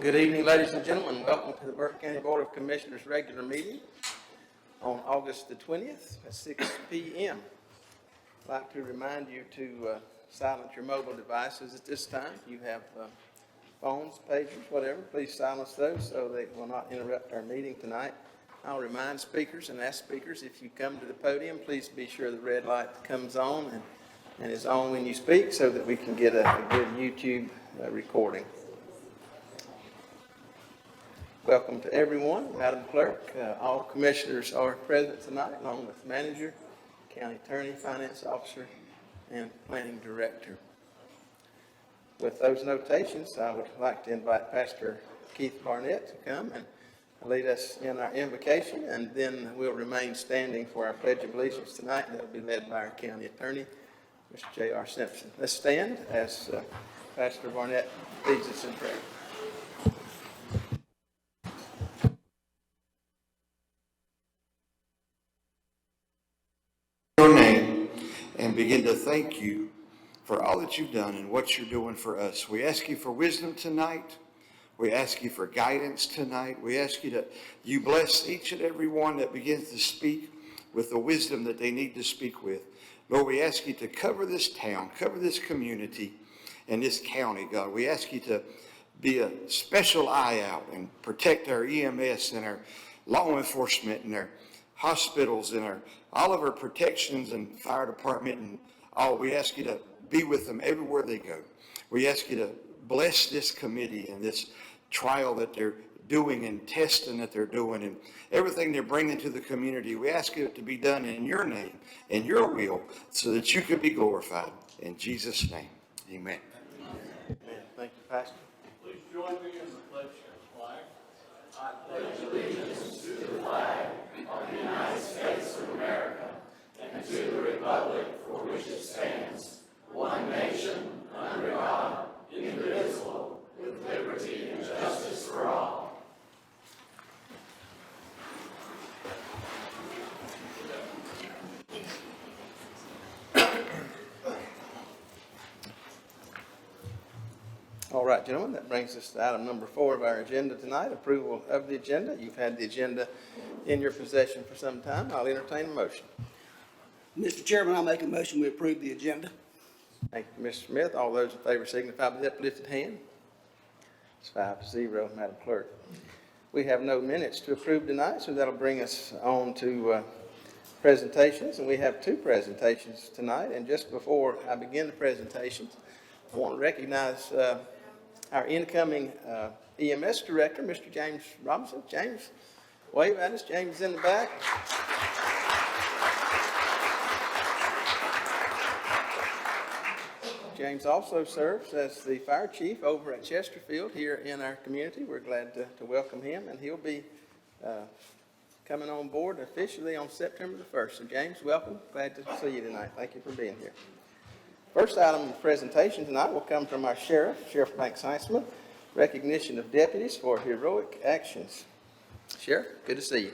Good evening, ladies and gentlemen. Welcome to the Burke County Board of Commissioners regular meeting on August the 20th at 6 p.m. I'd like to remind you to silence your mobile devices at this time. If you have phones, pagers, whatever, please silence those so they will not interrupt our meeting tonight. I'll remind speakers and ask speakers, if you come to the podium, please be sure the red light comes on and is on when you speak so that we can get a good YouTube recording. Welcome to everyone. Madam Clerk, all commissioners are present tonight, along with manager, county attorney, finance officer, and planning director. With those notations, I would like to invite Pastor Keith Barnett to come and lead us in our invocation, and then we'll remain standing for our Pledge of Allegiance tonight. That will be led by our county attorney, Mr. J.R. Simpson. Let's stand as Pastor Barnett leads us in prayer. Your name and begin to thank you for all that you've done and what you're doing for us. We ask you for wisdom tonight. We ask you for guidance tonight. We ask you you bless each and every one that begins to speak with the wisdom that they need to speak with. Lord, we ask you to cover this town, cover this community and this county, God. We ask you to be a special eye out and protect our EMS and our law enforcement and our hospitals and all of our protections and fire department and all. We ask you to be with them everywhere they go. We ask you to bless this committee and this trial that they're doing and testing that they're doing and everything they're bringing to the community. We ask it to be done in your name and your will so that you can be glorified. In Jesus' name, amen. Amen. Thank you, Pastor. Please join me in the pledge of the flag. I pledge allegiance to the flag of the United States of America and to the republic for which it stands, one nation, under God, indivisible, with liberty and justice for all. All right, gentlemen, that brings us to item number 4 of our agenda tonight, approval of the agenda. You've had the agenda in your possession for some time. I'll entertain a motion. Mr. Chairman, I'll make a motion we approve the agenda. Thank you, Mr. Smith. All those in favor signify by the uplifted hand. It's 5-0, Madam Clerk. We have no minutes to approve tonight, so that'll bring us on to presentations, and we have 2 presentations tonight. And just before I begin the presentations, I want to recognize our incoming EMS director, Mr. James Robinson. James, wave at us. James is in the back. James also serves as the fire chief over at Chesterfield here in our community. We're glad to welcome him, and he'll be coming on board officially on September the 1st. So James, welcome. Glad to see you tonight. Thank you for being here. First item of presentation tonight will come from our Sheriff Banks Heisman, recognition of deputies for heroic actions. Sheriff, good to see you.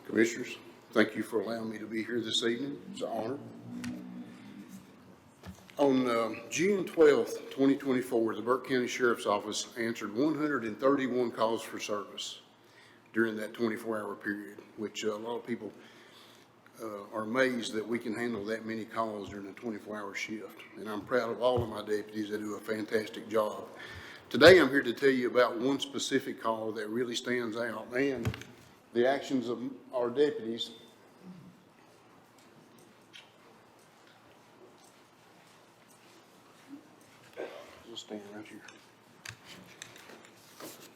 Commissioners, thank you for allowing me to be here this evening. It's an honor. On June 12th, 2024, the Burke County Sheriff's Office answered 131 calls for service during that 24-hour period, which a lot of people are amazed that we can handle that many calls during a 24-hour shift. And I'm proud of all of my deputies that do a fantastic job. Today, I'm here to tell you about one specific call that really stands out and the actions of our deputies. We'll stand right here.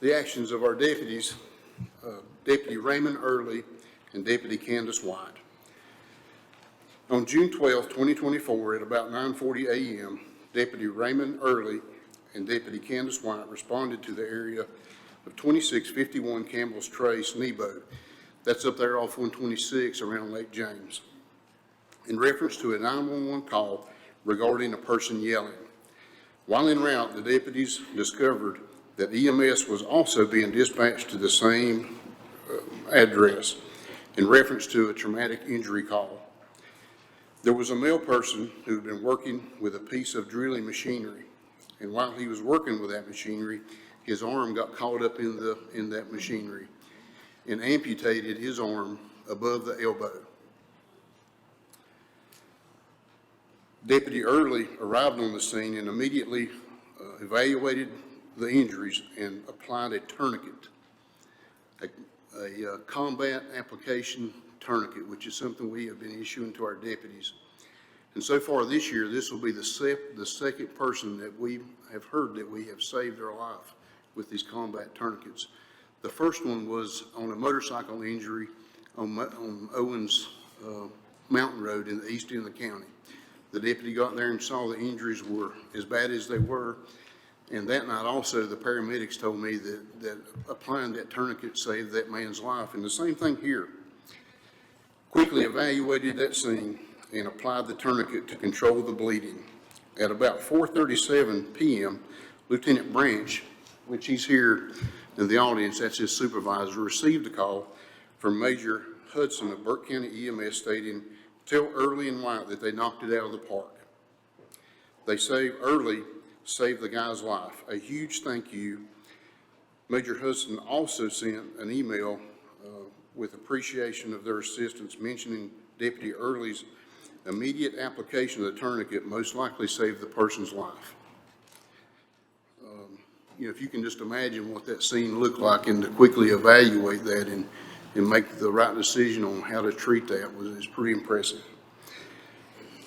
The actions of our deputies, Deputy Raymond Early and Deputy Candace White. On June 12, 2024, at about 9:40 a.m., Deputy Raymond Early and Deputy Candace White responded to the area of 2651 Campbell's Trace, Nebo. That's up there off 126 around Lake James, in reference to a 911 call regarding a person yelling. While en route, the deputies discovered that EMS was also being dispatched to the same address. in reference to a traumatic injury call. There was a male person who had been working with a piece of drilling machinery, and while he was working with that machinery, his arm got caught up in that machinery and amputated his arm above the elbow. Deputy Early arrived on the scene and immediately evaluated the injuries and applied a tourniquet, a combat application tourniquet, which is something we have been issuing to our deputies. And so far this year, this will be the second person that we have heard that we have saved their life with these combat tourniquets. The first one was on a motorcycle injury on Owens Mountain Road in the east end of the county. The deputy got there and saw the injuries were as bad as they were. And that night also, the paramedics told me that applying that tourniquet saved that man's life. And the same thing here. Quickly evaluated that scene and applied the tourniquet to control the bleeding. At about 4:37 p.m., Lieutenant Branch, which he's here in the audience, that's his supervisor, received a call from Major Hudson of Burke County EMS stating, "Tell Early and White that they knocked it out of the park." They saved the guy's life. A huge thank you. Major Hudson also sent an email with appreciation of their assistance, mentioning Deputy Early's immediate application of the tourniquet most likely saved the person's life. If you can just imagine what that scene looked like and to quickly evaluate that and make the right decision on how to treat that is pretty impressive.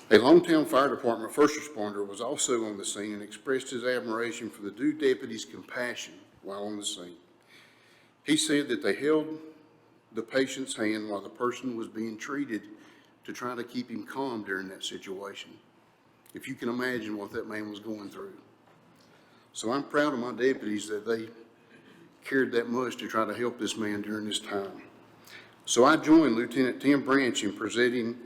A Longtown Fire Department first responder was also on the scene and expressed his admiration for the two deputies' compassion while on the scene. He said that they held the patient's hand while the person was being treated to try to keep him calm during that situation. If you can imagine what that man was going through. So I'm proud of my deputies that they cared that much to try to help this man during this time. So I joined Lieutenant Tim Branch in presenting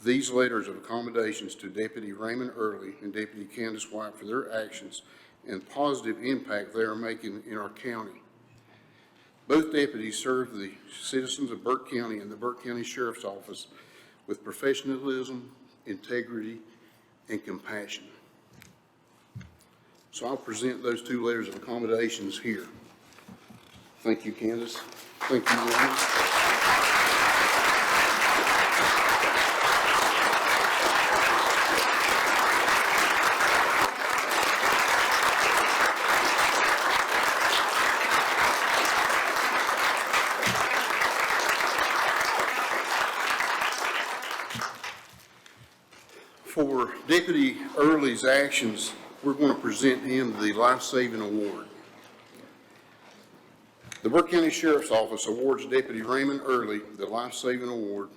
these letters of accommodations to Deputy Raymond Early and Deputy Candace White for their actions and positive impact they are making in our county. Both deputies serve the citizens of Burke County and the Burke County Sheriff's Office with professionalism, integrity, and compassion. So I'll present those two letters of accommodations here. Thank you, Candace. Thank you, Raymond. For Deputy Early's actions, we're going to present him the Life Saving Award. The Burke County Sheriff's Office awards Deputy Raymond Early the Life Saving Award.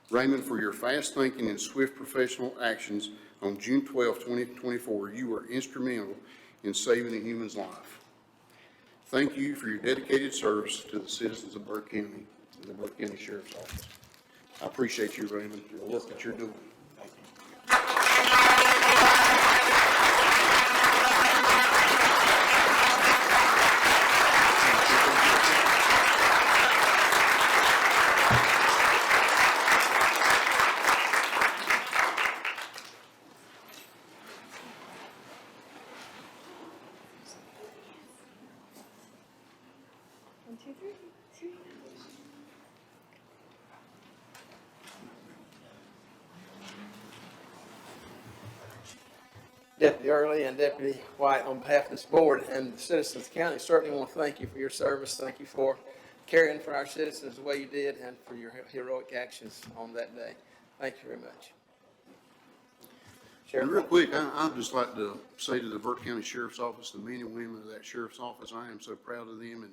Raymond, for your fast thinking and swift professional actions on June 12, 2024, you were instrumental in saving a human's life. Thank you for your dedicated service to the citizens of Burke County and the Burke County Sheriff's Office. I appreciate you, Raymond, for the work that you're doing. One, two, three. Deputy Early and Deputy White, on behalf of this board and the citizens of the county, certainly want to thank you for your service. Thank you for caring for our citizens the way you did and for your heroic actions on that day. Thank you very much. And real quick, I'd just like to say to the Burke County Sheriff's Office, the men and women of that Sheriff's Office, I am so proud of them, and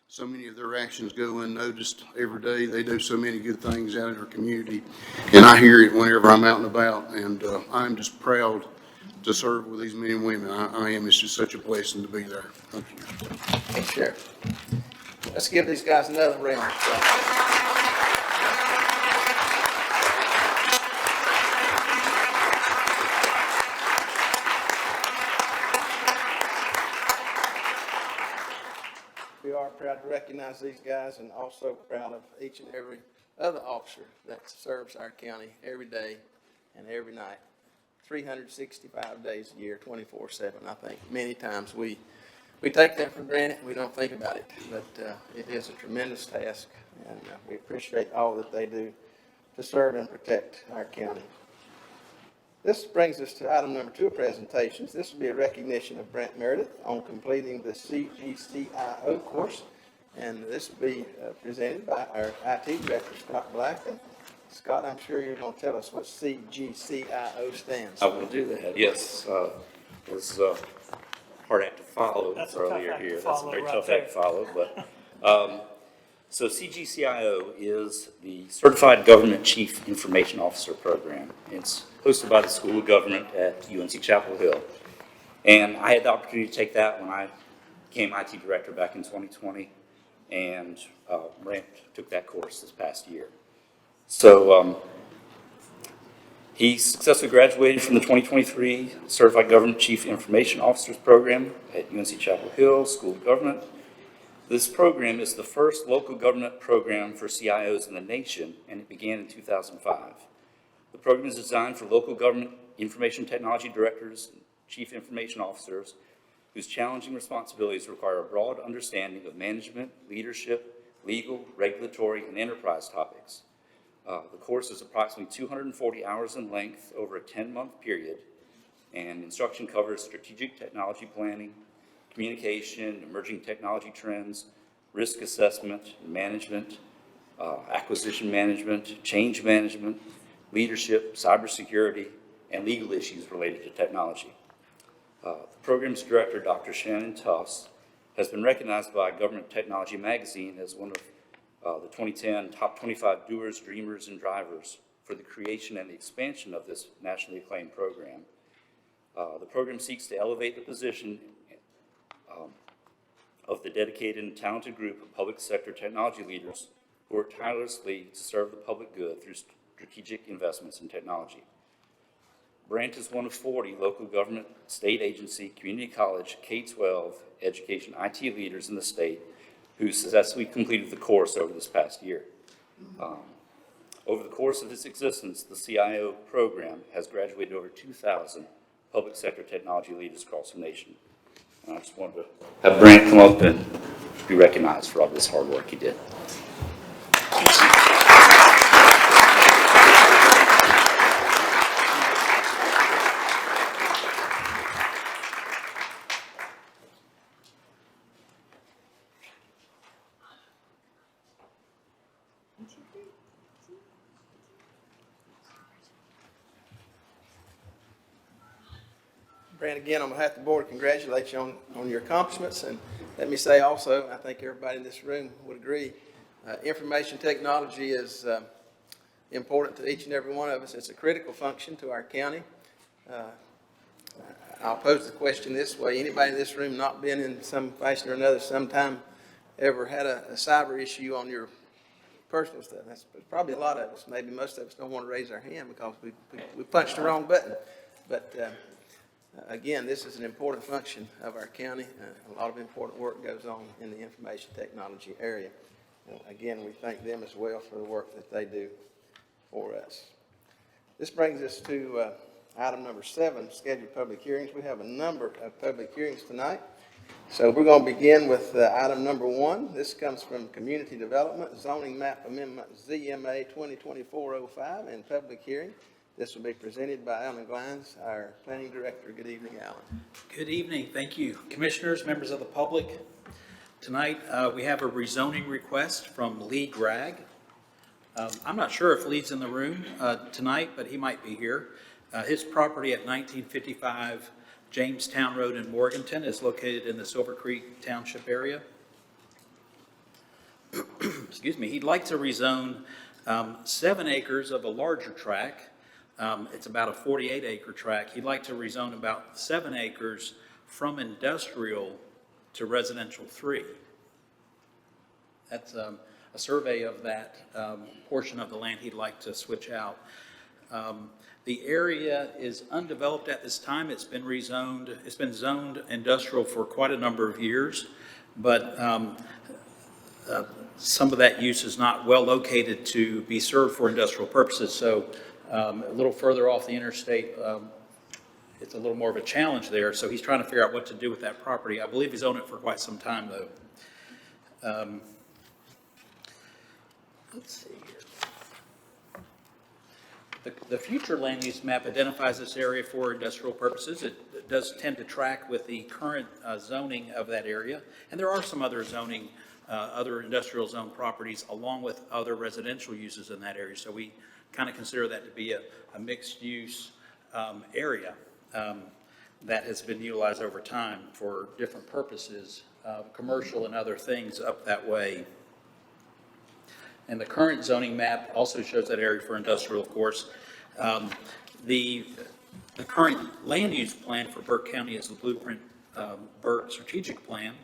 so many of their actions go unnoticed every day. They do so many good things out in our community, and I hear it whenever I'm out and about, and I'm just proud to serve with these men and women. I am. It's just such a blessing to be there. Thank you. Thanks, Sheriff. Let's give these guys another round. We are proud to recognize these guys and also proud of each and every other officer that serves our county every day and every night, 365 days a year, 24/7. I think many times we take that for granted, we don't think about it, but it is a tremendous task, and we appreciate all that they do to serve and protect our county. This brings us to item number 2 of presentations. This will be a recognition of Brent Meredith on completing the CGCIO course, and this will be presented by our IT Director, Scott Blackton. Scott, I'm sure you're going to tell us what CGCIO stands I for. will do that, yes. It was a hard act to follow earlier here. That's a very tough act to follow, but, so CGCIO is the Certified Government Chief Information Officer Program. It's hosted by the School of Government at UNC Chapel Hill. And I had the opportunity to take that when I became IT Director back in 2020, and Brent took that course this past year. So he successfully graduated from the 2023 Certified Government Chief Information Officers Program at UNC Chapel Hill School of Government. This program is the first local government program for CIOs in the nation, and it began in 2005. The program is designed for local government information technology directors and chief information officers whose challenging responsibilities require a broad understanding of management, leadership, legal, regulatory, and enterprise topics. The course is approximately 240 hours in length over a 10-month period, and instruction covers strategic technology planning, communication, emerging technology trends, risk assessment, management, acquisition management, change management, leadership, cybersecurity, and legal issues related to technology. The program's director, Dr. Shannon Tufts, has been recognized by Government Technology Magazine as one of the 2010 top 25 doers, dreamers, and drivers for the creation and the expansion of this nationally acclaimed program. The program seeks to elevate the position of the dedicated and talented group of public sector technology leaders who work tirelessly to serve the public good through strategic investments in technology. Brent is one of 40 local government, state agency, community college, K-12 education IT leaders in the state who successfully completed the course over this past year. Over the course of its existence, the CIO program has graduated over 2,000 public sector technology leaders across the nation. And I just wanted to have Brent come up and be recognized for all this hard work he did. Brent, again, on behalf of the board, congratulate you on your accomplishments. And let me say also, I think everybody in this room would agree, information technology is important to each and every one of us. It's a critical function to our county. I'll pose the question this way. Anybody in this room not been in some fashion or another sometime ever had a cyber issue on your personal stuff? That's probably a lot of us. Maybe most of us don't want to raise our hand because we punched the wrong button. But again, this is an important function of our county. A lot of important work goes on in the information technology area. Again, we thank them as well for the work that they do for us. This brings us to item number 7, scheduled public hearings. We have a number of public hearings tonight. So we're going to begin with item number 1. This comes from Community Development, Zoning Map Amendment ZMA 2024-05 and public hearing. This will be presented by Alan Glines, our planning director. Good evening, Alan. Good evening. Thank you. Commissioners, members of the public. Tonight, we have a rezoning request from Lee Gregg. I'm not sure if Lee's in the room tonight, but he might be here. His property at 1955 Jamestown Road in Morganton is located in the Silver Creek Township area. Excuse me. He'd like to rezone 7 acres of a larger tract. It's about a 48-acre tract. He'd like to rezone about 7 acres from industrial to residential 3. That's a survey of that portion of the land he'd like to switch out. The area is undeveloped at this time. It's been rezoned. It's been zoned industrial for quite a number of years, but some of that use is not well located to be served for industrial purposes. So a little further off the interstate, it's a little more of a challenge there. So he's trying to figure out what to do with that property. I believe he's owned it for quite some time, though. Let's see here. The future land use map identifies this area for industrial purposes. It does tend to track with the current zoning of that area. And there are some other zoning, other industrial zone properties along with other residential uses in that area. So we kind of consider that to be a mixed use area that has been utilized over time for different purposes, commercial and other things up that way. And the current zoning map also shows that area for industrial, of course. The current land use plan for Burke County is the Blueprint Burke Strategic Plan,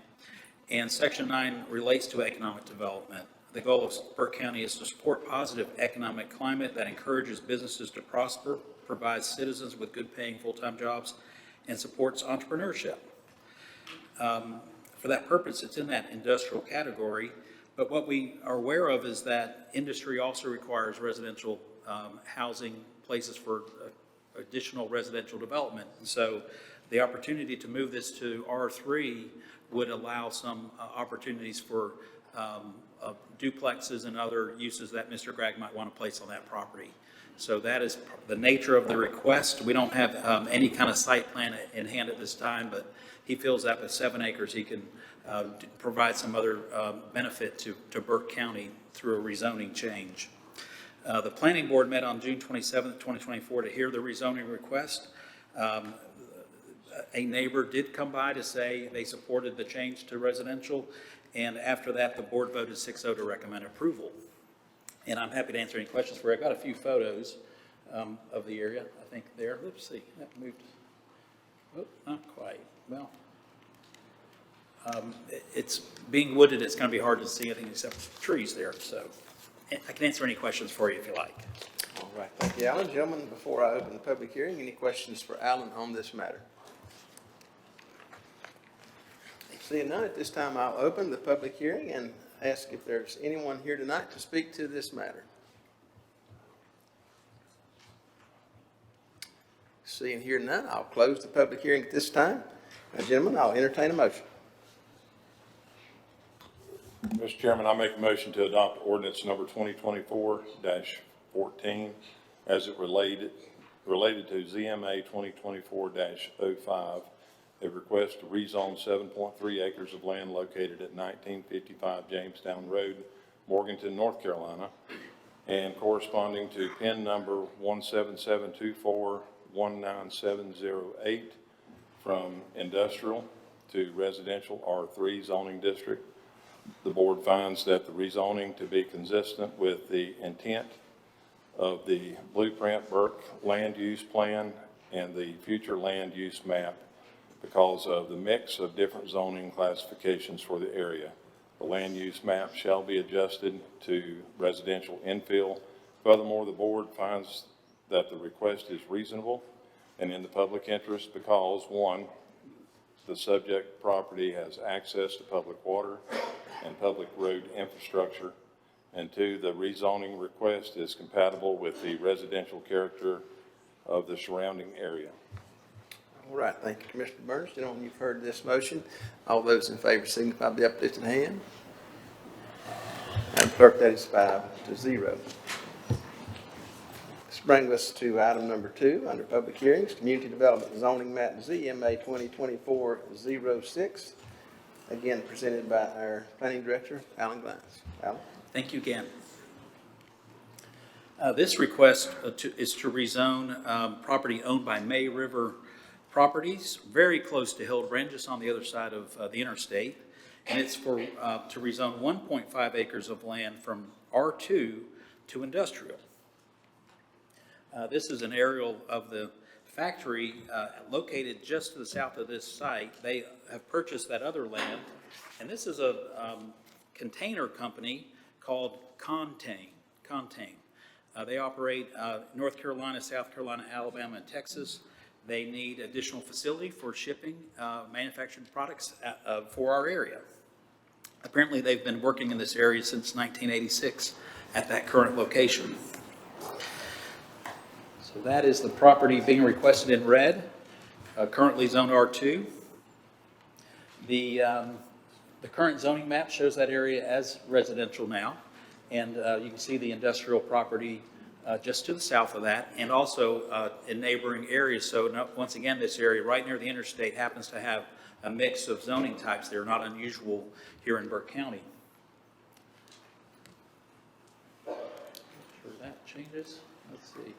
and Section 9 relates to economic development. The goal of Burke County is to support positive economic climate that encourages businesses to prosper, provides citizens with good-paying full-time jobs, and supports entrepreneurship. For that purpose, it's in that industrial category. But what we are aware of is that industry also requires residential housing, places for additional residential development. And so the opportunity to move this to R3 would allow some opportunities for duplexes and other uses that Mr. Gregg might want to place on that property. So that is the nature of the request. We don't have any kind of site plan in hand at this time, but he feels that with 7 acres, he can provide some other benefit to Burke County through a rezoning change. The planning board met on June 27th, 2024 to hear the rezoning request. A neighbor did come by to say they supported the change to residential, and after that, the board voted 6-0 to recommend approval. And I'm happy to answer any questions for you. I've got a few photos of the area, I think there. Let's see, that moved. Oh, not quite. Well, it's being wooded, it's going to be hard to see anything except trees there. So I can answer any questions for you if you like. All right, thank you, Alan. Gentlemen, before I open the public hearing, any questions for Alan on this matter? Seeing none, at this time I'll open the public hearing and ask if there's anyone here tonight to speak to this matter. Seeing here none, I'll close the public hearing at this time. Now, gentlemen, I'll entertain a motion. Mr. Chairman, I make a motion to adopt ordinance number 2024-14 as it related to ZMA 2024-05, a request to rezone 7.3 acres of land located at 1955 Jamestown Road, Morganton, North Carolina, and corresponding to PIN number 17724-19708 from industrial to residential R3 zoning district. The board finds that the rezoning to be consistent with the intent of the Blueprint Burke land use plan and the future land use map because of the mix of different zoning classifications for the area. The land use map shall be adjusted to residential infill. Furthermore, the board finds that the request is reasonable and in the public interest because, one, the subject property has access to public water and public road infrastructure, and two, the rezoning request is compatible with the residential character of the surrounding area. All right, thank you, Commissioner Burns. Gentlemen, you've heard this motion. All those in favor signify by the uplifted hand. Madam Clerk, that is 5-0. This brings us to item number 2 under public hearings, Community Development Zoning Map ZMA 2024-06. Again, presented by our Planning Director, Alan Glines. Alan? Thank you again. This request is to rezone property owned by May River Properties, very close to Hildbrand, just on the other side of the interstate. And it's for to rezone 1.5 acres of land from R2 to industrial. This is an aerial of the factory located just to the south of this site. They have purchased that other land, and this is a container company called Contain. They operate North Carolina, South Carolina, Alabama, and Texas. They need additional facility for shipping manufactured products for our area. Apparently, they've been working in this area since 1986 at that current location. So that is the property being requested in red, currently zoned R2. The current zoning map shows that area as residential now, and you can see the industrial property just to the south of that, and also in neighboring areas. So once again, this area right near the interstate happens to have a mix of zoning types that are not unusual here in Burke County. Sure that changes. Let's see.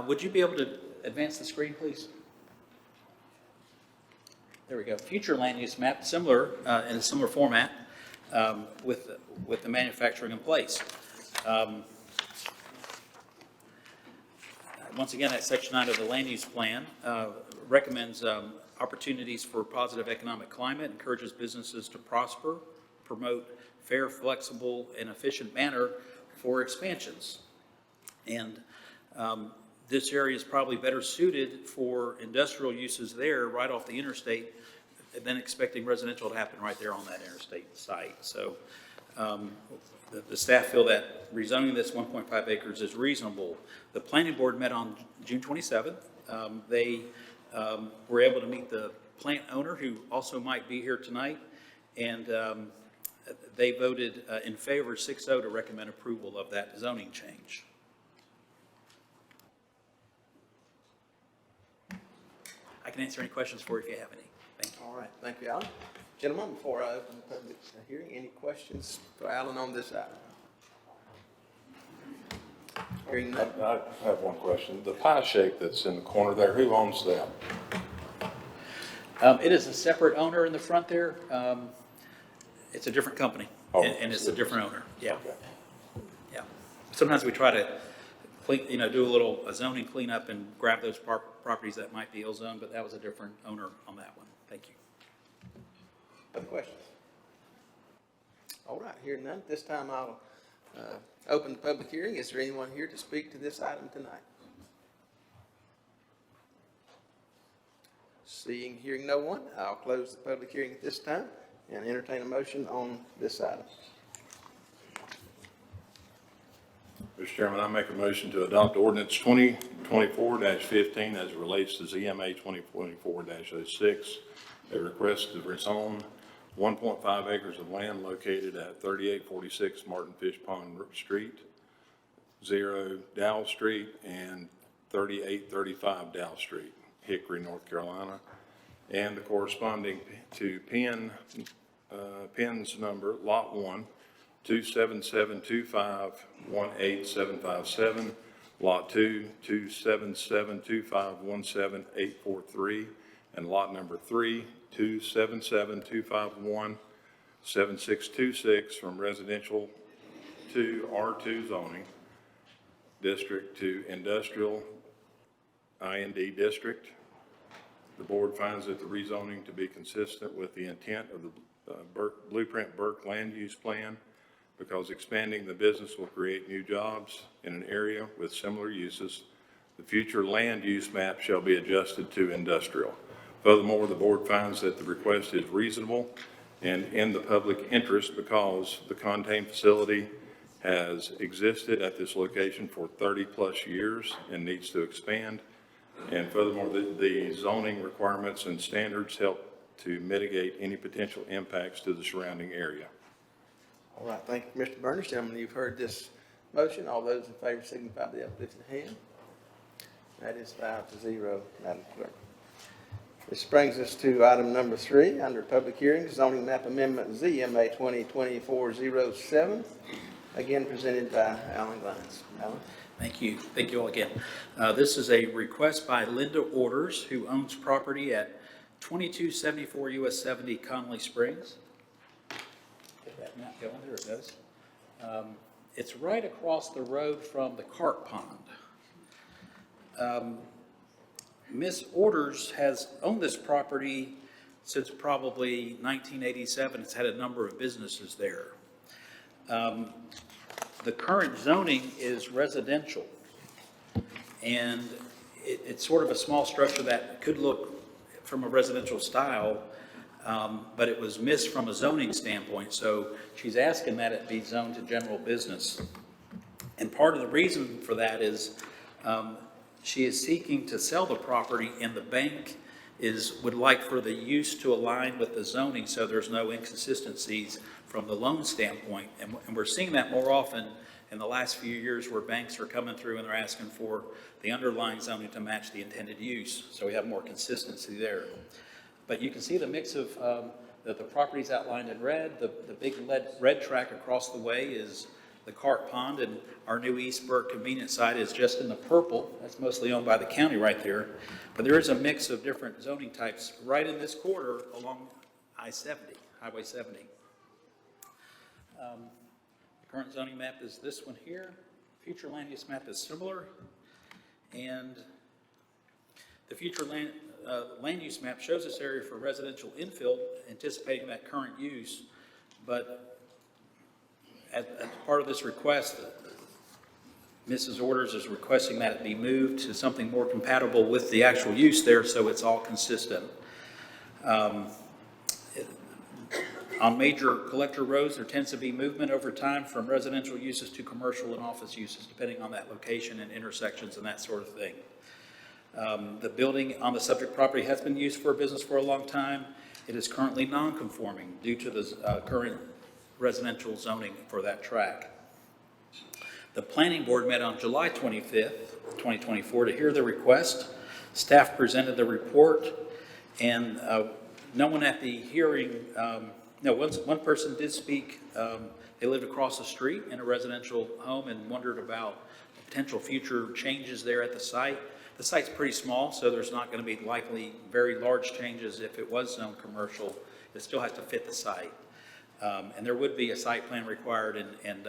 Would you be able to advance the screen, please? There we go. Future land use map, similar, in a similar format, with the manufacturing in place. Once again, that section 9 of the land use plan recommends opportunities for positive economic climate, encourages businesses to prosper, promote fair, flexible, and efficient manner for expansions. And this area is probably better suited for industrial uses there right off the interstate than expecting residential to happen right there on that interstate site. So the staff feel that rezoning this 1.5 acres is reasonable. The planning board met on June 27th. They were able to meet the plant owner, who also might be here tonight, and they voted in favor 6-0 to recommend approval of that zoning change. I can answer any questions for you if you have any. Thank you. All right, thank you, Alan. Gentlemen, before I open the public hearing, any questions for Alan on this item? Hearing none. I have one question. The pie shake that's in the corner there, who owns that? It is a separate owner in the front there. It's a different company, Oh, and it's a different owner. Yeah, Okay. yeah. Sometimes we try to do a little zoning cleanup and grab those properties that might be ill-zoned, but that was a different owner on that one. Thank you. Other questions? All right, hearing none, this time I'll open the public hearing. Is there anyone here to speak to this item tonight? Seeing, hearing no one, I'll close the public hearing at this time and entertain a motion on this item. Mr. Chairman, I make a motion to adopt ordinance 2024-15 as it relates to ZMA 2024-06. A request to rezone 1.5 acres of land located at 3846 Martin Fish Pond Street, 0 Dow Street, and 3835 Dow Street, Hickory, North Carolina, and the corresponding to PIN's number, Lot 1, 27725-18757, Lot 2, 27725-17843, and Lot number 3, 27725-17626 from residential to R2 zoning district to industrial IND district. The board finds that the rezoning to be consistent with the intent of the Blueprint Burke Land Use Plan, because expanding the business will create new jobs in an area with similar uses. The future land use map shall be adjusted to industrial. Furthermore, the board finds that the request is reasonable and in the public interest because the contained facility has existed at this location for 30-plus years and needs to expand. And furthermore, the zoning requirements and standards help to mitigate any potential impacts to the surrounding area. All right, thank you, Mr. Burners. Gentlemen, you've heard this motion. All those in favor signify by the uplifted hand. That is 5-0, Madam Clerk. This brings us to item number 3, under public hearings, zoning map amendment ZMA 2024-07, again presented by Alan Glines. Alan? Thank you. Thank you all again. This is a request by Linda Orders, who owns property at 2274 US 70 Connolly Springs. Get that map going, there it goes. It's right across the road from the carp pond. Ms. Orders has owned this property since probably 1987. It's had a number of businesses there. The current zoning is residential, and it's sort of a small structure that could look from a residential style, but it was missed from a zoning standpoint. So she's asking that it be zoned to general business. And part of the reason for that is she is seeking to sell the property, and the bank would like for the use to align with the zoning so there's no inconsistencies from the loan standpoint. And we're seeing that more often in the last few years where banks are coming through and they're asking for the underlying zoning to match the intended use. So we have more consistency there. But you can see the mix of the properties outlined in red. The big red track across the way is the Cart Pond, and our new East Burke convenience site is just in the purple. That's mostly owned by the county right there. But there is a mix of different zoning types right in this corridor along I-70, Highway 70. The current zoning map is this one here. Future land use map is similar. And the future land use map shows this area for residential infill, anticipating that current use. But as part of this request, Mrs. Orders is requesting that it be moved to something more compatible with the actual use there, so it's all consistent. On major collector roads, there tends to be movement over time from residential uses to commercial and office uses, depending on that location and intersections and that sort of thing. The building on the subject property has been used for a business for a long time. It is currently non-conforming due to the current residential zoning for that tract. The planning board met on July 25th, 2024 to hear the request. Staff presented the report, and no one at the hearing, one person did speak. They lived across the street in a residential home and wondered about potential future changes there at the site. The site's pretty small, so there's not going to be likely very large changes if it was zoned commercial. It still has to fit the site. And there would be a site plan required and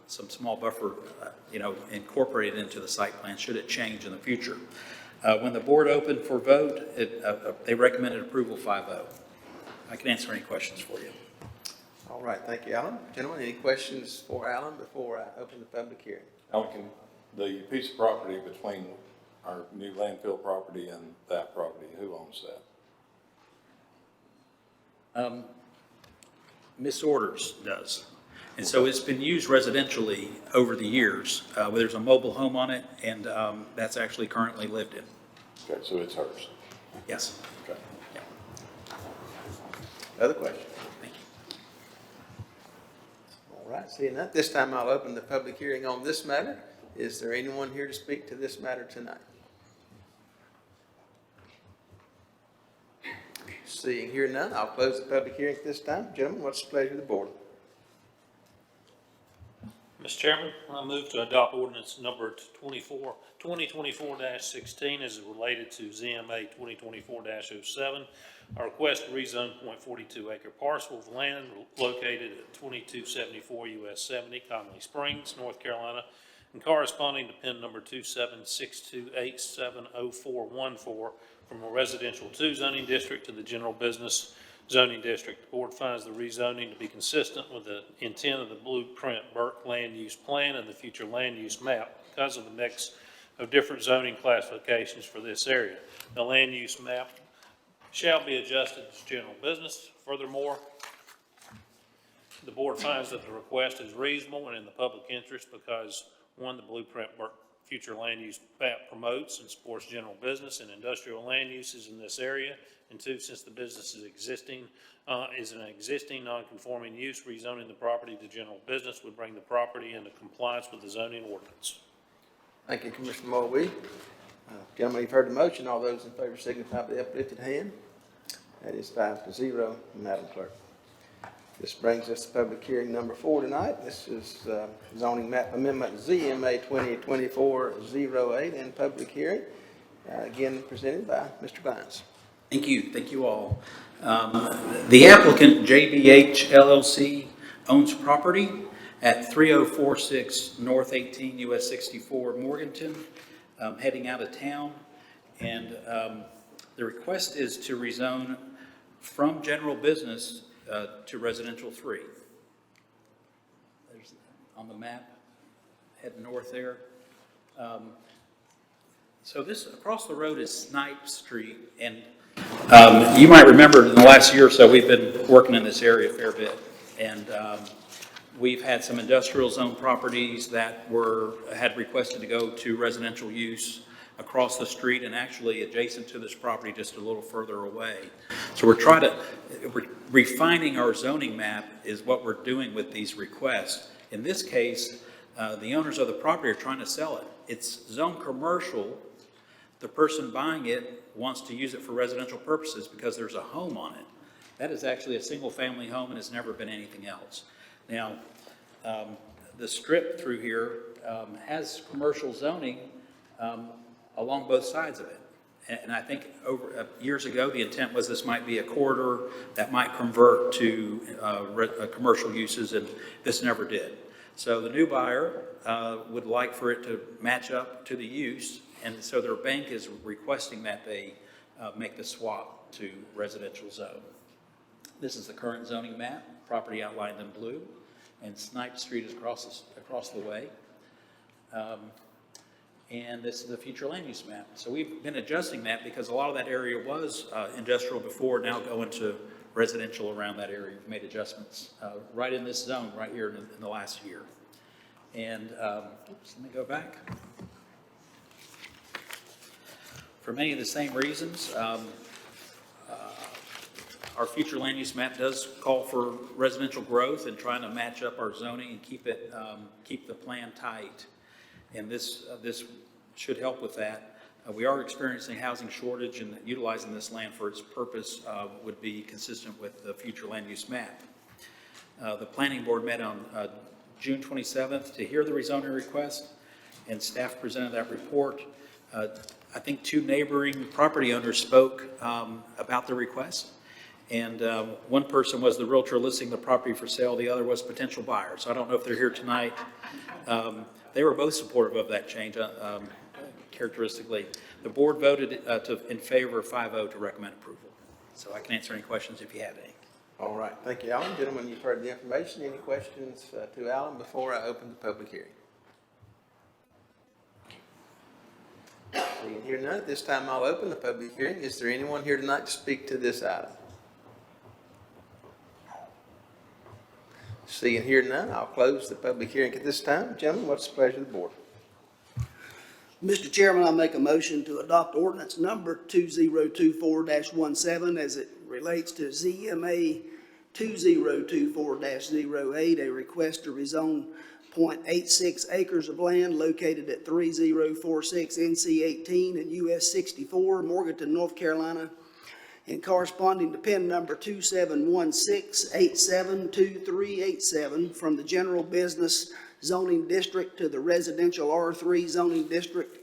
some small buffer, incorporated into the site plan should it change in the future. When the board opened for vote, they recommended approval 5-0. I can answer any questions for you. All right, thank you, Alan. Gentlemen, any questions for Alan before I open the public hearing? Alan, the piece of property between our new landfill property and that property, who owns that? Miss Orders does. And so it's been used residentially over the years. There's a mobile home on it, and that's actually currently lived in. Okay, so it's hers. Yes. Okay. Yeah. Other questions? Thank you. All right, seeing that, this time I'll open the public hearing on this matter. Is there anyone here to speak to this matter tonight? Seeing here none, I'll close the public hearing at this time. Gentlemen, what's the pleasure of the board? Mr. Chairman, I move to adopt ordinance number 2024-16 as related to ZMA 2024-07. A request to rezone .42 acre parcel of land located at 2274 US 70 Conley Springs, North Carolina, and corresponding to PIN number 27628700414 from a residential 2 zoning district to the general business zoning district. The board finds the rezoning to be consistent with the intent of the Blueprint Burke land use plan and the future land use map because of the mix of different zoning classifications for this area. The land use map shall be adjusted to general business. Furthermore, the board finds that the request is reasonable and in the public interest because, one, the Blueprint Burke future land use map promotes and supports general business and industrial land uses in this area, and two, since the business is an existing non-conforming use, rezoning the property to general business would bring the property into compliance with the zoning ordinance. Thank you, Commissioner Mulvey. Gentlemen, you've heard the motion. All those in favor signify by the uplifted hand. That is 5-0, Madam Clerk. This brings us to public hearing number 4 tonight. This is zoning map amendment ZMA 2024-08 in public hearing. Again, presented by Mr. Glines. Thank you. Thank you all. The applicant, JBH LLC, owns property at 3046 North 18 US 64 Morganton, heading out of town. And the request is to rezone from general business to residential 3. There's on the map, heading north there. So this across the road is Snipe Street, and You might remember in the last year or so, we've been working in this area a fair bit. And we've had some industrial zone properties that had requested to go to residential use across the street and actually adjacent to this property just a little further away. So we're refining our zoning map is what we're doing with these requests. In this case, the owners of the property are trying to sell it. It's zone commercial. The person buying it wants to use it for residential purposes because there's a home on it. That is actually a single-family home and has never been anything else. Now, the strip through here has commercial zoning along both sides of it. And I think years ago, the intent was this might be a corridor that might convert to commercial uses, and this never did. So the new buyer would like for it to match up to the use, and so their bank is requesting that they make the swap to residential zone. This is the current zoning map, property outlined in blue, and Snipe Street is across the way. And this is the future land use map. So we've been adjusting that because a lot of that area was industrial before, now going to residential around that area. We've made adjustments right in this zone right here in the last year. And let me go back. For many of the same reasons, our future land use map does call for residential growth and trying to match up our zoning and keep the plan tight. And this should help with that. We are experiencing housing shortage, and utilizing this land for its purpose would be consistent with the future land use map. The planning board met on June 27th to hear the rezoning request, and staff presented that report. I think two neighboring property owners spoke about the request. And one person was the realtor listing the property for sale. The other was potential buyer. So I don't know if they're here tonight. They were both supportive of that change, characteristically. The board voted in favor 5-0 to recommend approval. So I can answer any questions if you have any. All right, thank you, Alan. Gentlemen, you've heard the information. Any questions to Alan before I open the public hearing? Seeing here none, at this time I'll open the public hearing. Is there anyone here tonight to speak to this item? Seeing here none, I'll close the public hearing at this time. Gentlemen, what's the pleasure of the board? Mr. Chairman, I make a motion to adopt ordinance number 2024-17 as it relates to ZMA 2024-08, a request to rezone 0.86 acres of land located at 3046 NC 18 and US 64, Morganton, North Carolina, and corresponding to PIN number 2716872387 from the general business zoning district to the residential R3 zoning district.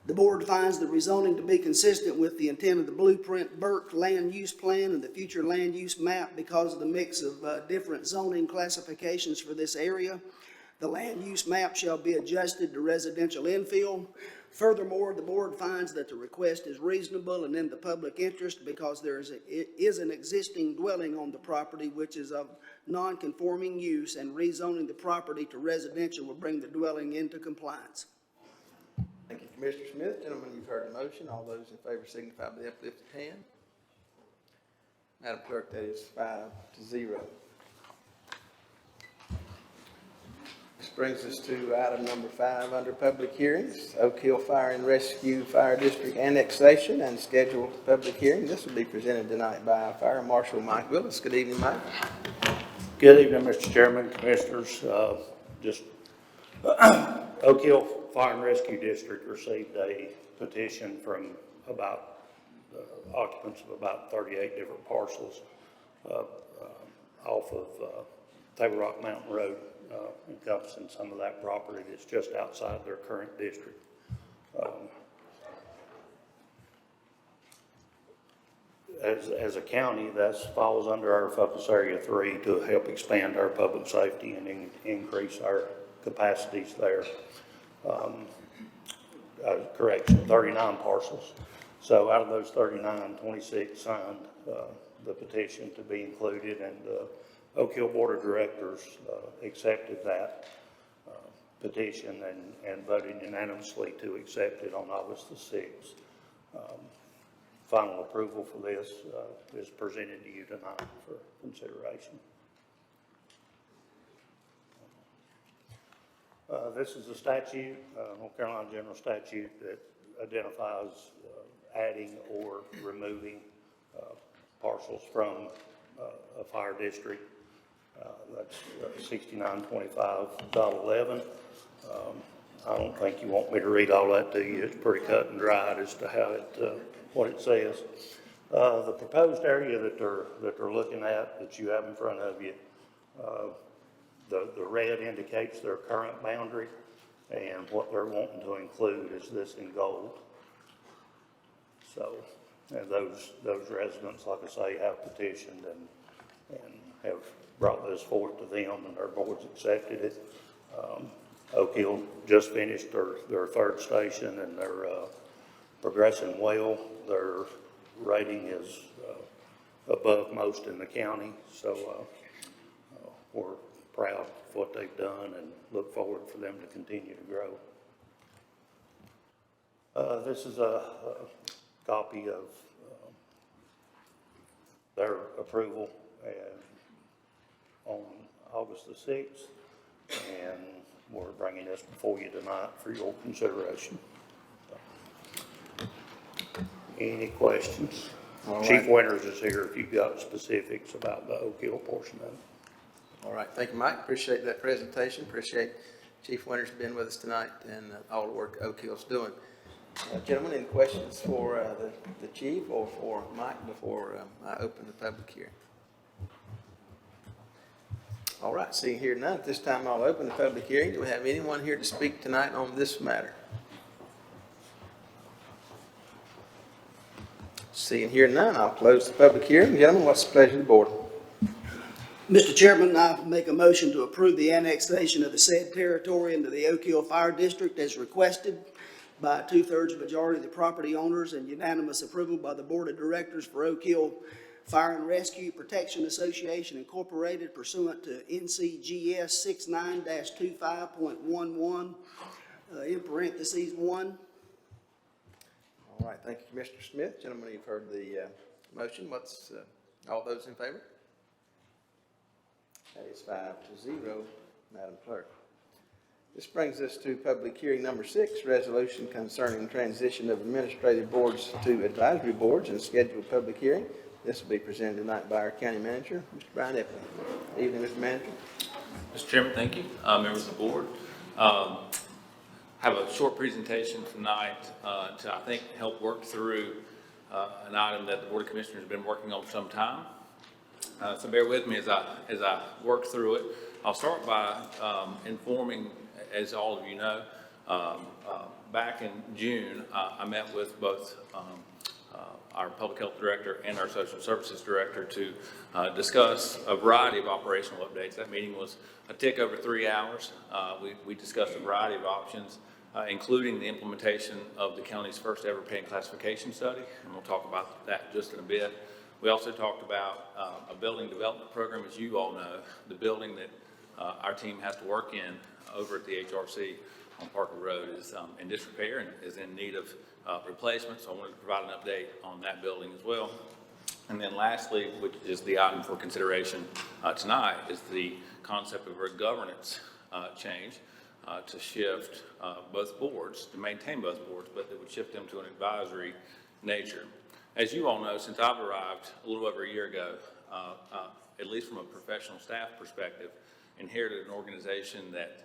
The board finds the rezoning to be consistent with the intent of the Blueprint Burke land use plan and the future land use map because of the mix of different zoning classifications for this area. The land use map shall be adjusted to residential infill. Furthermore, the board finds that the request is reasonable and in the public interest because there is an existing dwelling on the property which is of non-conforming use, and rezoning the property to residential will bring the dwelling into compliance. Thank you, Commissioner Smith. Gentlemen, you've heard the motion. All those in favor signify by the uplifted hand. Madam Clerk, that is 5-0. This brings us to item number 5 under public hearings, Oak Hill Fire and Rescue Fire District annexation and scheduled public hearing. This will be presented tonight by Fire Marshal Mike Willis. Good evening, Mike. Good evening, Mr. Chairman, Commissioners. Oak Hill Fire and Rescue District received a petition from about occupants of about 38 different parcels off of Table Rock Mountain Road, encompassing some of that property that's just outside their current district. As a county, that falls under our Focus Area 3 to help expand our public safety and increase our capacities there. Correction, 39 parcels. So out of those 39, 26 signed the petition to be included, and the Oak Hill Board of Directors accepted that petition and voted unanimously to accept it on August the 6th. final approval for this is presented to you tonight for consideration. This is a statute, North Carolina General Statute, that identifies adding or removing parcels from a fire district. That's 6925.11. I don't think you want me to read all that to you. It's pretty cut and dried as to how it, what it says. The proposed area that they're looking at, that you have in front of you, the red indicates their current boundary, and what they're wanting to include is this in gold. So, and those residents, like I say, have petitioned and have brought this forth to them, and their boards accepted it. Oak Hill just finished their third station, and they're progressing well. Their rating is above most in the county, so we're proud of what they've done and look forward for them to continue to grow. This is a copy of their approval on August the 6th, and we're bringing this before you tonight for your consideration. Any questions? All right. Chief Winters is here if you've got specifics about the Oak Hill portion of it. All right, thank you, Mike. Appreciate that presentation. Appreciate Chief Winters being with us tonight and all the work Oak Hill's doing. Gentlemen, any questions for the chief or for Mike before I open the public hearing? All right, seeing here none, at this time I'll open the public hearing. Do we have anyone here to speak tonight on this matter? Seeing here none, I'll close the public hearing. Gentlemen, what's the pleasure of the board? Mr. Chairman, I make a motion to approve the annexation of the said territory into the Oak Hill Fire District as requested by a 2/3 majority of the property owners and unanimous approval by the Board of Directors for Oak Hill Fire and Rescue Protection Association Incorporated pursuant to NCGS 69-25.11, in parentheses 1. All right, thank you, Commissioner Smith. Gentlemen, you've heard the motion. What's all those in favor? That is 5-0, Madam Clerk. This brings us to public hearing number 6, resolution concerning transition of administrative boards to advisory boards and scheduled public hearing. This will be presented tonight by our county manager, Mr. Brian Eppley. Evening, Mr. Manager. Mr. Chairman, thank you. Members of the board. Have a short presentation tonight to, I think, help work through an item that the Board of Commissioners have been working on for some time. So bear with me as I work through it. I'll start by informing, as all of you know, back in June, I met with both our public health director and our social services director to discuss a variety of operational updates. That meeting was a tick over 3 hours. We discussed a variety of options, including the implementation of the county's first ever pain classification study, and we'll talk about that just in a bit. We also talked about a building development program. As you all know, the building that our team has to work in over at the HRC on Parker Road is in disrepair and is in need of replacement, so I wanted to provide an update on that building as well. And then lastly, which is the item for consideration tonight, is the concept of a governance change to shift both boards, to maintain both boards, but that would shift them to an advisory nature. As you all know, since I've arrived a little over a year ago, at least from a professional staff perspective, inherited an organization that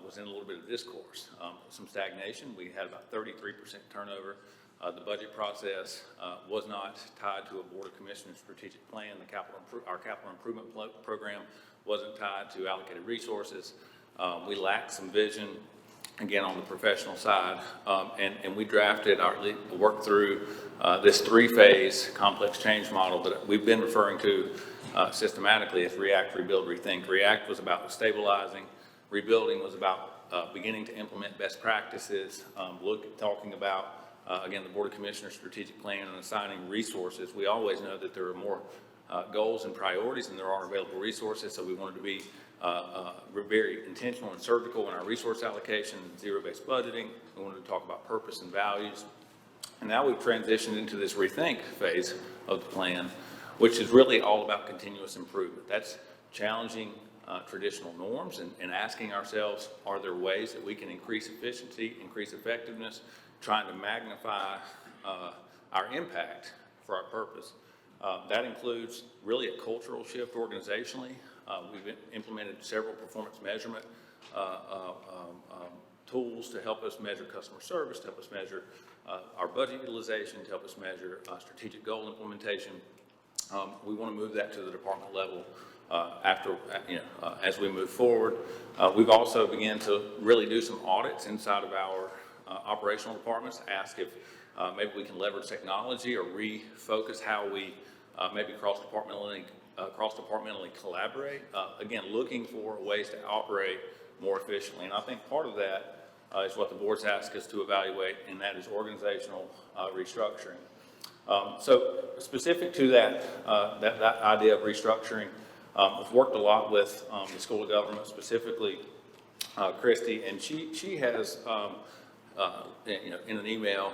was in a little bit of discourse, some stagnation. We had about 33% turnover. The budget process was not tied to a Board of Commissioners strategic plan. Our capital improvement program wasn't tied to allocated resources. We lacked some vision, again, on the professional side, and we drafted worked through this 3-phase complex change model that we've been referring to systematically as React, Rebuild, Rethink. React was about stabilizing. Rebuilding was about beginning to implement best practices, talking about, again, the Board of Commissioners strategic plan and assigning resources. We always know that there are more goals and priorities than there are available resources, so we wanted to be very intentional and surgical in our resource allocation, zero-based budgeting. We wanted to talk about purpose and values. And now we've transitioned into this rethink phase of the plan, which is really all about continuous improvement. That's challenging traditional norms and asking ourselves, are there ways that we can increase efficiency, increase effectiveness, trying to magnify our impact for our purpose. That includes really a cultural shift organizationally. We've implemented several performance measurement tools to help us measure customer service, to help us measure our budget utilization, to help us measure strategic goal implementation. We want to move that to the department level as we move forward. We've also begun to really do some audits inside of our operational departments, ask if maybe we can leverage technology or refocus how we maybe cross-departmentally collaborate. Again, looking for ways to operate more efficiently. And I think part of that is what the board's asked us to evaluate, and that is organizational restructuring. So specific to that idea of restructuring, I've worked a lot with the School of Government, specifically Christy, and she has, in an email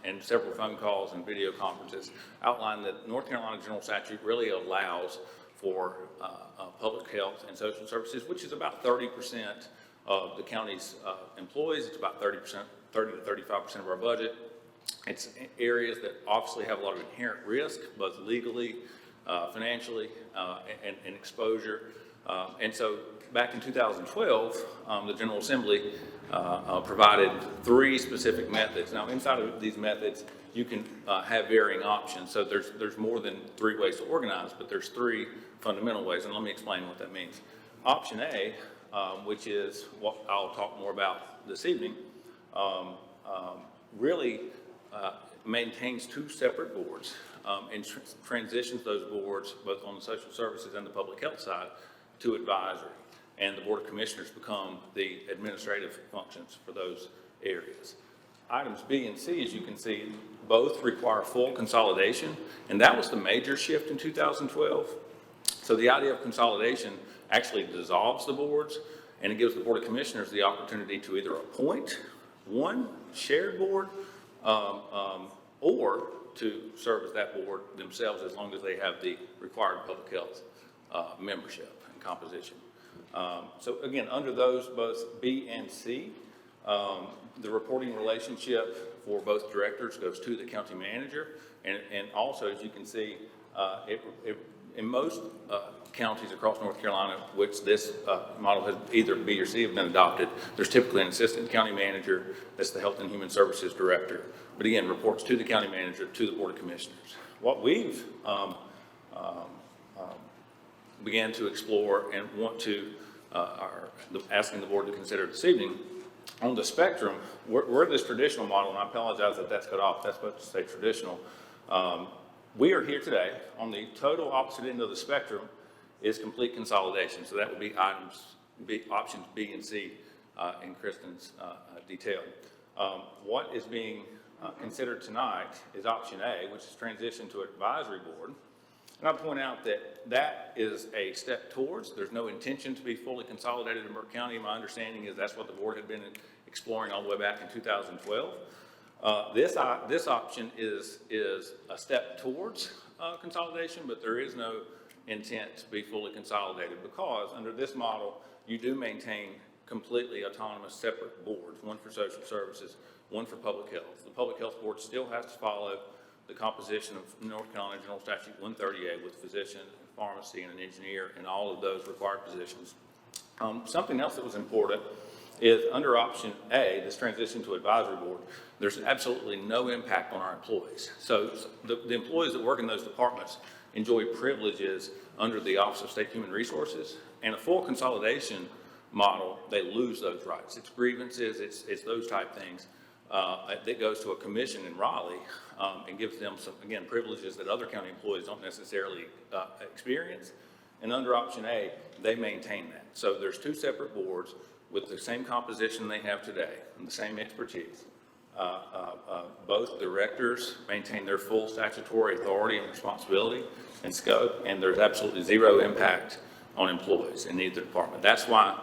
and several phone calls and video conferences, outlined that North Carolina General Statute really allows for public health and social services, which is about 30% of the county's employees. It's about 30 to 35% of our budget. It's areas that obviously have a lot of inherent risk, both legally, financially, and exposure. And so back in 2012, the General Assembly provided 3 specific methods. Now, inside of these methods, you can have varying options. So there's more than 3 ways to organize, but there's 3 fundamental ways, and let me explain what that means. Option A, which is what I'll talk more about this evening, really maintains 2 separate boards and transitions those boards, both on the social services and the public health side, to advisory. And the Board of Commissioners become the administrative functions for those areas. Items B and C, as you can see, both require full consolidation, and that was the major shift in 2012. So the idea of consolidation actually dissolves the boards, and it gives the Board of Commissioners the opportunity to either appoint one shared board or to serve as that board themselves, as long as they have the required public health membership and composition. So again, under those, both B and C, the reporting relationship for both directors goes to the county manager, and also, as you can see, in most counties across North Carolina, which this model has either B or C have been adopted, there's typically an assistant county manager that's the Health and Human Services Director, but again, reports to the county manager, to the Board of Commissioners. What we've began to explore and want to, asking the board to consider this evening, on the spectrum, we're this traditional model, and I apologize that that's cut off, that's supposed to say traditional. We are here today on the total opposite end of the spectrum is complete consolidation. So that would be options B and C in Kristen's detail. What is being considered tonight is option A, which is transition to advisory board. And I point out that that is a step towards. There's no intention to be fully consolidated in Burke County. My understanding is that's what the board had been exploring all the way back in 2012. This option is a step towards consolidation, but there is no intent to be fully consolidated, because under this model, you do maintain completely autonomous separate boards, one for social services, one for public health. The public health board still has to follow the composition of North Carolina General Statute 138 with physician, pharmacy, and an engineer, and all of those required positions. Something else that was important is under option A, this transition to advisory board, there's absolutely no impact on our employees. So the employees that work in those departments enjoy privileges under the Office of State Human Resources, and a full consolidation model, they lose those rights. It's grievances, it's those type things. That goes to a commission in Raleigh and gives them some, again, privileges that other county employees don't necessarily experience. And under option A, they maintain that. So there's 2 separate boards with the same composition they have today and the same expertise. Both directors maintain their full statutory authority and responsibility and scope, and there's absolutely 0 impact on employees in either department. That's why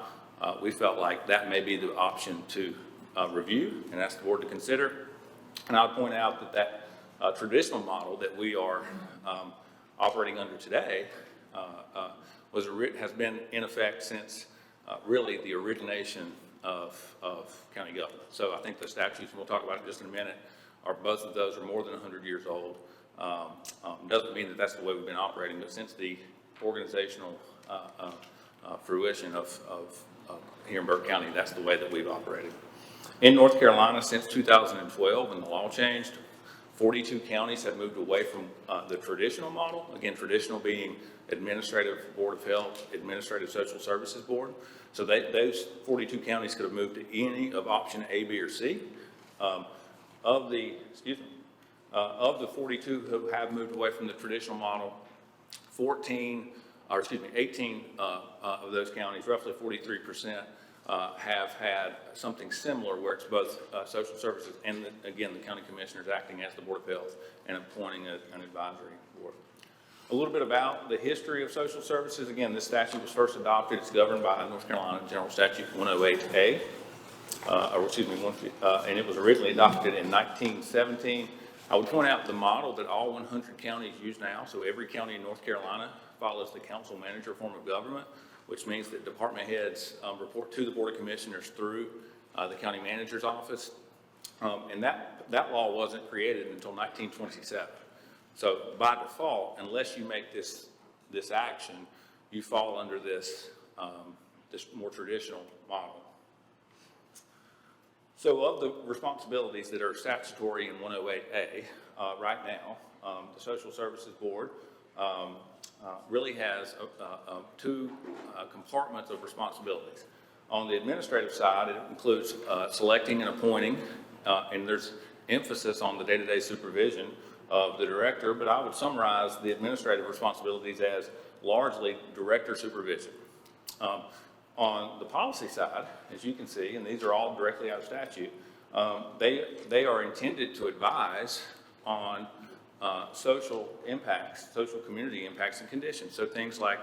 we felt like that may be the option to review and ask the board to consider. And I'll point out that traditional model that we are operating under today has been in effect since really the origination of county government. So I think the statutes, and we'll talk about it just in a minute, both of those are more than 100 years old. Doesn't mean that that's the way we've been operating, but since the organizational fruition of here in Burke County, that's the way that we've operated. In North Carolina, since 2012, when the law changed, 42 counties have moved away from the traditional model. Again, traditional being Administrative Board of Health, Administrative Social Services Board. So those 42 counties could have moved to any of option A, B, or C. Of the 42 who have moved away from the traditional model, 18 of those counties, roughly 43%, have had something similar where it's both social services and, again, the county commissioners acting as the Board of Health and appointing an advisory board. A little bit about the history of social services. Again, this statute was first adopted. It's governed by North Carolina General Statute 108A, and it was originally adopted in 1917. I would point out the model that all 100 counties use now. So every county in North Carolina follows the council manager form of government, which means that department heads report to the Board of Commissioners through the county manager's office. And that law wasn't created until 1927. So by default, unless you make this action, you fall under this more traditional model. So of the responsibilities that are statutory in 108A right now, the Social Services Board really has two compartments of responsibilities. On the administrative side, it includes selecting and appointing, and there's emphasis on the day-to-day supervision of the director, but I would summarize the administrative responsibilities as largely director supervision. On the policy side, as you can see, and these are all directly out of statute, they are intended to advise on social impacts, social community impacts and conditions. So things like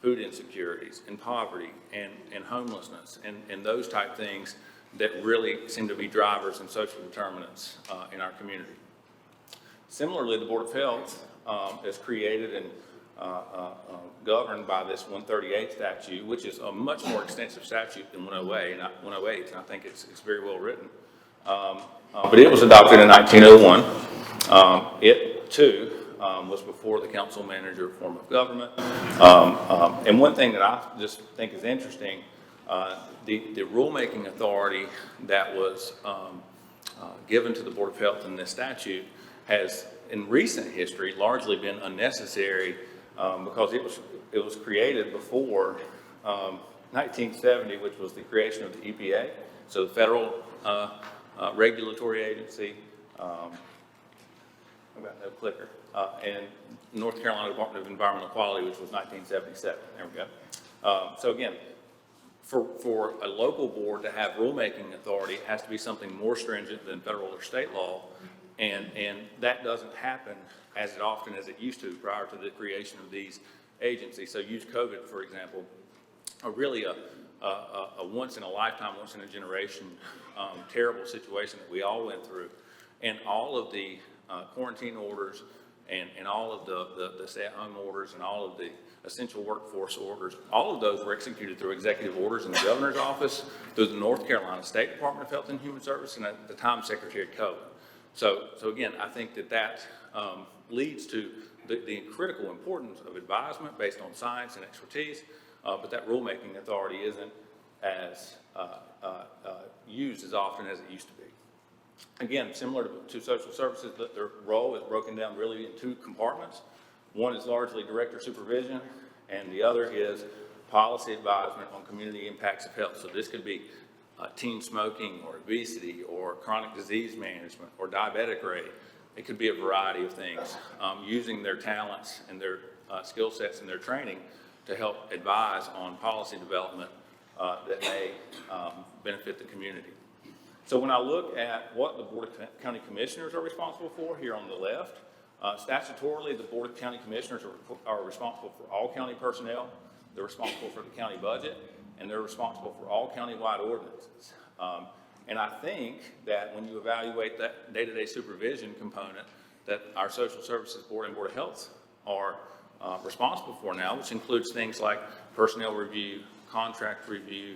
food insecurities and poverty and homelessness and those type things that really seem to be drivers and social determinants in our community. Similarly, the Board of Health is created and governed by this 138 statute, which is a much more extensive statute than 108, and I think it's very well written. But it was adopted in 1901. It too was before the council manager form of government. And one thing that I just think is interesting, the rulemaking authority that was given to the Board of Health in this statute has, in recent history, largely been unnecessary because it was created before 1970, which was the creation of the EPA, so the federal regulatory agency. About no clicker, and North Carolina Department of Environmental Quality, which was 1977. There we go. So again, for a local board to have rulemaking authority, it has to be something more stringent than federal or state law, and that doesn't happen as often as it used to prior to the creation of these agencies. So use COVID, for example, really a once in a lifetime, once in a generation terrible situation that we all went through, and all of the quarantine orders and all of the stay-at-home orders and all of the essential workforce orders, all of those were executed through executive orders in the governor's office, through the North Carolina State Department of Health and Human Services, and at the time, Secretary Cohen. So again, I think that leads to the critical importance of advisement based on science and expertise, but that rulemaking authority isn't as used as often as it used to be. Again, similar to social services, their role is broken down really in two compartments. One is largely director supervision, and the other is policy advisement on community impacts of health. So this could be teen smoking or obesity or chronic disease management or diabetic rate. It could be a variety of things, using their talents and their skill sets and their training to help advise on policy development that may benefit the community. So when I look at what the Board of County Commissioners are responsible for here on the left, statutorily, the Board of County Commissioners are responsible for all county personnel. They're responsible for the county budget, and they're responsible for all county-wide ordinances. And I think that when you evaluate that day-to-day supervision component that our Social Services Board and Board of Health are responsible for now, which includes things like personnel review, contract review,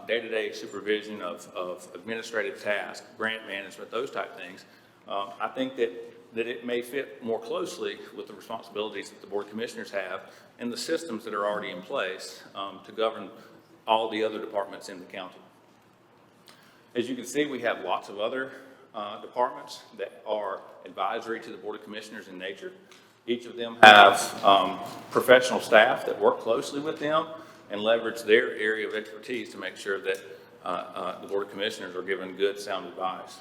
day-to-day supervision of administrative tasks, grant management, those type things, I think that it may fit more closely with the responsibilities that the Board of Commissioners have and the systems that are already in place to govern all the other departments in the county. As you can see, we have lots of other departments that are advisory to the Board of Commissioners in nature. Each of them have professional staff that work closely with them and leverage their area of expertise to make sure that the Board of Commissioners are given good, sound advice.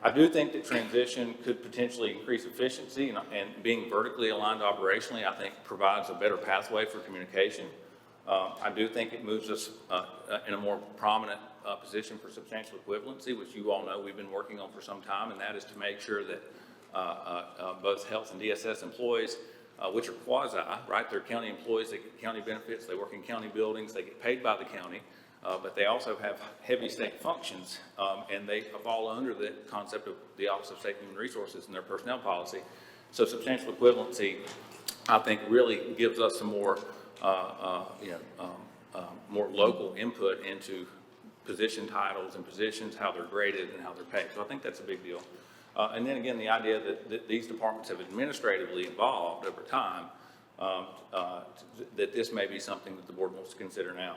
I do think that transition could potentially increase efficiency, and being vertically aligned operationally, I think provides a better pathway for communication. I do think it moves us in a more prominent position for substantial equivalency, which you all know we've been working on for some time, and that is to make sure that both health and DSS employees, which are quasi, right? They're county employees, they get county benefits, they work in county buildings, they get paid by the county, but they also have heavy state functions, and they fall under the concept of the Office of State and Human Resources and their personnel policy. So substantial equivalency, I think, really gives us some more, more local input into position titles and positions, how they're graded and how they're paid. So I think that's a big deal. And then again, the idea that these departments have administratively evolved over time, that this may be something that the board wants to consider now.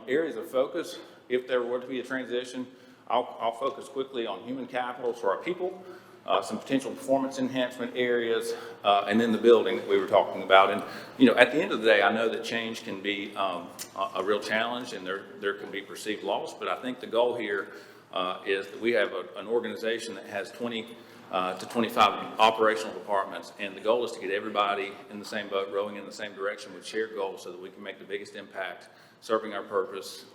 Areas of focus, if there were to be a transition, I'll focus quickly on human capital for our people, some potential performance enhancement areas, and then the building that we were talking about. And, you know, at the end of the day, I know that change can be a real challenge and there can be perceived loss, but I think the goal here is that we have an organization that has 20 to 25 operational departments, and the goal is to get everybody in the same boat, rowing in the same direction with shared goals so that we can make the biggest impact serving our purpose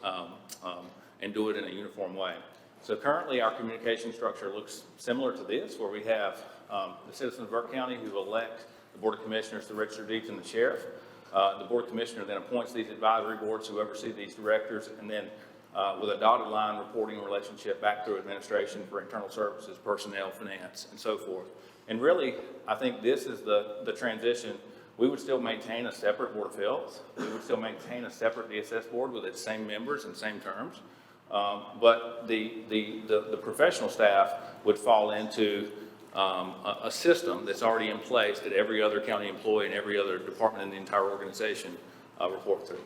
and do it in a uniform way. So currently our communication structure looks similar to this, where we have the citizens of Burke County who elect the Board of Commissioners, the Register of Deeds, and the Sheriff. The Board of Commissioners then appoints these advisory boards who oversee these directors, and then with a dotted line reporting relationship back through administration for internal services, personnel, finance, and so forth. And really, I think this is the transition. We would still maintain a separate Board of Health. We would still maintain a separate DSS board with its same members and same terms. But the professional staff would fall into a system that's already in place that every other county employee and every other department in the entire organization report through.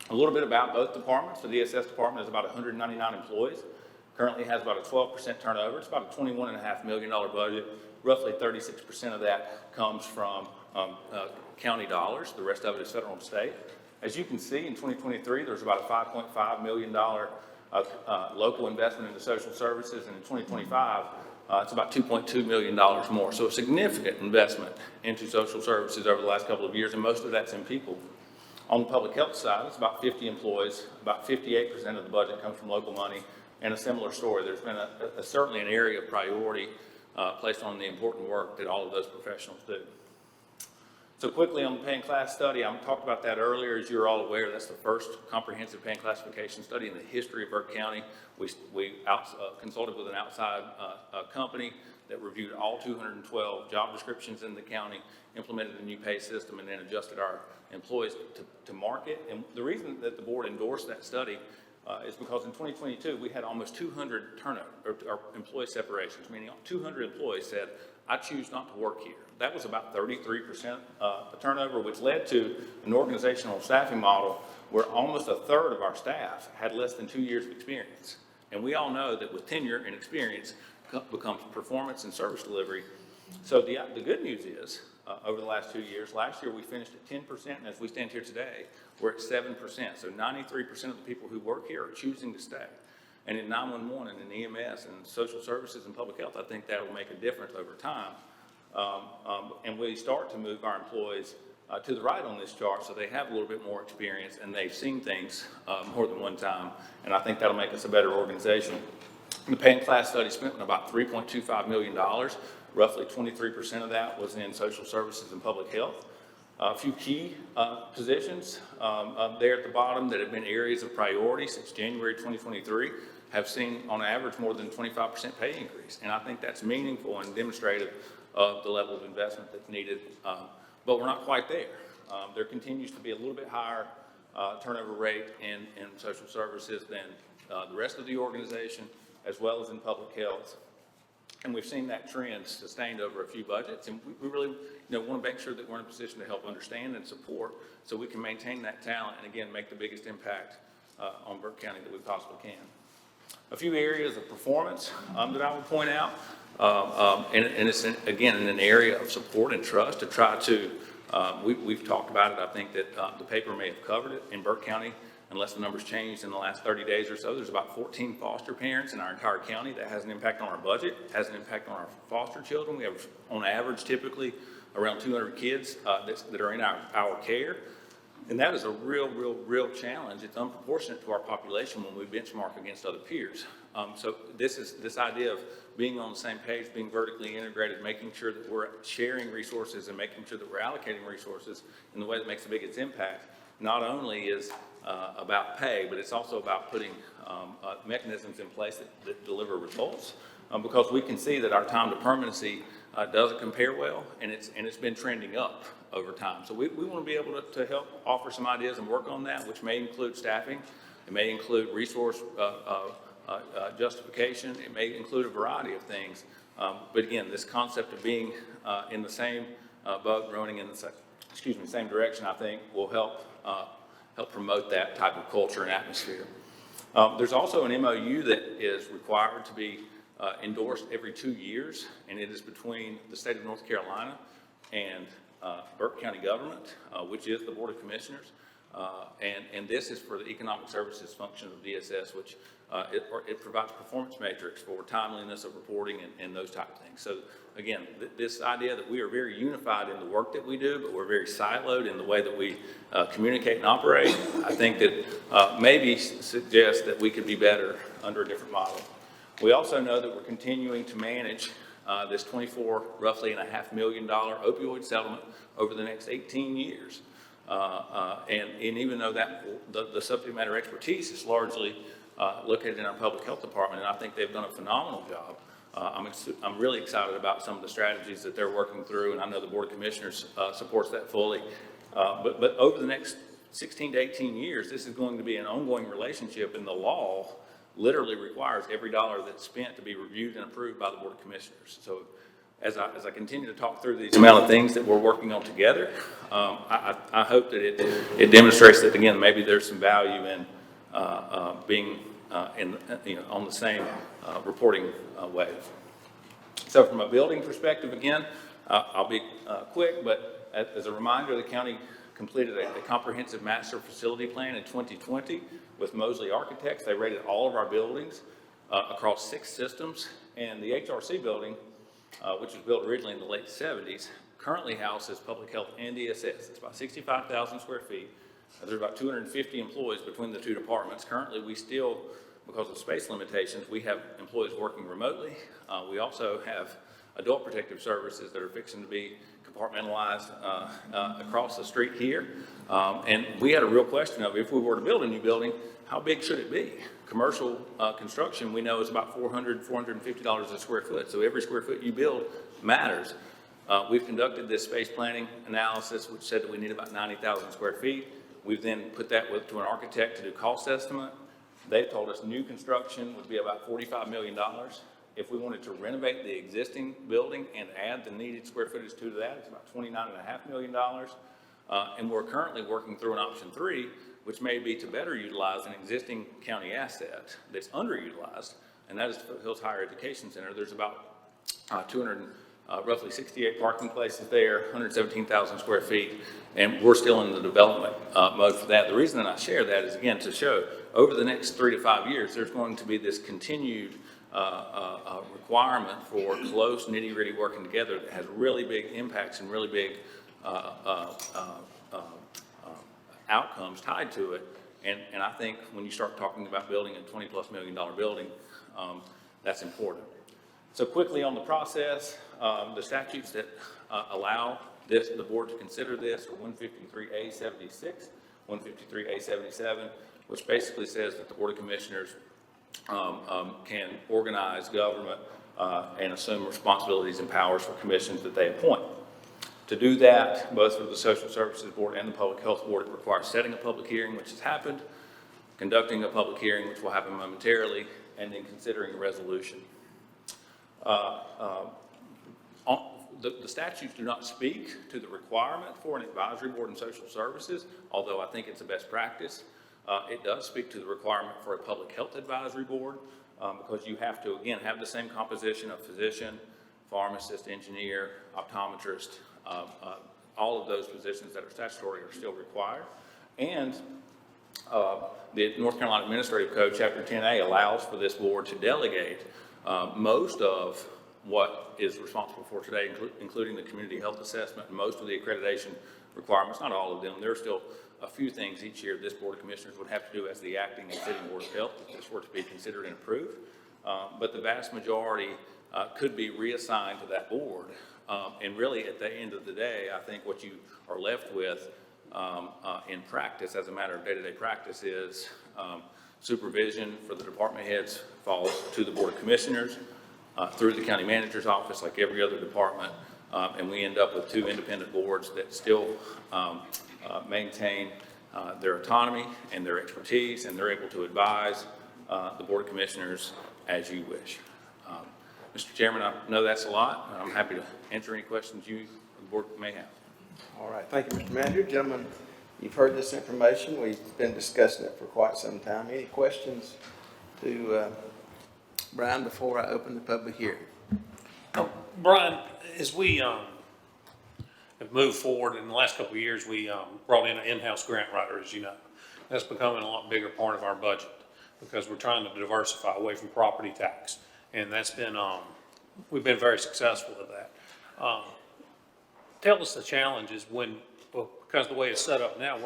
A little bit about both departments. The DSS department is about 199 employees. Currently has about a 12% turnover. It's about a $21.5 million budget. Roughly 36% of that comes from county dollars. The rest of it is federal and state. As you can see, in 2023, there's about a $5.5 million local investment into social services, and in 2025, it's about $2.2 million more. So a significant investment into social services over the last couple of years, and most of that's in people. On the public health side, it's about 50 employees. About 58% of the budget comes from local money, and a similar story. There's been certainly an area of priority placed on the important work that all of those professionals do. So quickly on the pay and class study, I talked about that earlier. As you're all aware, that's the first comprehensive pay and classification study in the history of Burke County. We consulted with an outside company that reviewed all 212 job descriptions in the county, implemented a new pay system, and then adjusted our employees to market. And the reason that the board endorsed that study is because in 2022, we had almost 200 turnover, or employee separations, meaning 200 employees said, I choose not to work here. That was about 33% turnover, which led to an organizational staffing model where almost a third of our staff had less than 2 years of experience. And we all know that with tenure and experience becomes performance and service delivery. So the good news is, over the last 2 years, last year we finished at 10%, and as we stand here today, we're at 7%. So 93% of the people who work here are choosing to stay. And in 911 and in EMS and social services and public health, I think that will make a difference over time. And we start to move our employees to the right on this chart so they have a little bit more experience and they've seen things more than one time. And I think that'll make us a better organization. The pay and class study spent about $3.25 million. Roughly 23% of that was in social services and public health. a few key positions there at the bottom that have been areas of priority since January 2023 have seen on average more than 25% pay increase. And I think that's meaningful and demonstrative of the level of investment that's needed, but we're not quite there. There continues to be a little bit higher turnover rate in social services than the rest of the organization, as well as in public health. And we've seen that trend sustained over a few budgets, and we really want to make sure that we're in a position to help understand and support so we can maintain that talent and, again, make the biggest impact on Burke County that we possibly can. A few areas of performance that I would point out, and it's, again, in an area of support and trust to try to, we've talked about it. I think that the paper may have covered it in Burke County. Unless the numbers changed in the last 30 days or so, there's about 14 foster parents in our entire county. That has an impact on our budget, has an impact on our foster children. We have, on average, typically around 200 kids that are in our care. And that is a real challenge. It's unproportionate to our population when we benchmark against other peers. So this idea of being on the same page, being vertically integrated, making sure that we're sharing resources and making sure that we're allocating resources in the way that makes the biggest impact, not only is about pay, but it's also about putting mechanisms in place that deliver results, because we can see that our time to permanency doesn't compare well, and it's been trending up over time. So we want to be able to help offer some ideas and work on that, which may include staffing, it may include resource justification, it may include a variety of things. But again, this concept of being in the same boat, rowing in the same direction, I think will help promote that type of culture and atmosphere. There's also an MOU that is required to be endorsed every 2 years, and it is between the state of North Carolina and Burke County government, which is the Board of Commissioners. And this is for the economic services function of DSS, which it provides performance metrics for timeliness of reporting and those type of things. So again, this idea that we are very unified in the work that we do, but we're very siloed in the way that we communicate and operate, I think that maybe suggests that we could be better under a different model. We also know that we're continuing to manage this roughly $24.5 million opioid settlement over the next 18 years. And even though that the subject matter expertise is largely located in our public health department, and I think they've done a phenomenal job, I'm really excited about some of the strategies that they're working through, and I know the Board of Commissioners supports that fully. But over the next 16 to 18 years, this is going to be an ongoing relationship, and the law literally requires every dollar that's spent to be reviewed and approved by the Board of Commissioners. So as I continue to talk through these amount of things that we're working on together, I hope that it demonstrates that, again, maybe there's some value in being on the same reporting wave. So from a building perspective, again, I'll be quick, but as a reminder, the county completed a comprehensive master facility plan in 2020 with Mosley Architects. They rated all of our buildings across 6 systems, and the HRC building, which was built originally in the late 70s, currently houses public health and DSS. It's about 65,000 square feet. There's about 250 employees between the two departments. Currently, we still, because of space limitations, we have employees working remotely. We also have adult protective services that are fixing to be compartmentalized across the street here. And we had a real question of, if we were to build a new building, how big should it be? Commercial construction, we know, is about $400, $450 a square foot. So every square foot you build matters. We've conducted this space planning analysis, which said that we need about 90,000 square feet. We've then put that to an architect to do cost estimate. They told us new construction would be about $45 million. If we wanted to renovate the existing building and add the needed square footage to that, it's about $29.5 million. And we're currently working through an option 3, which may be to better utilize an existing county asset that's underutilized, and that is the Hills Higher Education Center. There's about roughly 68 parking places there, 117,000 square feet, and we're still in the development mode for that. The reason that I share that is, again, to show over the next 3 to 5 years, there's going to be this continued requirement for close nitty-gritty working together that has really big impacts and really big outcomes tied to it. And I think when you start talking about building a $20+ million building, that's important. So quickly on the process, the statutes that allow the board to consider this, or 153A76, 153A77, which basically says that the Board of Commissioners can organize government and assume responsibilities and powers for commissions that they appoint. To do that, both for the Social Services Board and the Public Health Board, it requires setting a public hearing, which has happened, conducting a public hearing, which will happen momentarily, and then considering a resolution. The statutes do not speak to the requirement for an advisory board in social services, although I think it's a best practice. It does speak to the requirement for a public health advisory board, because you have to, again, have the same composition of physician, pharmacist, engineer, optometrist. All of those positions that are statutory are still required. And the North Carolina Administrative Code, Chapter 10A, allows for this board to delegate most of what is responsible for today, including the community health assessment and most of the accreditation requirements, not all of them. There are still a few things each year this Board of Commissioners would have to do as the acting and sitting Board of Health if this were to be considered and approved. But the vast majority could be reassigned to that board. And really, at the end of the day, I think what you are left with in practice, as a matter of day-to-day practice, is supervision for the department heads falls to the Board of Commissioners through the county manager's office, like every other department, and we end up with two independent boards that still maintain their autonomy and their expertise, and they're able to advise the Board of Commissioners as you wish. Mr. Chairman, I know that's a lot. I'm happy to answer any questions you, the board, may have. All right, thank you, Mr. Manager. Gentlemen, you've heard this information. We've been discussing it for quite some time. Any questions to Brian before I open the public hearing? Brian, as we have moved forward in the last couple of years, we brought in an in-house grant writer, as you know. That's becoming a lot bigger part of our budget because we're trying to diversify away from property tax. And that's been, we've been very successful at that. Tell us the challenges because the way it's set up now,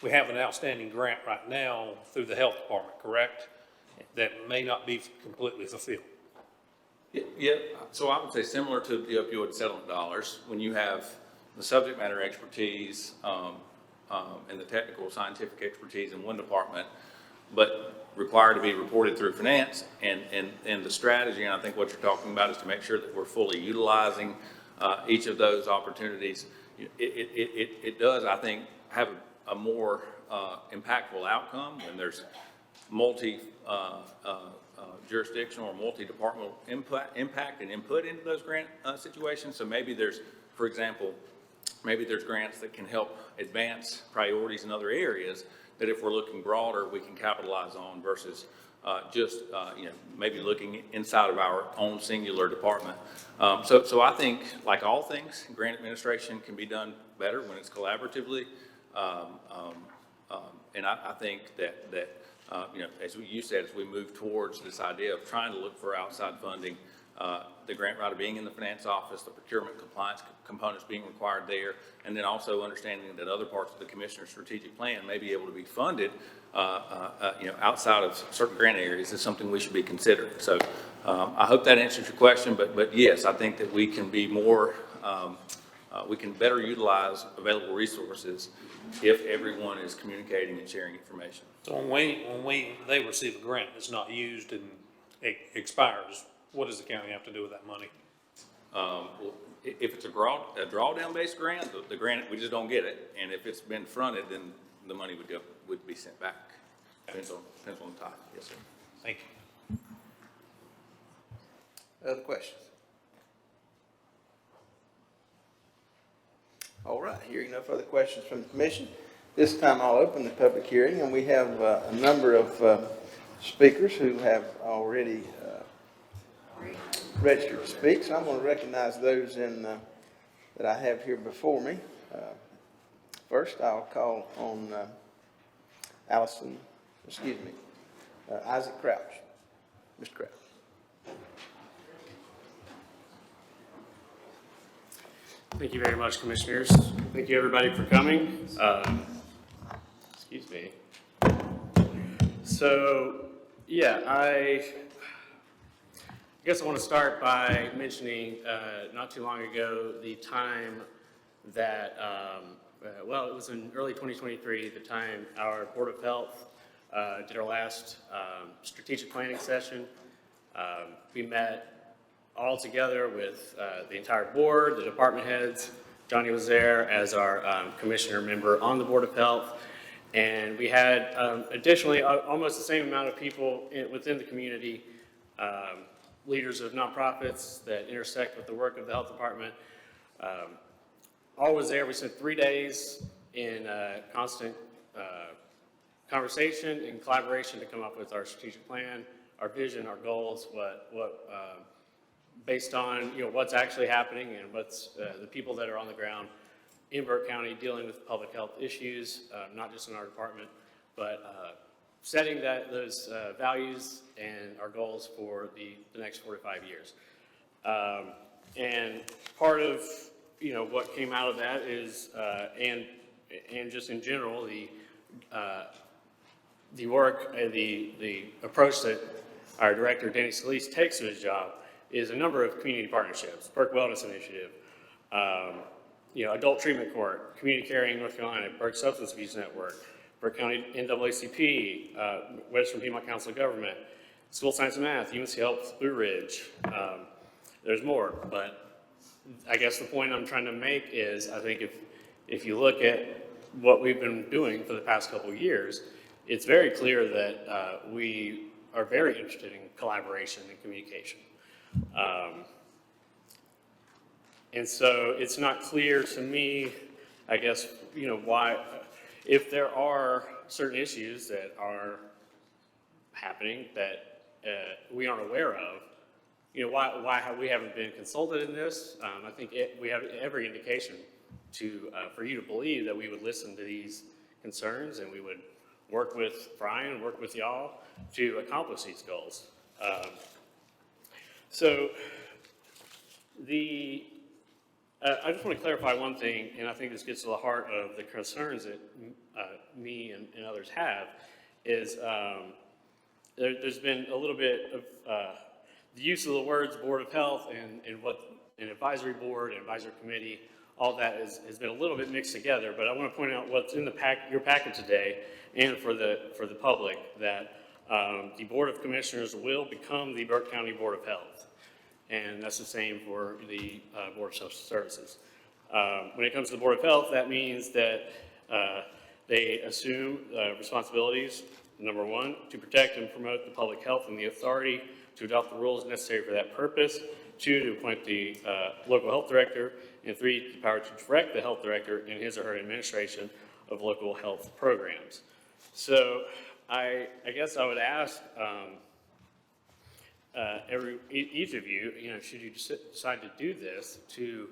we have an outstanding grant right now through the health department, correct? That may not be completely fulfilled. Yeah, so I would say similar to the opioid settlement dollars, when you have the subject matter expertise and the technical scientific expertise in one department, but required to be reported through finance and the strategy, and I think what you're talking about is to make sure that we're fully utilizing each of those opportunities. It does, I think, have a more impactful outcome when there's jurisdictional or multi-departmental impact and input into those grant situations. So maybe there's, for example, maybe there's grants that can help advance priorities in other areas that if we're looking broader, we can capitalize on versus just maybe looking inside of our own singular department. So I think, like all things, grant administration can be done better when it's collaboratively. And I think that as you said, as we move towards this idea of trying to look for outside funding, the grant writer being in the finance office, the procurement compliance components being required there, and then also understanding that other parts of the commissioner's strategic plan may be able to be funded, outside of certain grant areas is something we should be considering. So I hope that answers your question, but yes, I think that we can be more, we can better utilize available resources if everyone is communicating and sharing information. So when they receive a grant that's not used and it expires, what does the county have to do with that money? Well, if it's a drawdown-based grant, the grant, we just don't get it. And if it's been fronted, then the money would be sent back. Depends on the type. Yes, sir. Thank you. Other questions? All right, hearing no further questions from the commission, this time I'll open the public hearing, and we have a number of speakers who have already registered to speak, so I'm going to recognize those that I have here before me. First, I'll call on Isaac Crouch. Mr. Crouch. Thank you very much, Commissioners. Thank you, everybody, for coming. Excuse me. So, yeah, I guess I want to start by mentioning not too long ago the time that, well, it was in early 2023, the time our Board of Health did our last strategic planning session. We met all together with the entire board, the department heads. Johnny was there as our commissioner member on the Board of Health. And we had additionally almost the same amount of people within the community, leaders of nonprofits that intersect with the work of the health department. All was there. We spent 3 days in constant conversation and collaboration to come up with our strategic plan, our vision, our goals, based on what's actually happening and what's the people that are on the ground in Burke County dealing with public health issues, not just in our department, but setting those values and our goals for the next 4 to 5 years. And part of what came out of that is, and just in general, the work and the approach that our director, Danny Solis, takes to his job is a number of community partnerships, Burke Wellness Initiative, Adult Treatment Court, Community Caring North Carolina, Burke Substance Abuse Network, Burke County NAACP, Western Piedmont Council of Government, School of Science and Math, UNC Health, Blue Ridge. There's more, but I guess the point I'm trying to make is I think if you look at what we've been doing for the past couple of years, it's very clear that we are very interested in collaboration and communication. And so it's not clear to me, I guess, why, if there are certain issues that are happening that we aren't aware of, why we haven't been consulted in this. I think we have every indication for you to believe that we would listen to these concerns and we would work with Brian, work with y'all to accomplish these goals. I just want to clarify one thing, and I think this gets to the heart of the concerns that me and others have, is there's been a little bit of the use of the words Board of Health and what an advisory board and advisory committee, all that has been a little bit mixed together. But I want to point out what's in your packet today, and for the public, that the Board of Commissioners will become the Burke County Board of Health. And that's the same for the Board of Social Services. When it comes to the Board of Health, that means that they assume responsibilities, number one, to protect and promote the public health and the authority to adopt the rules necessary for that purpose, two, to appoint the local health director, and three, the power to direct the health director in his or her administration of local health programs. So I guess I would ask each of you, should you decide to do this, to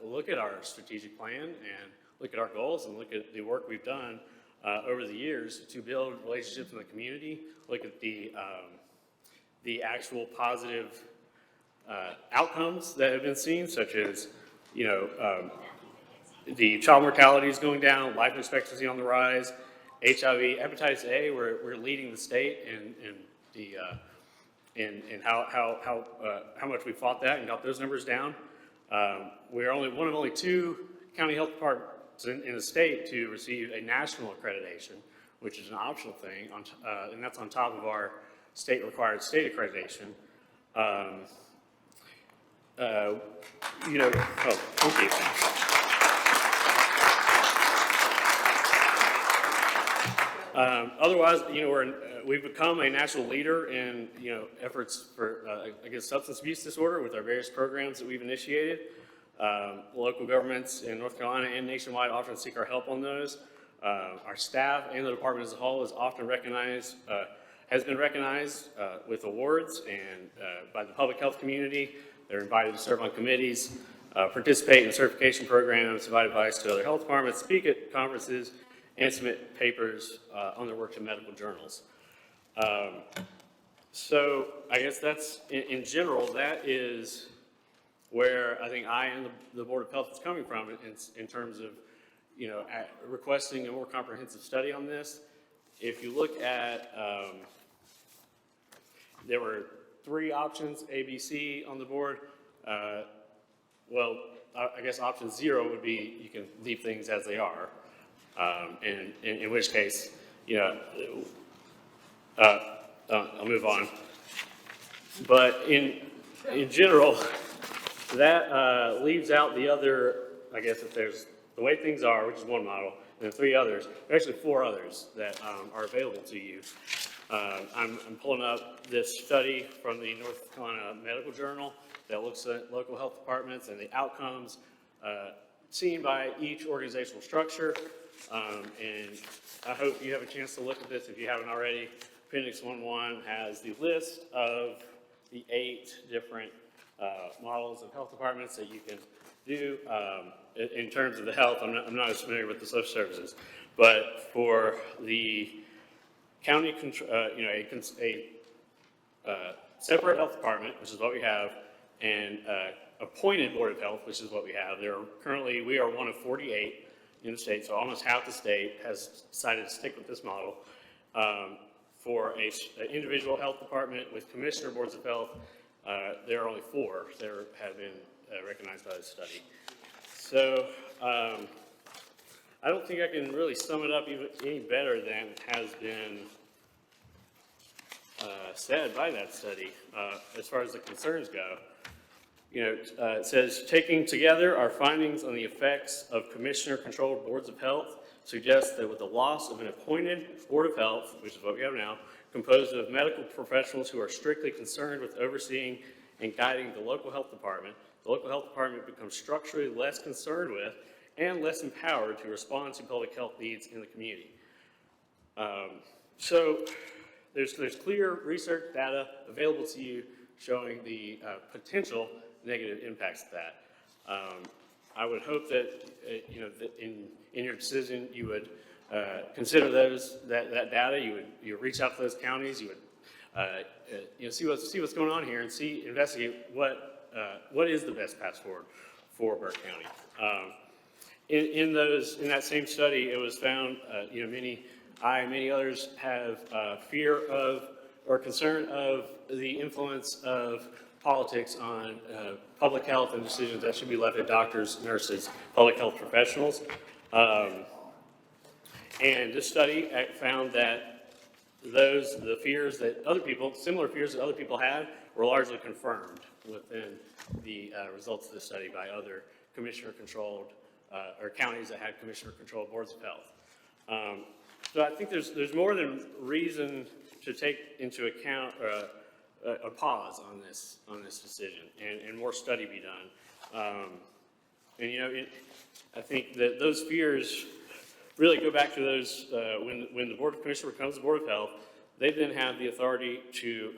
look at our strategic plan and look at our goals and look at the work we've done over the years to build relationships in the community, look at the actual positive outcomes that have been seen, such as, the child mortality is going down, life expectancy on the rise, HIV, hepatitis A, we're leading the state in how much we fought that and got those numbers down. We're one of only 2 county health departments in the state to receive a national accreditation, which is an optional thing, and that's on top of our state-required state accreditation. Thank you. Otherwise, we've become a national leader in, efforts against substance abuse disorder with our various programs that we've initiated. Local governments in North Carolina and nationwide often seek our help on those. Our staff and the department as a whole is often recognized, has been recognized with awards and by the public health community. They're invited to serve on committees, participate in certification programs, provide advice to other health departments, speak at conferences, and submit papers on their work to medical journals. So I guess that's, in general, that is where I think I and the Board of Health is coming from in terms of, requesting a more comprehensive study on this. If you look at, there were 3 options, A, B, C on the board. Well, I guess option 0 would be you can leave things as they are. And in which case, you know, I'll move on. But in general, that leaves out the other, I guess if there's the way things are, which is one model, and then 3 others, there are actually 4 others that are available to you. I'm pulling up this study from the North Carolina Medical Journal that looks at local health departments and the outcomes seen by each organizational structure. And I hope you have a chance to look at this if you haven't already. Appendix 1.1 has the list of the 8 different models of health departments that you can do in terms of the health. I'm not as familiar with the social services, but for the county, you know, a separate health department, which is what we have, and appointed board of health, which is what we have. We are one of 48 in the state, so almost half the state has decided to stick with this model. For an individual health department with commissioner boards of health, there are only 4 that have been recognized by the study. So I don't think I can really sum it up any better than has been said by that study as far as the concerns go. You know, it says, taking together our findings on the effects of commissioner-controlled boards of health suggests that with the loss of an appointed board of health, which is what we have now, composed of medical professionals who are strictly concerned with overseeing and guiding the local health department becomes structurally less concerned with and less empowered to respond to public health needs in the community. So there's clear research data available to you showing the potential negative impacts of that. I would hope that, you know, that in your decision, you would consider that data. You would reach out to those counties. You would you know, see what's going on here and investigate what is the best path forward for Burke County. In that same study, it was found, you know, many others have fear of or concern of the influence of politics on public health and decisions that should be left to doctors, nurses, public health professionals. And this study found that the fears that similar fears that other people had were largely confirmed within the results of the study by other commissioner-controlled or counties that had commissioner-controlled boards of health. So I think there's more than reason to take into account a pause on this decision and more study be done. And you know, I think that those fears really go back to those when the Board of Commissioners becomes the Board of Health, they then have the authority to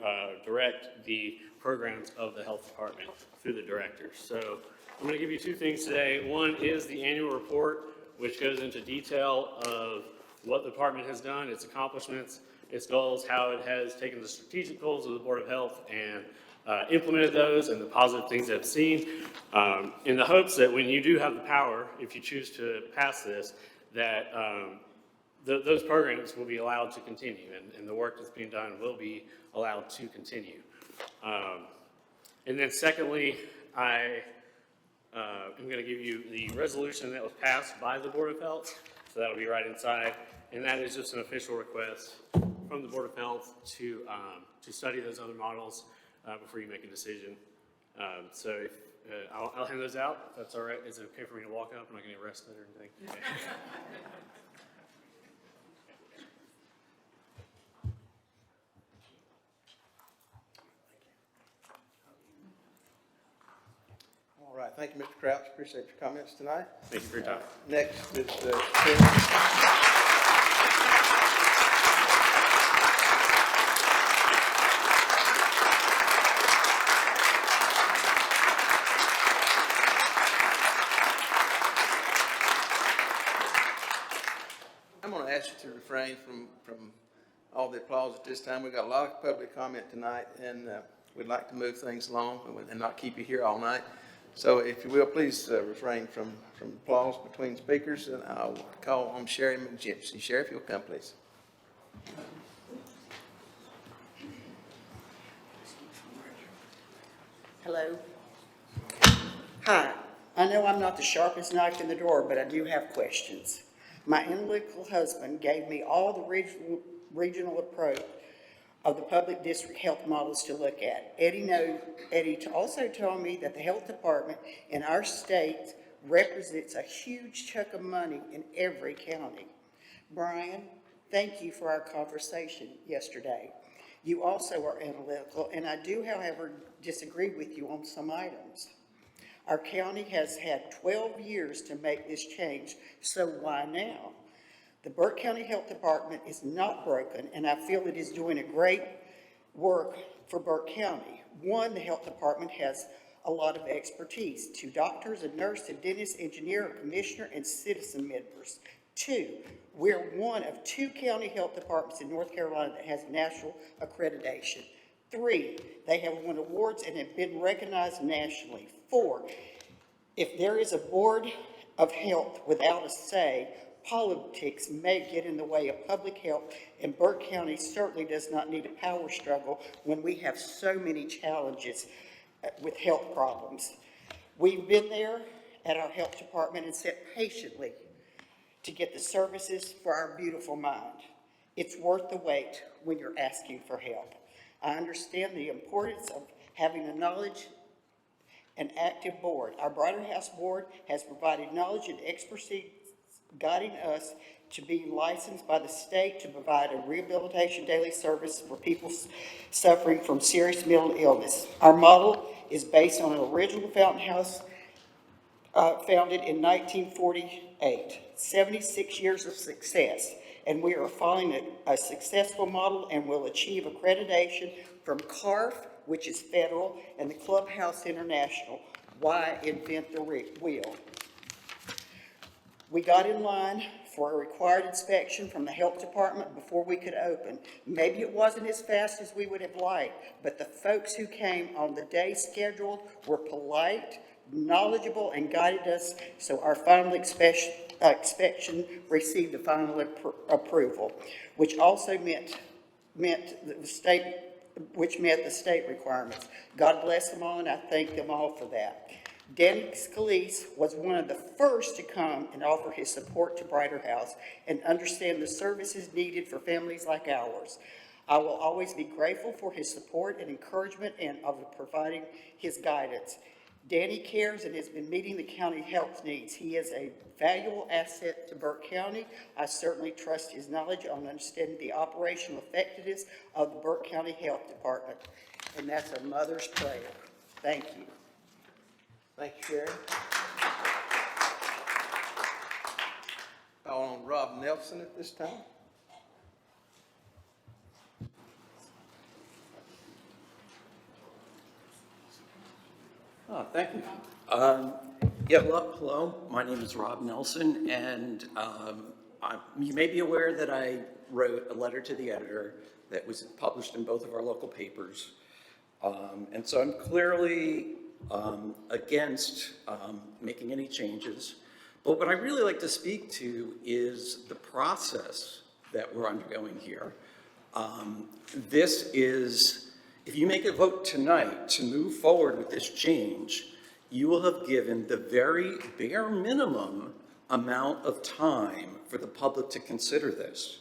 direct the programs of the health department through the directors. So I'm going to give you 2 things today. One is the annual report, which goes into detail of what the department has done, its accomplishments, its goals, how it has taken the strategic goals of the Board of Health and implemented those and the positive things that it's seen, in the hopes that when you do have the power, if you choose to pass this, that those programs will be allowed to continue and the work that's being done will be allowed to continue. And then secondly, I am going to give you the resolution that was passed by the Board of Health, so that'll be right inside, and that is just an official request from the Board of Health to study those other models before you make a decision. So if, I'll hand those out. If that's all right. Is it okay for me to walk up? I'm not going to get arrested or anything. Okay. All right, thank you, Mr. Crouch. Appreciate your comments tonight. Thank you for your time. Next is I'm going to ask you to refrain from all the applause at this time. We've got a lot of public comment tonight, and we'd like to move things along and not keep you here all night. So if you will, please refrain from applause between speakers, and I'll call on Sherry McGimpsey. Sherry, if you'll come, please. Hello. Hi, I know I'm not the sharpest knife in the drawer, but I do have questions. My analytical husband gave me all the regional approach of the public district health models to look at. Eddie also told me that the health department in our state represents a huge chunk of money in every county. Brian, thank you for our conversation yesterday. You also are analytical, and I do, however, disagree with you on some items. Our county has had 12 years to make this change, so why now? The Burke County Health Department is not broken, and I feel it is doing a great work for Burke County. One, the health department has a lot of expertise. 2 doctors, a nurse, a dentist, engineer, a commissioner, and citizen members. 2, we're one of 2 county health departments in North Carolina that has national accreditation. 3, they have won awards and have been recognized nationally. 4, if there is a board of health without a say, politics may get in the way of public health, and Burke County certainly does not need a power struggle when we have so many challenges with health problems. We've been there at our health department and sat patiently to get the services for our beautiful mind. It's worth the wait when you're asking for help. I understand the importance of having a knowledge and active board. Our Brighter House board has provided knowledge and expertise guiding us to be licensed by the state to provide a rehabilitation daily service for people suffering from serious mental illness. Our model is based on an original Fountain House founded in 1948, 76 years of success, and we are following a successful model and will achieve accreditation from CARF, which is federal, and the Clubhouse International. Why invent the wheel? We got in line for a required inspection from the health department before we could open. Maybe it wasn't as fast as we would have liked, but the folks who came on the day scheduled were knowledgeable, and guided us, so our final inspection received the final approval, which also met the state requirements. God bless them all, and I thank them all for that. Danny Scalise was one of the first to come and offer his support to Brighter House and understand the services needed for families like ours. I will always be grateful for his support and encouragement and of providing his guidance. Danny cares and has been meeting the county health needs. He is a valuable asset to Burke County. I certainly trust his knowledge on understanding the operational effectiveness of the Burke County Health Department. And that's a mother's prayer. Thank you. Thank you, Sharon. Call on Rob Nelson at this time. Thank you. Hello. My name is Rob Nelson, and you may be aware that I wrote a letter to the editor that was published in both of our local papers. And so I'm clearly against making any changes. But what I really like to speak to is the process that we're undergoing here. This is, if you make a vote tonight to move forward with this change, you will have given the very bare minimum amount of time for the public to consider this.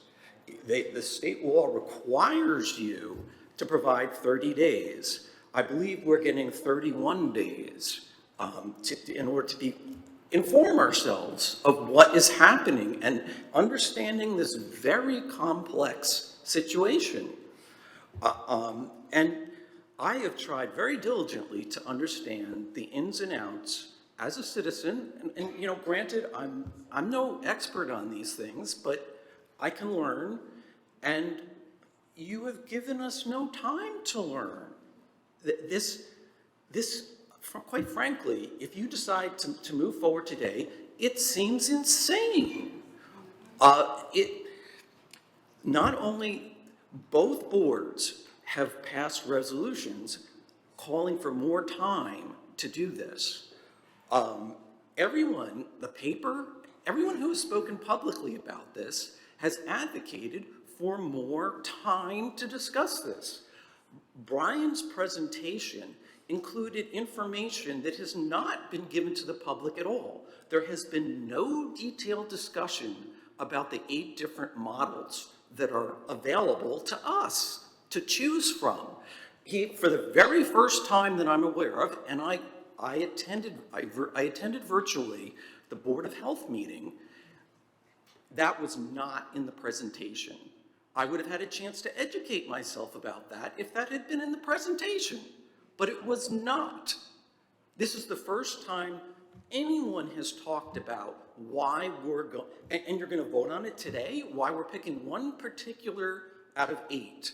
The state law requires you to provide 30 days. I believe we're getting 31 days in order to inform ourselves of what is happening and understanding this very complex situation. And I have tried very diligently to understand the ins and outs as a citizen, and you know, granted, I'm no expert on these things, but I can learn, and you have given us no time to learn. This, quite frankly, if you decide to move forward today, it seems insane. Not only both boards have passed resolutions calling for more time to do this. Everyone, the paper, everyone who has spoken publicly about this has advocated for more time to discuss this. Brian's presentation included information that has not been given to the public at all. There has been no detailed discussion about the 8 different models that are available to us to choose from. For the very first time that I'm aware of, and I attended virtually the Board of Health meeting, that was not in the presentation. I would have had a chance to educate myself about that if that had been in the presentation, but it was not. This is the first time anyone has talked about why we're going, and you're going to vote on it today, why we're picking one particular out of 8.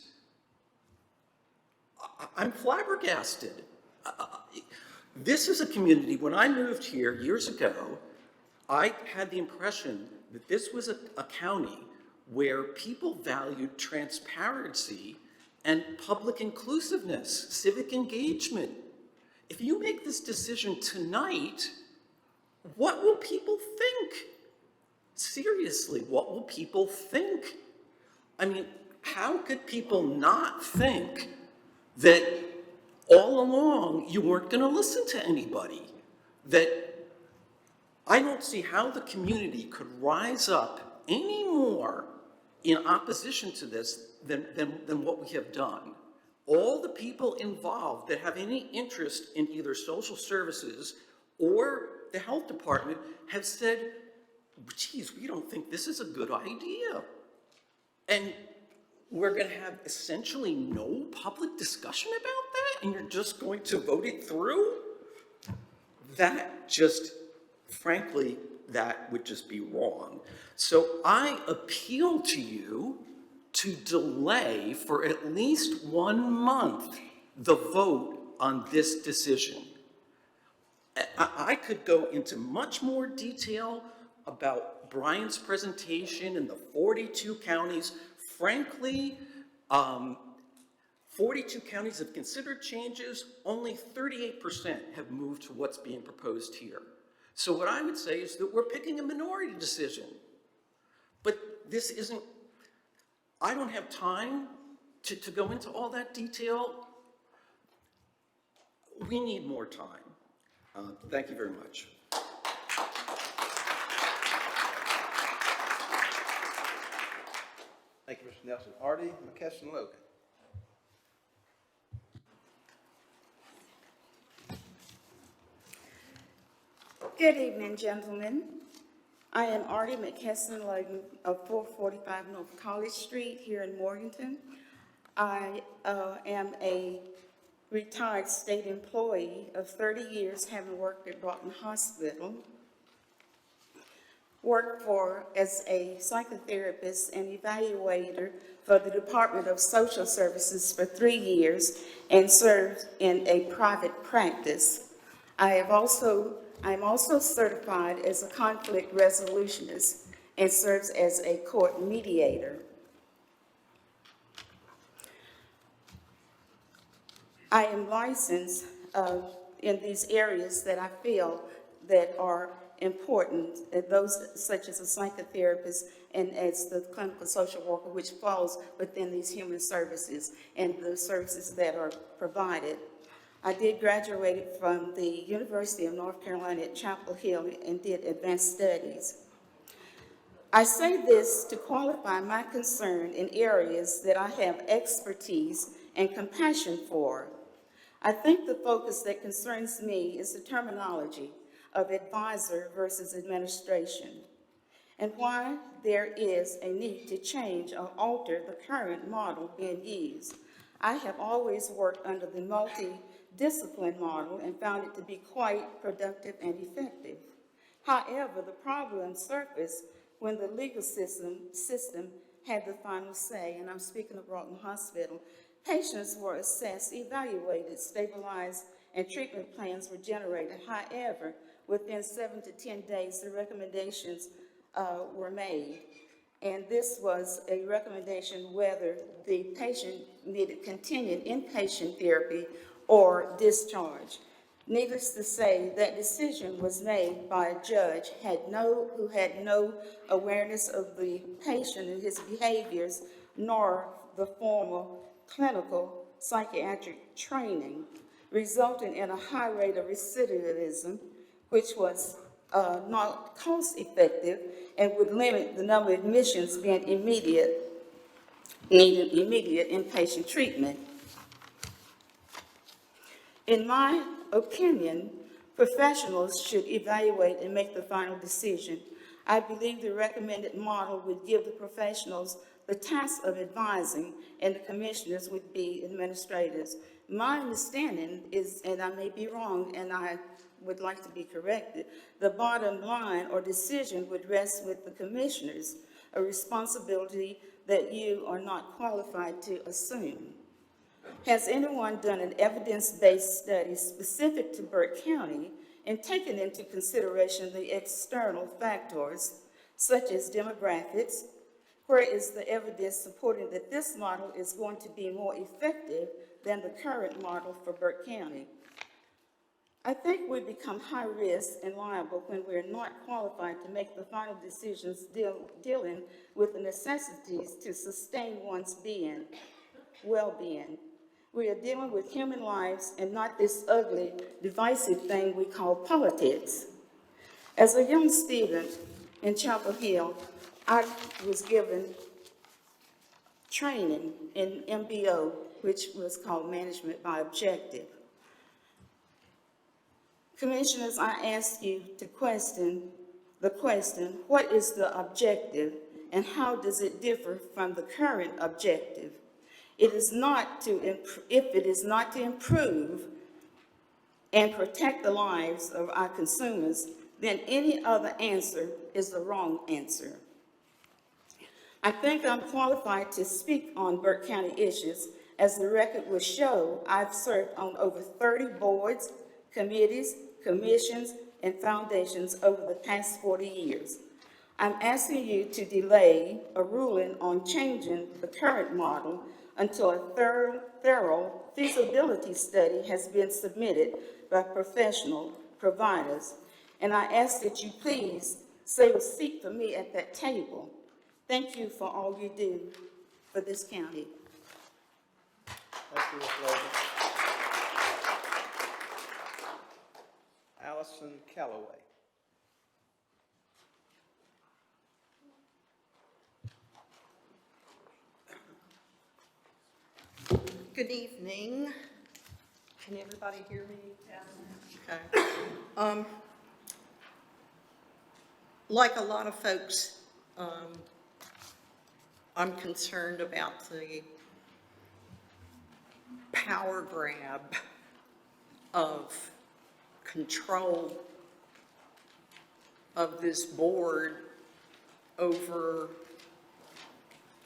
I'm flabbergasted. This is a community, when I moved here years ago, I had the impression that this was a county where people valued transparency and public inclusiveness, civic engagement. If you make this decision tonight, what will people think? Seriously, what will people think? I mean, how could people not think that all along you weren't going to listen to anybody? That I don't see how the community could rise up any more in opposition to this than what we have done. All the people involved that have any interest in either social services or the health department have said, geez, we don't think this is a good idea. And we're going to have essentially no public discussion about that, and you're just going to vote it through? That just, frankly, that would just be wrong. So I appeal to you to delay for at least 1 month the vote on this decision. I could go into much more detail about Brian's presentation in the 42 counties. Frankly, 42 counties have considered changes. Only 38% have moved to what's being proposed here. So what I would say is that we're picking a minority decision. But this isn't, I don't have time to go into all that detail. We need more time. Thank you very much. Thank you, Mr. Nelson. Artie McKesson Logan. Good evening, gentlemen. I am Artie McKesson Logan of 445 North College Street here in Morganton. I am a retired state employee of 30 years, having worked at Broughton Hospital. Worked as a psychotherapist and evaluator for the Department of Social Services for 3 years and served in a private practice. I am also certified as a conflict resolutionist and serves as a court mediator. I am licensed in these areas that I feel that are important, those such as a psychotherapist and as the clinical social worker, which falls within these human services and the services that are provided. I did graduate from the University of North Carolina at Chapel Hill and did advanced studies. I say this to qualify my concern in areas that I have expertise and compassion for. I think the focus that concerns me is the terminology of advisor versus administration, and why there is a need to change or alter the current model being used. I have always worked under the multi-discipline model and found it to be quite productive and effective. However, the problem surfaced when the legal system had the final say, and I'm speaking of Broughton Hospital. Patients were assessed, evaluated, stabilized, and treatment plans were generated. However, within 7 to 10 days, the recommendations were made. And this was a recommendation whether the patient needed continued inpatient therapy or discharge. Needless to say, that decision was made by a judge who had no awareness of the patient and his behaviors, nor the formal clinical psychiatric training. resulting in a high rate of recidivism, which was not cost-effective and would limit the number of admissions being needing immediate inpatient treatment. In my opinion, professionals should evaluate and make the final decision. I believe the recommended model would give the professionals the task of advising, and the commissioners would be administrators. My understanding is, and I may be wrong, and I would like to be corrected, the bottom line or decision would rest with the commissioners, a responsibility that you are not qualified to assume. Has anyone done an evidence-based study specific to Burke County and taken into consideration the external factors such as demographics? Where is the evidence supporting that this model is going to be more effective than the current model for Burke County? I think we become high risk and liable when we're not qualified to make the final decisions dealing with the necessities to sustain one's well-being. We are dealing with human lives and not this ugly, divisive thing we call politics. As a young student in Chapel Hill, I was given training in MBO, which was called Management by Objective. Commissioners, I ask you to question the question, what is the objective and how does it differ from the current objective? It is not to if it is not to improve and protect the lives of our consumers, then any other answer is the wrong answer. I think I'm qualified to speak on Burke County issues. As the record will show, I've served on over 30 boards, committees, commissions, and foundations over the past 40 years. I'm asking you to delay a ruling on changing the current model until a thorough feasibility study has been submitted by professional providers. And I ask that you please save a seat for me at that table. Thank you for all you do for this county. Thank you, Ms. Logan. Allison Calloway. Good evening. Can everybody hear me? Okay. Like a lot of folks, I'm concerned about the power grab of control of this board over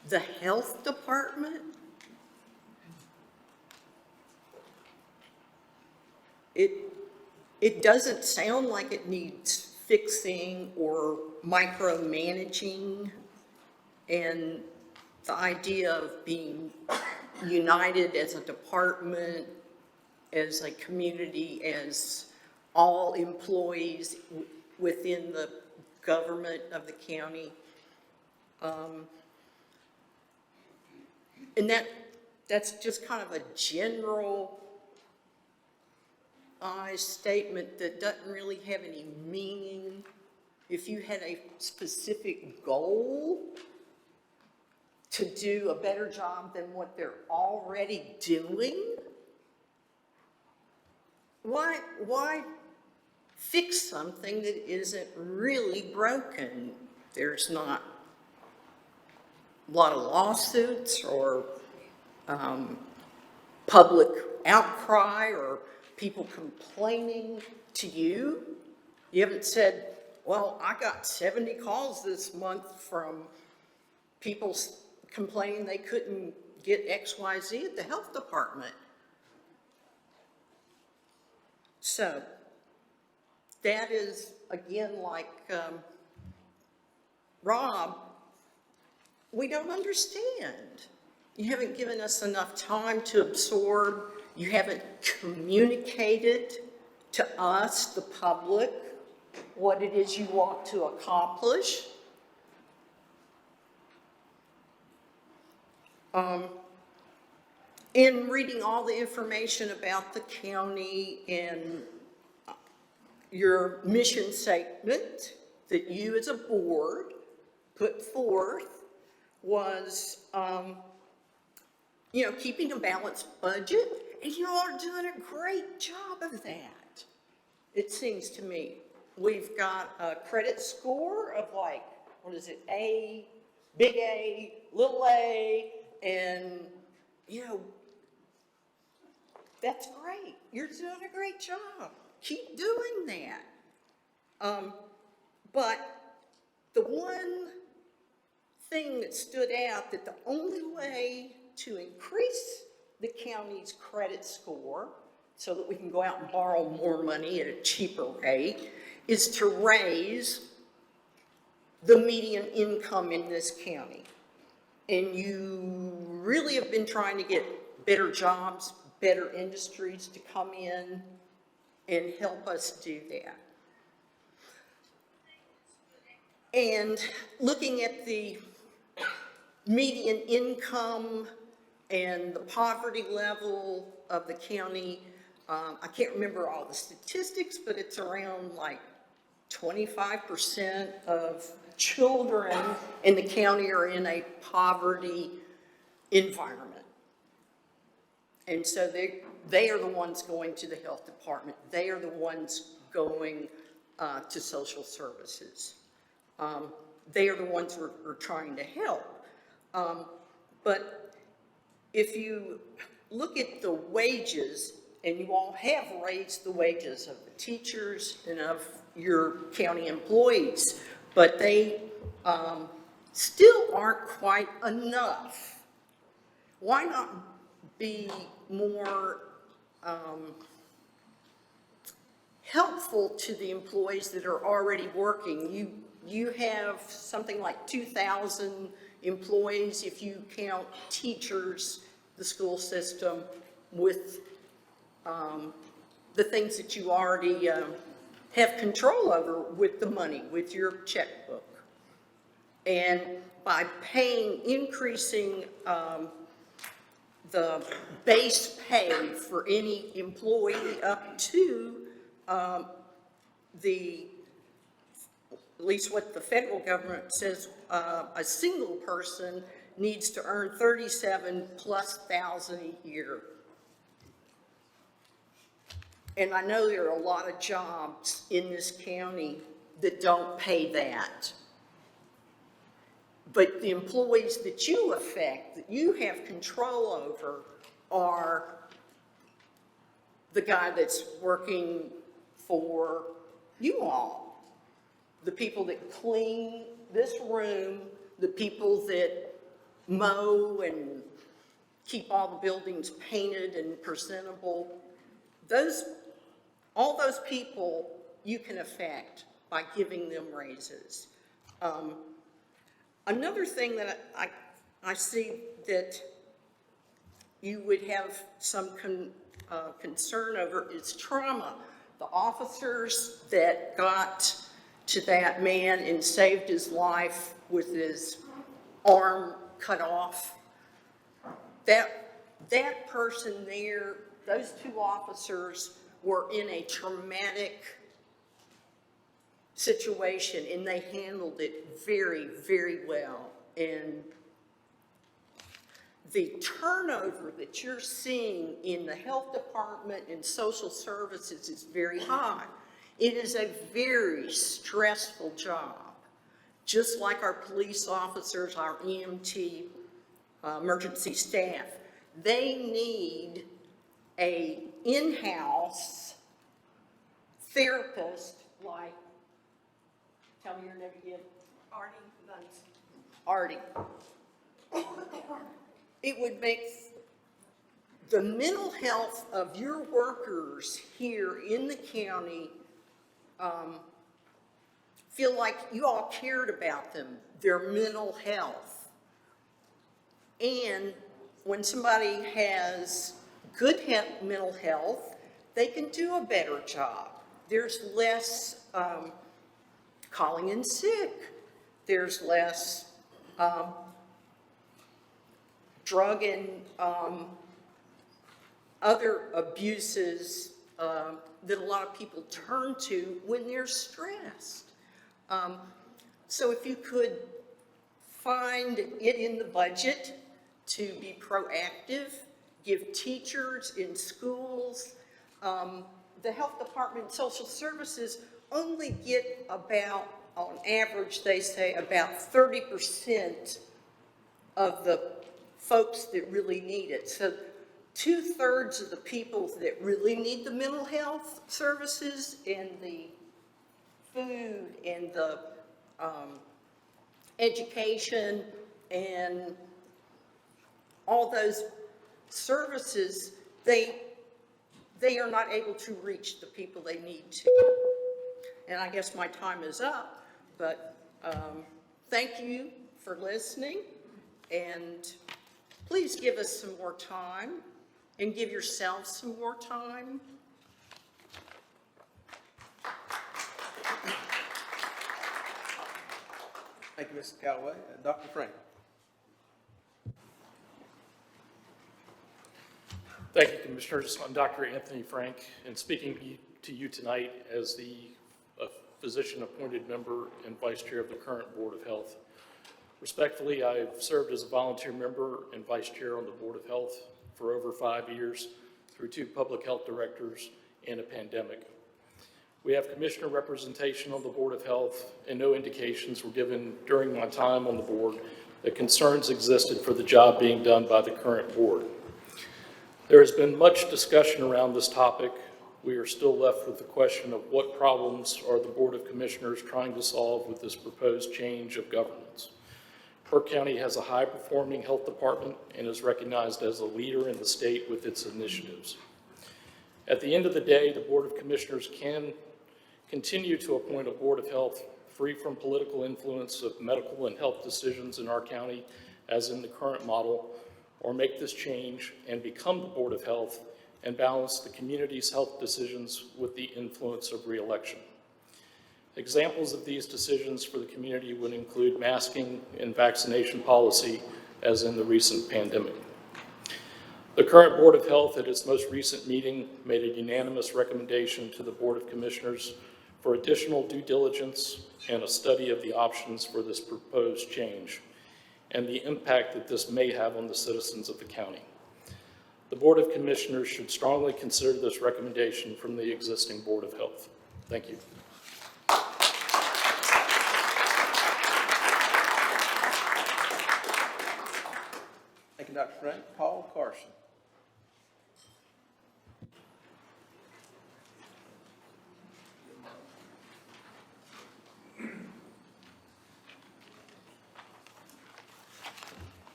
the health department. It doesn't sound like it needs fixing or micromanaging, and the idea of being united as a department, as a community, as all employees within the government of the county. And that's just kind of a general statement that doesn't really have any meaning. If you had a specific goal to do a better job than what they're already doing, why fix something that isn't really broken? There's not a lot of lawsuits or public outcry or people complaining to you. You haven't said, well, I got 70 calls this month from people complaining they couldn't get XYZ at the health department. So that is, again, like Rob, we don't understand. You haven't given us enough time to absorb. You haven't communicated to us, the public, what it is you want to accomplish. in reading all the information about the county and your mission statement that you as a board put forth was, keeping a balanced budget, and you all are doing a great job of that, it seems to me. We've got a credit score of like, what is it, A, big A, little a, and, that's great. You're doing a great job. Keep doing that. But the one thing that stood out, that the only way to increase the county's credit score so that we can go out and borrow more money at a cheaper rate is to raise the median income in this county. And you really have been trying to get better jobs, better industries to come in and help us do that. And looking at the median income and the poverty level of the county, I can't remember all the statistics, but it's around like 25% of children in the county are in a poverty environment. And so they are the ones going to the health department. They are the ones going to social services. They are the ones we're trying to help. But if you look at the wages, and you all have raised the wages of the teachers and of your county employees, but they still aren't quite enough. Why not be more helpful to the employees that are already working? You have something like 2,000 employees if you count teachers, the school system, with the things that you already have control over with the money, with your checkbook. And by increasing the base pay for any employee up to at least what the federal government says, a single person needs to earn $37,000+ a year. And I know there are a lot of jobs in this county that don't pay that. But the employees that you affect, that you have control over, are the guy that's working for you all. The people that clean this room, the people that mow and keep all the buildings painted and presentable. All those people you can affect by giving them raises. Another thing that I see that you would have some concern over is trauma. The officers that got to that man and saved his life with his arm cut off, that person there, those two officers were in a traumatic situation, and they handled it very, very well. And the turnover that you're seeing in the health department and social services is very high. It is a very stressful job, just like our police officers, our EMT, emergency staff. They need a in-house therapist like, tell me your name again. Artie. It would make the mental health of your workers here in the county feel like you all cared about them, their mental health. And when somebody has good mental health, they can do a better job. There's less calling in sick. There's less drug and other abuses that a lot of people turn to when they're stressed. So if you could find it in the budget to be proactive, give teachers in schools, the health department and social services only get about, on average, they say about 30% of the folks that really need it. So 2/3 of the people that really need the mental health services and the food and the education and all those services, they are not able to reach the people they need to. And I guess my time is up, but thank you for listening, and please give us some more time and give yourselves some more time. Thank you, Mr. Callaway. Dr. Frank. Thank you, Commissioners. I'm Dr. Anthony Frank, and speaking to you tonight as the physician-appointed member and vice chair of the current Board of Health. Respectfully, I've served as a volunteer member and vice chair on the Board of Health for over 5 years through 2 public health directors and a pandemic. We have commissioner representation on the Board of Health, and no indications were given during my time on the board that concerns existed for the job being done by the current board. There has been much discussion around this topic. We are still left with the question of what problems are the Board of Commissioners trying to solve with this proposed change of governance. Burke County has a high-performing health department and is recognized as a leader in the state with its initiatives. At the end of the day, the Board of Commissioners can continue to appoint a Board of Health free from political influence of medical and health decisions in our county, as in the current model, or make this change and become the Board of Health and balance the community's health decisions with the influence of re-election. Examples of these decisions for the community would include masking and vaccination policy, as in the recent pandemic. The current Board of Health at its most recent meeting made a unanimous recommendation to the Board of Commissioners for additional due diligence and a study of the options for this proposed change and the impact that this may have on the citizens of the county. The Board of Commissioners should strongly consider this recommendation from the existing Board of Health. Thank you. Thank you, Dr. Frank. Paul Carson.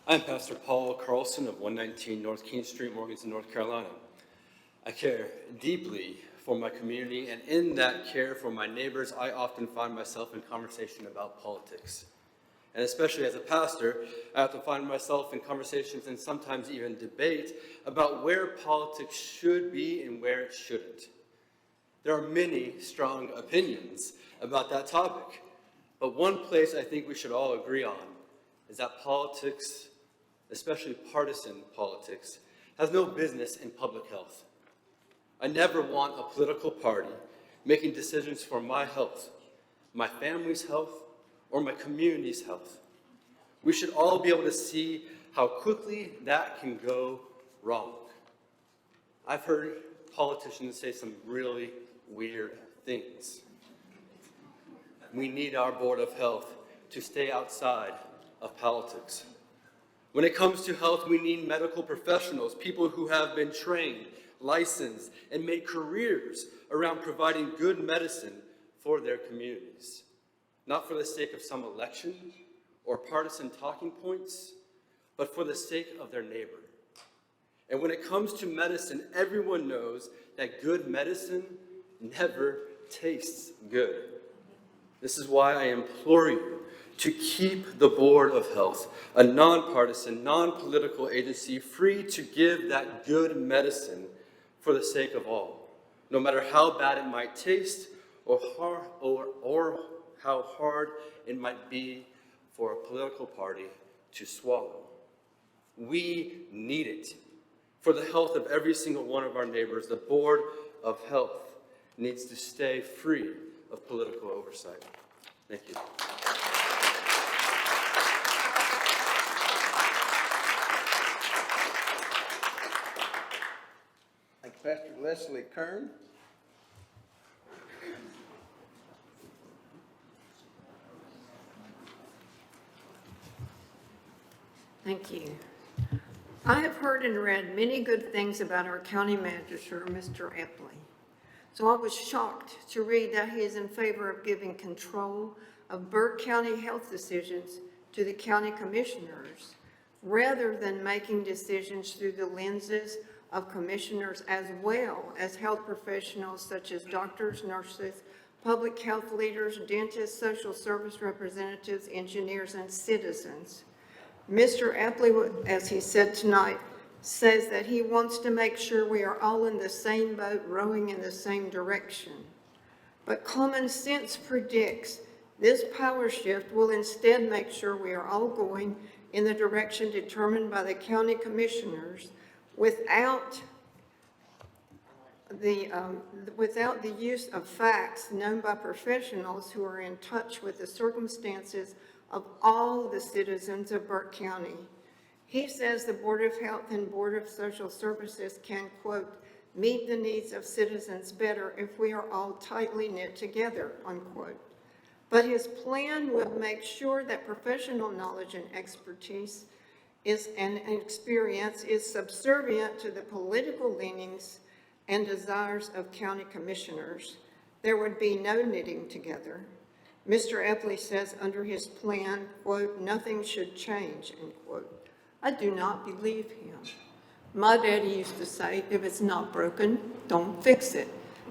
I'm Pastor Paul Carlson of 119 North King Street, Morganton, North Carolina. I care deeply for my community, and in that care for my neighbors, I often find myself in conversation about politics. And especially as a pastor, I have to find myself in conversations and sometimes even debate about where politics should be and where it shouldn't. There are many strong opinions about that topic, but one place I think we should all agree on is that politics, especially partisan politics, has no business in public health. I never want a political party making decisions for my health, my family's health, or my community's health. We should all be able to see how quickly that can go wrong. I've heard politicians say some really weird things. We need our Board of Health to stay outside of politics. When it comes to health, we need medical professionals, people who have been trained, licensed, and made careers around providing good medicine for their communities. Not for the sake of some election or partisan talking points, but for the sake of their neighbor. And when it comes to medicine, everyone knows that good medicine never tastes good. This is why I implore you to keep the Board of Health, a nonpartisan, non-political agency, free to give that good medicine for the sake of all, no matter how bad it might taste or how hard it might be for a political party to swallow. We need it. For the health of every single one of our neighbors, the Board of Health needs to stay free of political oversight. Thank you. Thank you, Pastor Leslie Kern. Thank you. I have heard and read many good things about our county manager, Mr. Epley. So I was shocked to read that he is in favor of giving control of Burke County health decisions to the county commissioners, rather than making decisions through the lenses of commissioners as well as health professionals such as doctors, nurses, public health leaders, dentists, social service representatives, engineers, and citizens. Mr. Epley, as he said tonight, says that he wants to make sure we are all in the same boat, rowing in the same direction. But common sense predicts this power shift will instead make sure we are all going in the direction determined by the county commissioners without the use of facts known by professionals who are in touch with the circumstances of all the citizens of Burke County. He says the Board of Health and Board of Social Services can, quote, meet the needs of citizens better if we are all tightly knit together, unquote. But his plan would make sure that professional knowledge and expertise and experience is subservient to the political leanings and desires of county commissioners. There would be no knitting together. Mr. Epley says under his plan, quote, nothing should change, end quote. I do not believe him. My daddy used to say, if it's not broken, don't fix it.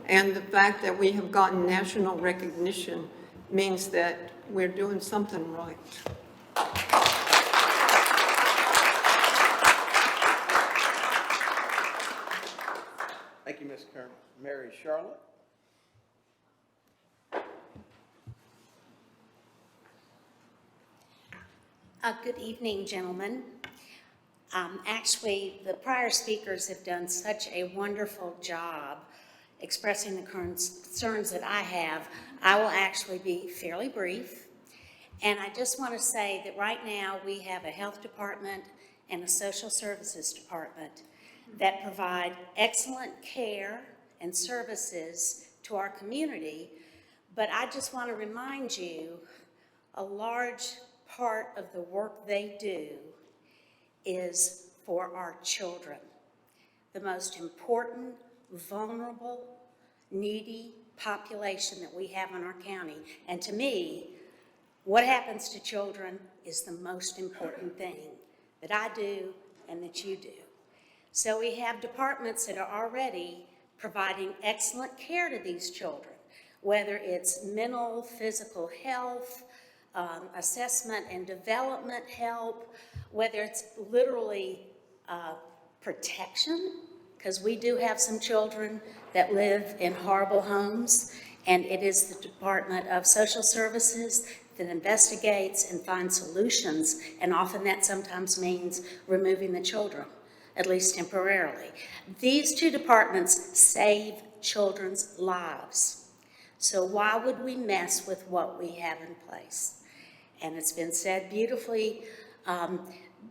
And the fact that we have gotten national recognition means that we're doing something right. Thank you, Ms. Kern. Mary Charlotte. Good evening, gentlemen. Actually, the prior speakers have done such a wonderful job expressing the concerns that I have. I will actually be fairly brief. And I just want to say that right now we have a health department and a social services department that provide excellent care and services to our community. But I just want to remind you, a large part of the work they do is for our children, the most important, vulnerable, needy population that we have in our county. And to me, what happens to children is the most important thing that I do and that you do. So we have departments that are already providing excellent care to these children, whether it's mental, physical health, assessment and development help, whether it's literally protection, because we do have some children that live in horrible homes, and it is the Department of Social Services that investigates and finds solutions, and often that sometimes means removing the children, at least temporarily. These two departments save children's lives. So why would we mess with what we have in place? And it's been said beautifully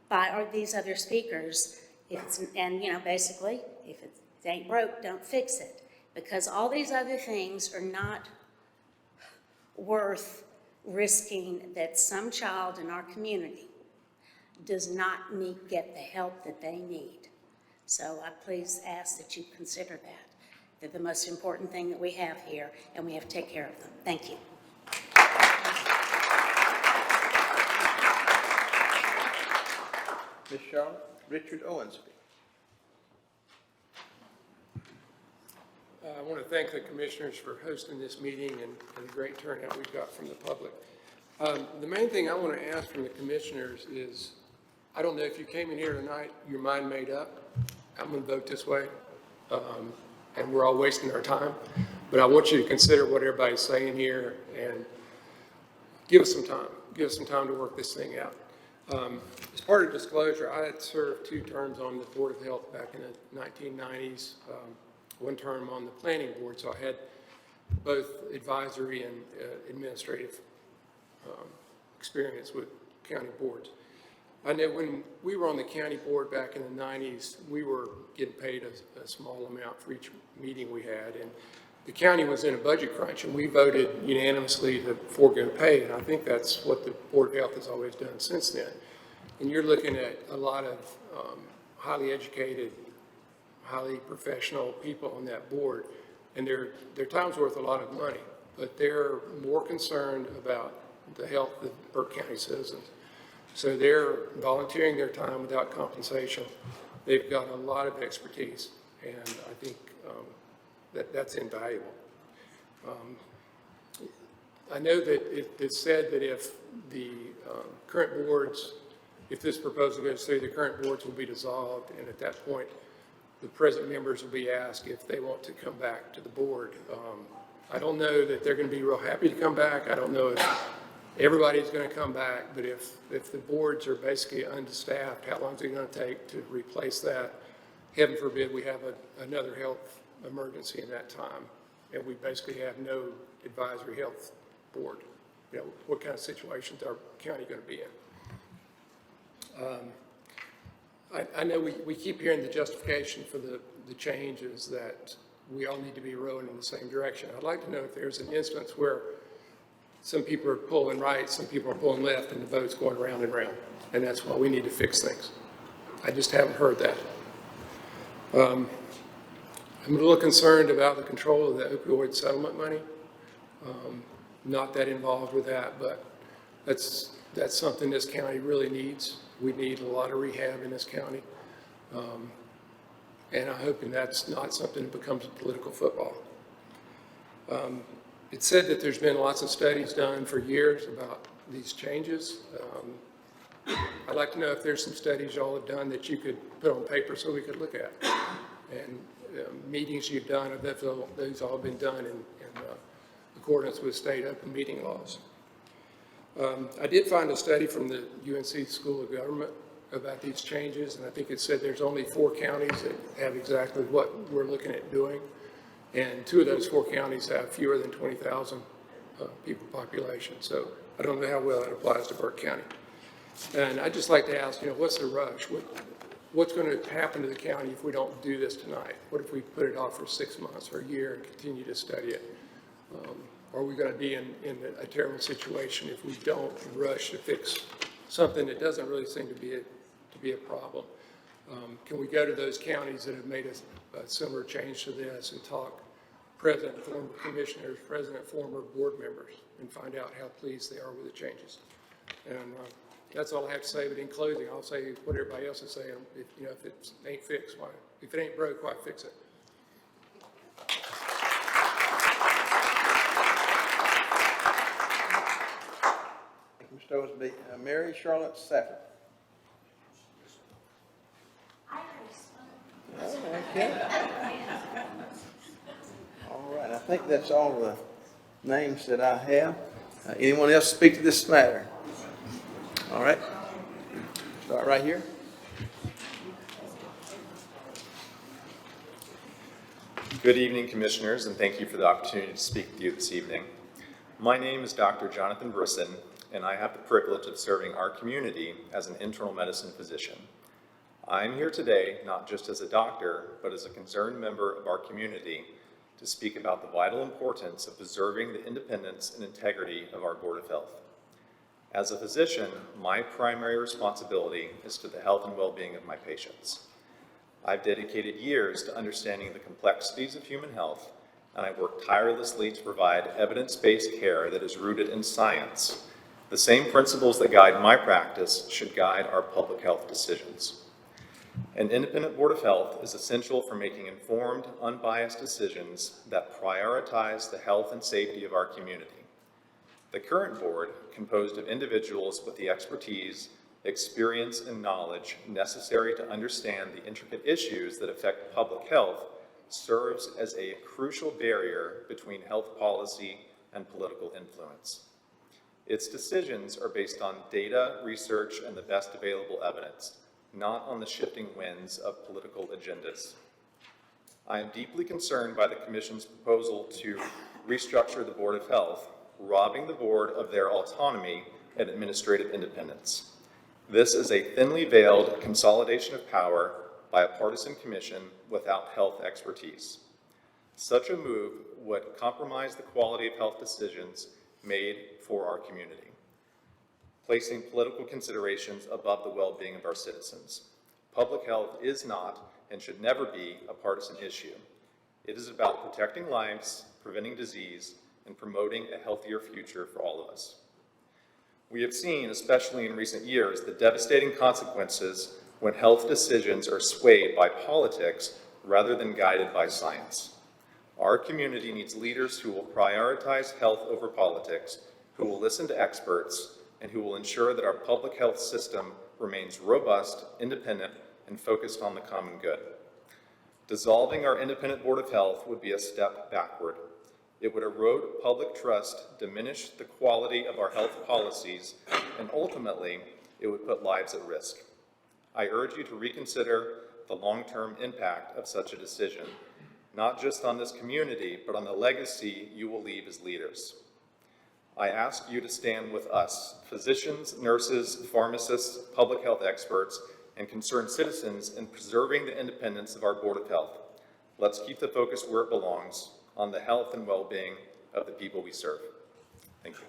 by these other speakers, basically, if it ain't broke, don't fix it. Because all these other things are not worth risking that some child in our community does not get the help that they need. So I please ask that you consider that. They're the most important thing that we have here, and we have to take care of them. Thank you. Ms. Charlotte. Richard Owensby. I want to thank the commissioners for hosting this meeting and the great turnout we've got from the public. The main thing I want to ask from the commissioners is, I don't know if you came in here tonight, your mind made up, I'm going to vote this way, and we're all wasting our time. But I want you to consider what everybody's saying here and give us some time. Give us some time to work this thing out. As part of disclosure, I had served 2 terms on the Board of Health back in the 1990s, 1 term on the Planning Board, so I had both advisory and administrative experience with county boards. I know when we were on the county board back in the 90s, we were getting paid a small amount for each meeting we had, and the county was in a budget crunch, and we voted unanimously to forego pay, and I think that's what the Board of Health has always done since then. And you're looking at a lot of highly educated, highly professional people on that board, and their time's worth a lot of money, but they're more concerned about the health of Burke County citizens. So they're volunteering their time without compensation. They've got a lot of expertise, and I think that's invaluable. I know that it's said that if the current boards, if this proposal goes through, the current boards will be dissolved, and at that point, the present members will be asked if they want to come back to the board. I don't know that they're going to be real happy to come back. I don't know if everybody's going to come back, but if the boards are basically understaffed, how long is it going to take to replace that? Heaven forbid we have another health emergency in that time, and we basically have no advisory health board. You know, what kind of situations our county going to be in? I know we keep hearing the justification for the changes that we all need to be rowing in the same direction. I'd like to know if there's an instance where some people are pulling right, some people are pulling left, and the vote's going round and round, and that's why we need to fix things. I just haven't heard that. I'm a little concerned about the control of the opioid settlement money. Not that involved with that, but that's something this county really needs. We need a lot of rehab in this county. And I'm hoping that's not something that becomes a political football. It's said that there's been lots of studies done for years about these changes. I'd like to know if there's some studies y'all have done that you could put on paper so we could look at. And meetings you've done, those all been done in accordance with state open meeting laws. I did find a study from the UNC School of Government about these changes, and I think it said there's only 4 counties that have exactly what we're looking at doing. And 2 of those 4 counties have fewer than 20,000 people population. So I don't know how well that applies to Burke County. And I'd just like to ask, what's the rush? What's going to happen to the county if we don't do this tonight? What if we put it off for 6 months or a year and continue to study it? Are we going to be in a terrible situation if we don't rush to fix something that doesn't really seem to be a problem? Can we go to those counties that have made a similar change to this and talk president, former commissioners, president, former board members, and find out how pleased they are with the changes? And that's all I have to say. But in closing, I'll say what everybody else is saying. If it ain't fixed, why? If it ain't broke, why fix it? Thank you, Mr. Osby. Mary Charlotte Safford. Okay. All right, I think that's all the names that I have. Anyone else speak to this matter? All right. Start right here. Good evening, Commissioners, and thank you for the opportunity to speak with you this evening. My name is Dr. Jonathan Brisson, and I have the privilege of serving our community as an internal medicine physician. I'm here today not just as a doctor, but as a concerned member of our community to speak about the vital importance of preserving the independence and integrity of our Board of Health. As a physician, my primary responsibility is to the health and well-being of my patients. I've dedicated years to understanding the complexities of human health, and I work tirelessly to provide evidence-based care that is rooted in science. The same principles that guide my practice should guide our public health decisions. An independent Board of Health is essential for making informed, unbiased decisions that prioritize the health and safety of our community. The current board, composed of individuals with the expertise, experience, and knowledge necessary to understand the intricate issues that affect public health, serves as a crucial barrier between health policy and political influence. Its decisions are based on data, research, and the best available evidence, not on the shifting winds of political agendas. I am deeply concerned by the Commission's proposal to restructure the Board of Health, robbing the board of their autonomy and administrative independence. This is a thinly veiled consolidation of power by a partisan commission without health expertise. Such a move would compromise the quality of health decisions made for our community, placing political considerations above the well-being of our citizens. Public health is not and should never be a partisan issue. It is about protecting lives, preventing disease, and promoting a healthier future for all of us. We have seen, especially in recent years, the devastating consequences when health decisions are swayed by politics rather than guided by science. Our community needs leaders who will prioritize health over politics, who will listen to experts, and who will ensure that our public health system remains robust, independent, and focused on the common good. Dissolving our independent Board of Health would be a step backward. It would erode public trust, diminish the quality of our health policies, and ultimately, it would put lives at risk. I urge you to reconsider the long-term impact of such a decision, not just on this community, but on the legacy you will leave as leaders. I ask you to stand with us, physicians, nurses, pharmacists, public health experts, and concerned citizens in preserving the independence of our Board of Health. Let's keep the focus where it belongs, on the health and well-being of the people we serve. Thank you.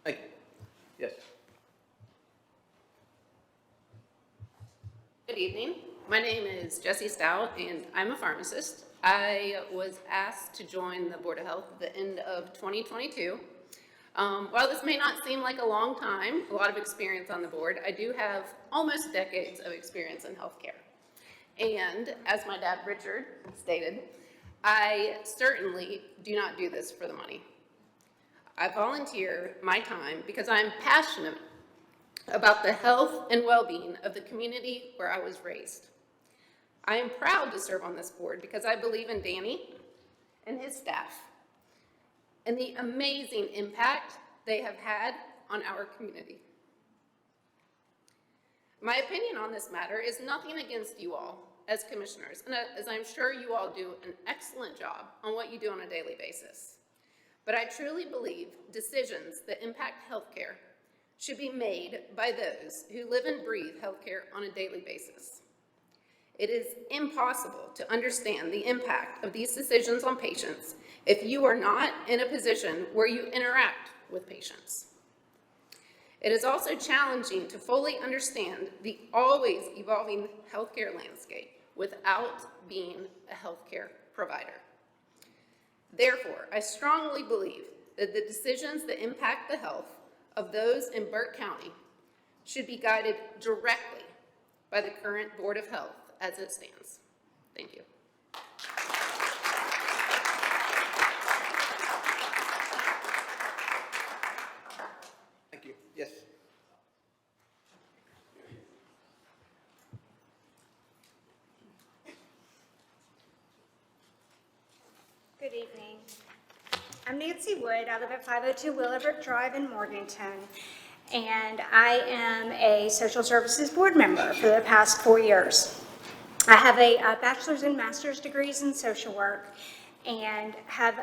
Thank you. Yes. Good evening. My name is Jessie Stout, and I'm a pharmacist. I was asked to join the Board of Health at the end of 2022. While this may not seem like a long time, a lot of experience on the board, I do have almost decades of experience in healthcare. And as my dad, Richard, stated, I certainly do not do this for the money. I volunteer my time because I'm passionate about the health and well-being of the community where I was raised. I am proud to serve on this board because I believe in Danny and his staff and the amazing impact they have had on our community. My opinion on this matter is nothing against you all as commissioners, and as I'm sure you all do an excellent job on what you do on a daily basis. But I truly believe decisions that impact healthcare should be made by those who live and breathe healthcare on a daily basis. It is impossible to understand the impact of these decisions on patients if you are not in a position where you interact with patients. It is also challenging to fully understand the always evolving healthcare landscape without being a healthcare provider. Therefore, I strongly believe that the decisions that impact the health of those in Burke County should be guided directly by the current Board of Health as it stands. Thank you. Thank you. Yes. Good evening. I'm Nancy Wood. I live at 502 Willowbrook Drive in Morganton, and I am a social services board member for the past 4 years. I have a bachelor's and master's degrees in social work and have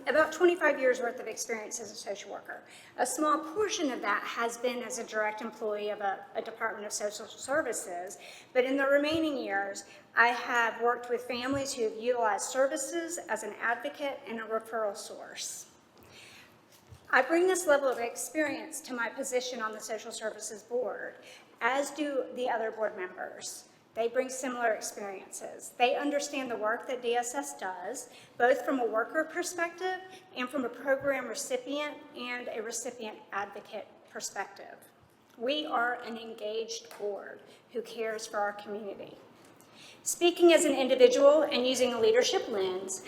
about 25 years worth of experience as a social worker. A small portion of that has been as a direct employee of a Department of Social Services, but in the remaining years, I have worked with families who have utilized services as an advocate and a referral source. I bring this level of experience to my position on the Social Services Board, as do the other board members. They bring similar experiences. They understand the work that DSS does, both from a worker perspective and from a program recipient and a recipient advocate perspective. We are an engaged board who cares for our community. Speaking as an individual and using a leadership lens,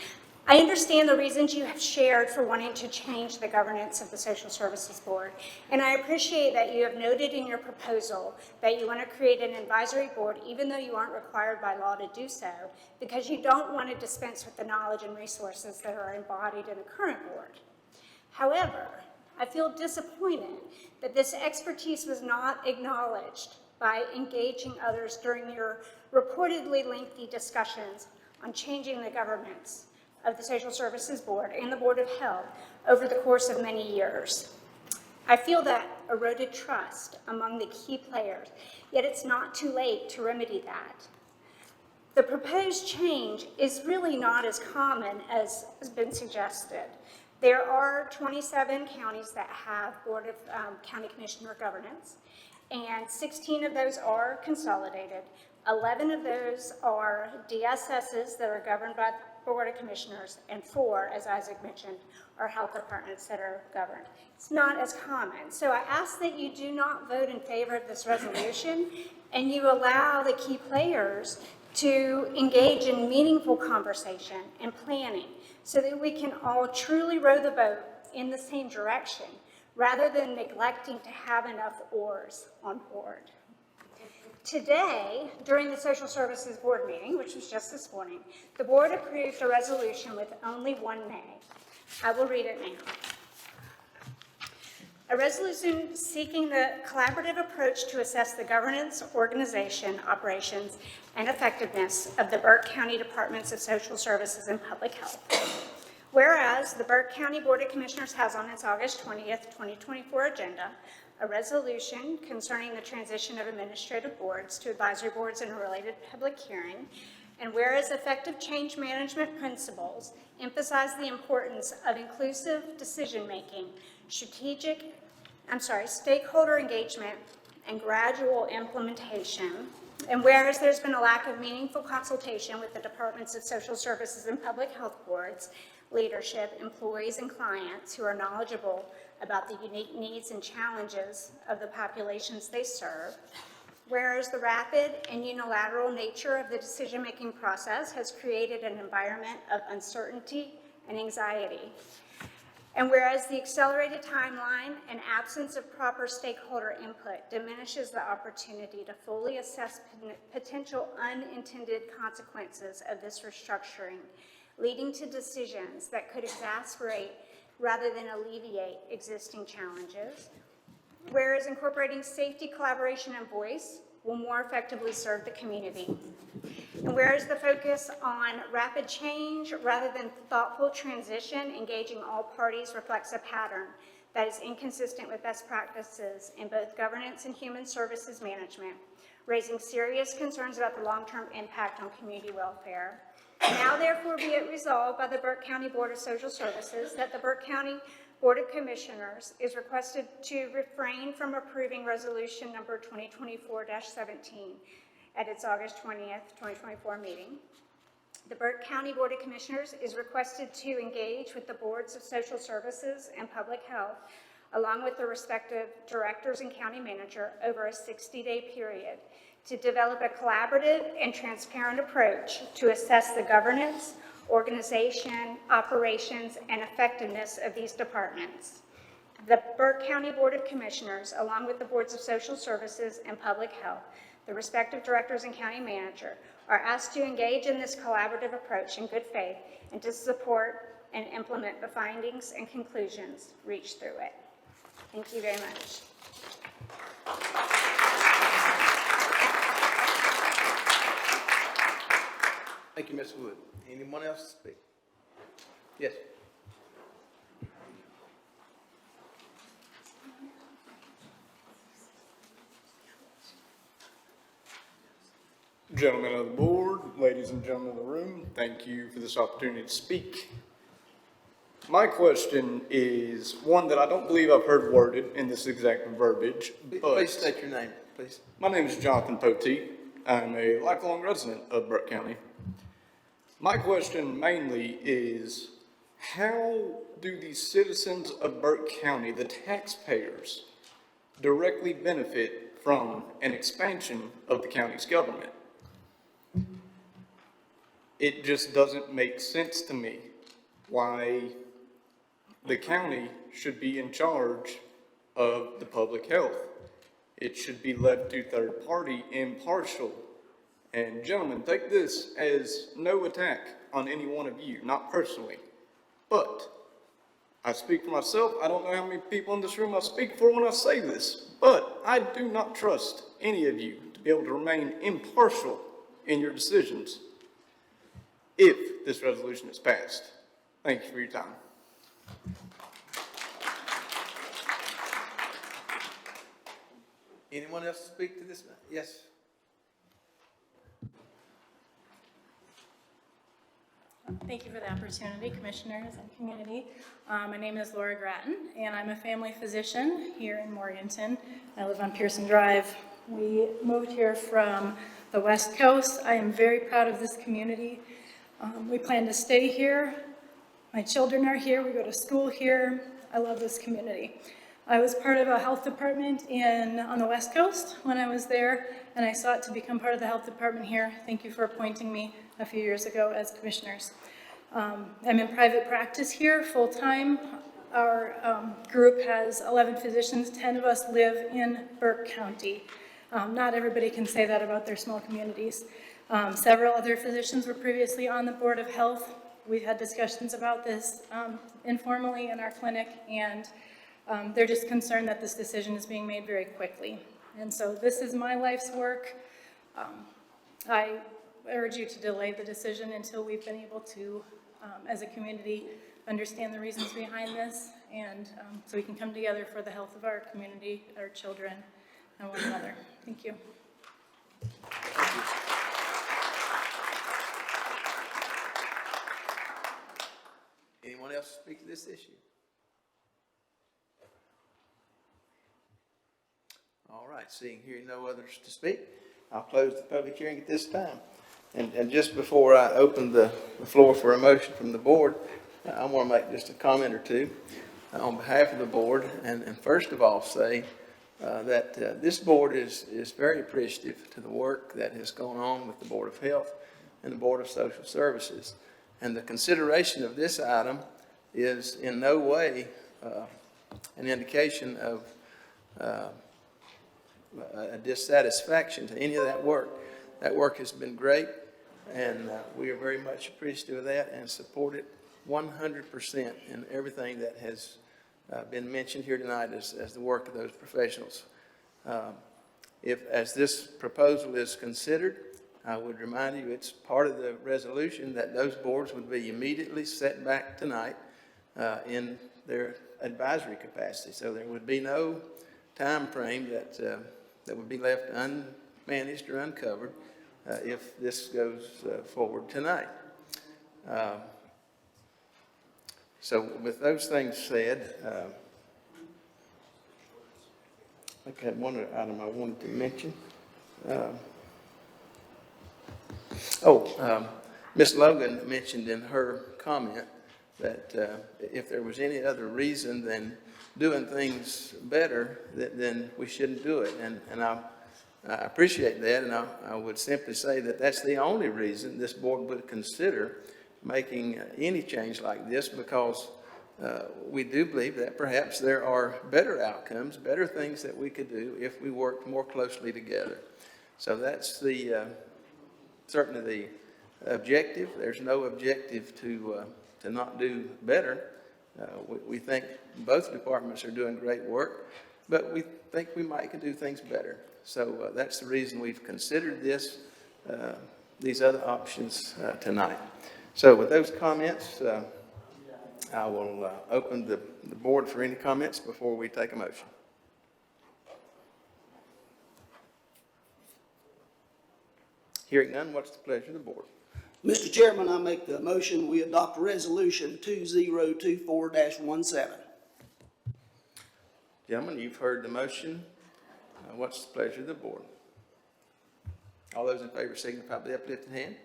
I understand the reasons you have shared for wanting to change the governance of the Social Services Board, and I appreciate that you have noted in your proposal that you want to create an advisory board even though you aren't required by law to do so, because you don't want to dispense with the knowledge and resources that are embodied in the current board. However, I feel disappointed that this expertise was not acknowledged by engaging others during your reportedly lengthy discussions on changing the governance of the Social Services Board and the Board of Health over the course of many years. I feel that eroded trust among the key players, yet it's not too late to remedy that. The proposed change is really not as common as has been suggested. There are 27 counties that have Board of County Commissioner governance, and 16 of those are consolidated. 11 of those are DSSs that are governed by the Board of Commissioners, and 4, as Isaac mentioned, are health departments that are governed. It's not as common. So I ask that you do not vote in favor of this resolution, and you allow the key players to engage in meaningful conversation and planning so that we can all truly row the boat in the same direction, rather than neglecting to have enough oars on board. Today, during the Social Services Board meeting, which was just this morning, the board approved a resolution with only one nay. I will read it now. A resolution seeking the collaborative approach to assess the governance, organization, operations, and effectiveness of the Burke County Departments of Social Services and Public Health. Whereas the Burke County Board of Commissioners has on its August 20th, 2024 agenda a resolution concerning the transition of administrative boards to advisory boards in a related public hearing, and whereas effective change management principles emphasize the importance of inclusive decision-making, stakeholder engagement, and gradual implementation, and whereas there's been a lack of meaningful consultation with the Departments of Social Services and Public Health Boards, leadership, employees, and clients who are knowledgeable about the unique needs and challenges of the populations they serve, whereas the rapid and unilateral nature of the decision-making process has created an environment of uncertainty and anxiety, and whereas the accelerated timeline and absence of proper stakeholder input diminishes the opportunity to fully assess potential unintended consequences of this restructuring, leading to decisions that could exacerbate rather than alleviate existing challenges. Whereas incorporating safety, collaboration, and voice will more effectively serve the community. And whereas the focus on rapid change rather than thoughtful transition, engaging all parties, reflects a pattern that is inconsistent with best practices in both governance and human services management, raising serious concerns about the long-term impact on community welfare. Now therefore be it resolved by the Burke County Board of Social Services that the Burke County Board of Commissioners is requested to refrain from approving resolution number 2024-17 at its August 20th, 2024 meeting. The Burke County Board of Commissioners is requested to engage with the Boards of Social Services and Public Health, along with the respective directors and county manager, over a 60-day period to develop a collaborative and transparent approach to assess the governance, organization, operations, and effectiveness of these departments. The Burke County Board of Commissioners, along with the Boards of Social Services and Public Health, the respective directors and county manager, are asked to engage in this collaborative approach in good faith and to support and implement the findings and conclusions reached through it. Thank you very much. Thank you, Ms. Wood. Anyone else speak? Yes. Gentlemen of the board, ladies and gentlemen of the room, thank you for this opportunity to speak. My question is one that I don't believe I've heard worded in this exact verbiage. Please state your name, please. My name is Jonathan Poteet. I'm a lifelong resident of Burke County. My question mainly is, how do the citizens of Burke County, the taxpayers, directly benefit from an expansion of the county's government? It just doesn't make sense to me why the county should be in charge of the public health. It should be left to third party, impartial. And gentlemen, take this as no attack on any one of you, not personally. But I speak for myself. I don't know how many people in this room I speak for when I say this, but I do not trust any of you to be able to remain impartial in your decisions if this resolution is passed. Thank you for your time. Anyone else speak to this? Yes. Thank you for the opportunity, commissioners and community. My name is Laura Grattan, and I'm a family physician here in Morganton. I live on Pearson Drive. We moved here from the West Coast. I am very proud of this community. We plan to stay here. My children are here. We go to school here. I love this community. I was part of a health department on the West Coast when I was there, and I sought to become part of the health department here. Thank you for appointing me a few years ago as commissioners. I'm in private practice here full-time. Our group has 11 physicians. 10 of us live in Burke County. Not everybody can say that about their small communities. Several other physicians were previously on the Board of Health. We've had discussions about this informally in our clinic, and they're just concerned that this decision is being made very quickly. And so this is my life's work. I urge you to delay the decision until we've been able to, as a community, understand the reasons behind this, and so we can come together for the health of our community, our children, and one another. Thank you. Anyone else speak to this issue? All right, seeing here no others to speak, I'll close the public hearing at this time. And just before I open the floor for a motion from the board, I want to make just a comment or two on behalf of the board, and first of all say that this board is very appreciative to the work that has gone on with the Board of Health and the Board of Social Services. And the consideration of this item is in no way an indication of a dissatisfaction to any of that work. That work has been great, and we are very much appreciative of that and support it 100% in everything that has been mentioned here tonight as the work of those professionals. As this proposal is considered, I would remind you it's part of the resolution that those boards would be immediately set back tonight in their advisory capacity. So there would be no time frame that would be left unmanaged or uncovered if this goes forward tonight. So with those things said, I think I had one other item I wanted to mention. Ms. Logan mentioned in her comment that if there was any other reason than doing things better, then we shouldn't do it. And I appreciate that, and I would simply say that that's the only reason this board would consider making any change like this, because we do believe that perhaps there are better outcomes, better things that we could do if we worked more closely together. So that's certainly the objective. There's no objective to not do better. We think both departments are doing great work, but we think we might do things better. So that's the reason we've considered these other options tonight. So with those comments, I will open the board for any comments before we take a motion. Hearing none, what's the pleasure of the board? Mr. Chairman, I make the motion we adopt resolution 2024-17. Gentlemen, you've heard the motion. What's the pleasure of the board? All those in favor signify by the uplifted hand.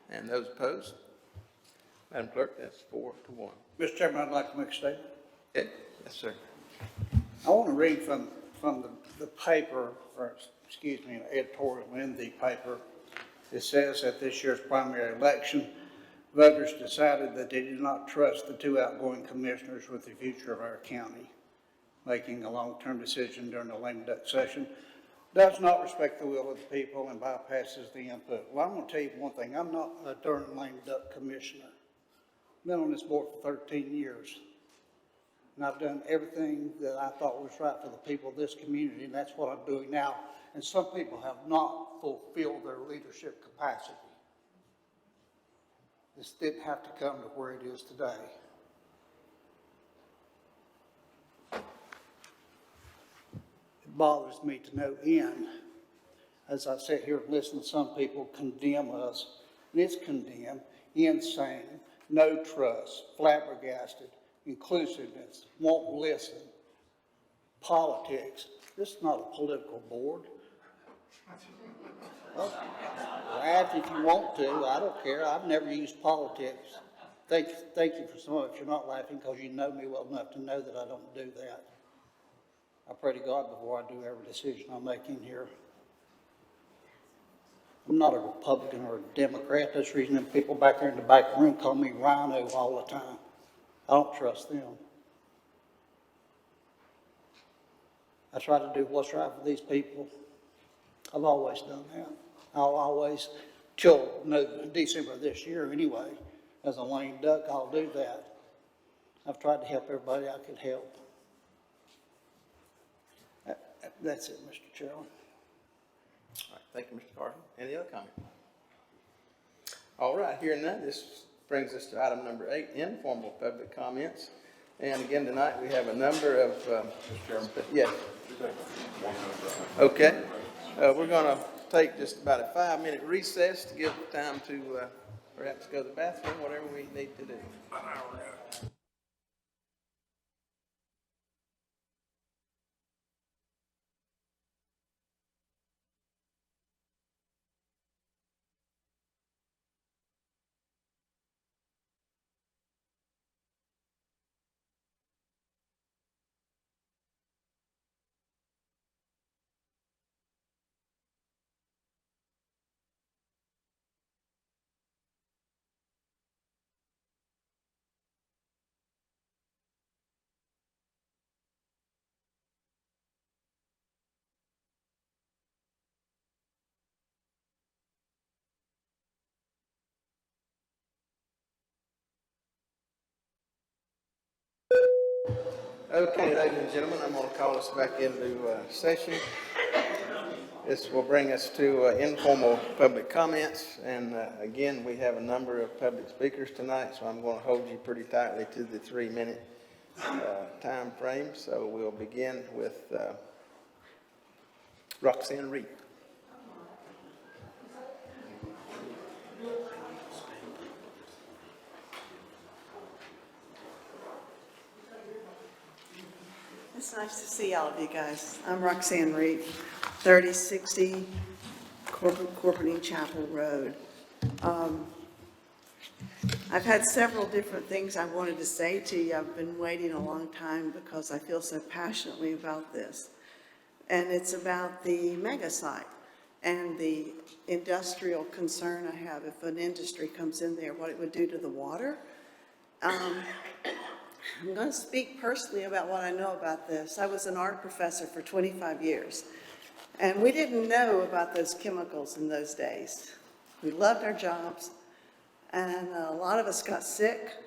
And those opposed? Madam Clerk, that's 4-1. Mr. Chairman, I'd like to make a statement. Okay. Yes, sir. I want to read from the paper, or excuse me, an editorial in the paper. It says that this year's primary election voters decided that they did not trust the two outgoing commissioners with the future of our county. Making a long-term decision during the lame duck session does not respect the will of the people and bypasses the input. Well, I'm going to tell you one thing. I'm not a darn lame duck commissioner. I've been on this board for 13 years. And I've done everything that I thought was right for the people of this community, and that's what I'm doing now. And some people have not fulfilled their leadership capacity. This didn't have to come to where it is today. It bothers me to no end, as I sit here and listen to some people condemn us, and it's condemned, insane, no trust, flabbergasted, inclusiveness, won't listen, politics. This is not a political board. Well, laugh if you want to. I don't care. I've never used politics. Thank you for some of it. You're not laughing because you know me well enough to know that I don't do that. I pray to God before I do every decision I make in here. I'm not a Republican or a Democrat. That's the reason them people back there in the back room call me Rhino all the time. I don't trust them. I try to do what's right for these people. I've always done that. I'll always, till December of this year anyway, as a lame duck, I'll do that. I've tried to help everybody I could help. That's it, Mr. Chairman. All right, thank you, Mr. Carter. Any other comment? All right, hearing none, this brings us to item number 8, informal public comments. And again, tonight we have a number of, Mr. Chairman. Yes. Okay. We're going to take just about a 5-minute recess to give time to perhaps go to the bathroom, whatever we need to do. Okay, ladies and gentlemen, I'm going to call us back into session. This will bring us to informal public comments. And again, we have a number of public speakers tonight, so I'm going to hold you pretty tightly to the 3-minute time frame. So we'll begin with Roxanne Reed. It's nice to see all of you guys. I'm Roxanne Reed, 3060 Corporate Chapel Road. I've had several different things I wanted to say to you. I've been waiting a long time because I feel so passionately about this. And it's about the mega site and the industrial concern I have if an industry comes in there, what it would do to the water. I'm going to speak personally about what I know about this. I was an art professor for 25 years, and we didn't know about those chemicals in those days. We loved our jobs, and a lot of us got sick.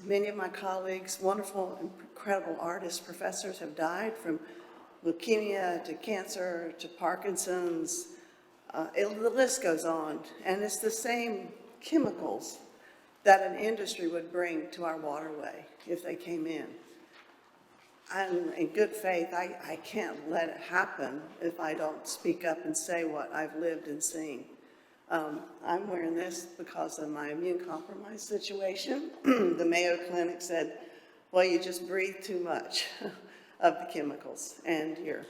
Many of my colleagues, wonderful, incredible artists, professors, have died from leukemia to cancer to Parkinson's. The list goes on, and it's the same chemicals that an industry would bring to our waterway if they came in. And in good faith, I can't let it happen if I don't speak up and say what I've lived and seen. I'm wearing this because of my immune compromised situation. The Mayo Clinic said, well, you just breathe too much of the chemicals, and your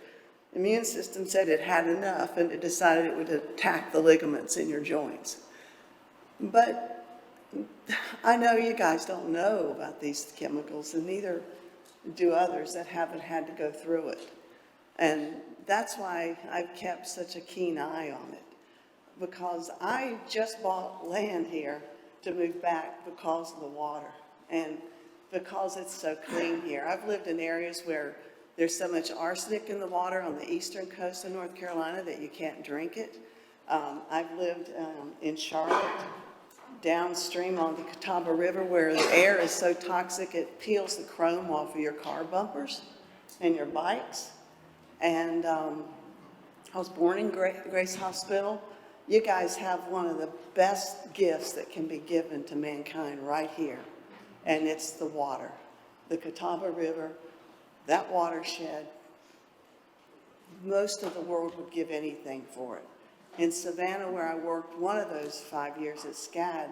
immune system said it had enough, and it decided it would attack the ligaments in your joints. But I know you guys don't know about these chemicals, and neither do others that haven't had to go through it. And that's why I've kept such a keen eye on it, because I just bought land here to move back because of the water and because it's so clean here. I've lived in areas where there's so much arsenic in the water on the eastern coast of North Carolina that you can't drink it. I've lived in Charlotte, downstream on the Catawba River, where the air is so toxic it peels the chrome off of your car bumpers and your bikes. And I was born in Grace Hospital. You guys have one of the best gifts that can be given to mankind right here, and it's the water. The Catawba River, that watershed, most of the world would give anything for it. In Savannah, where I worked one of those 5 years at SCAD,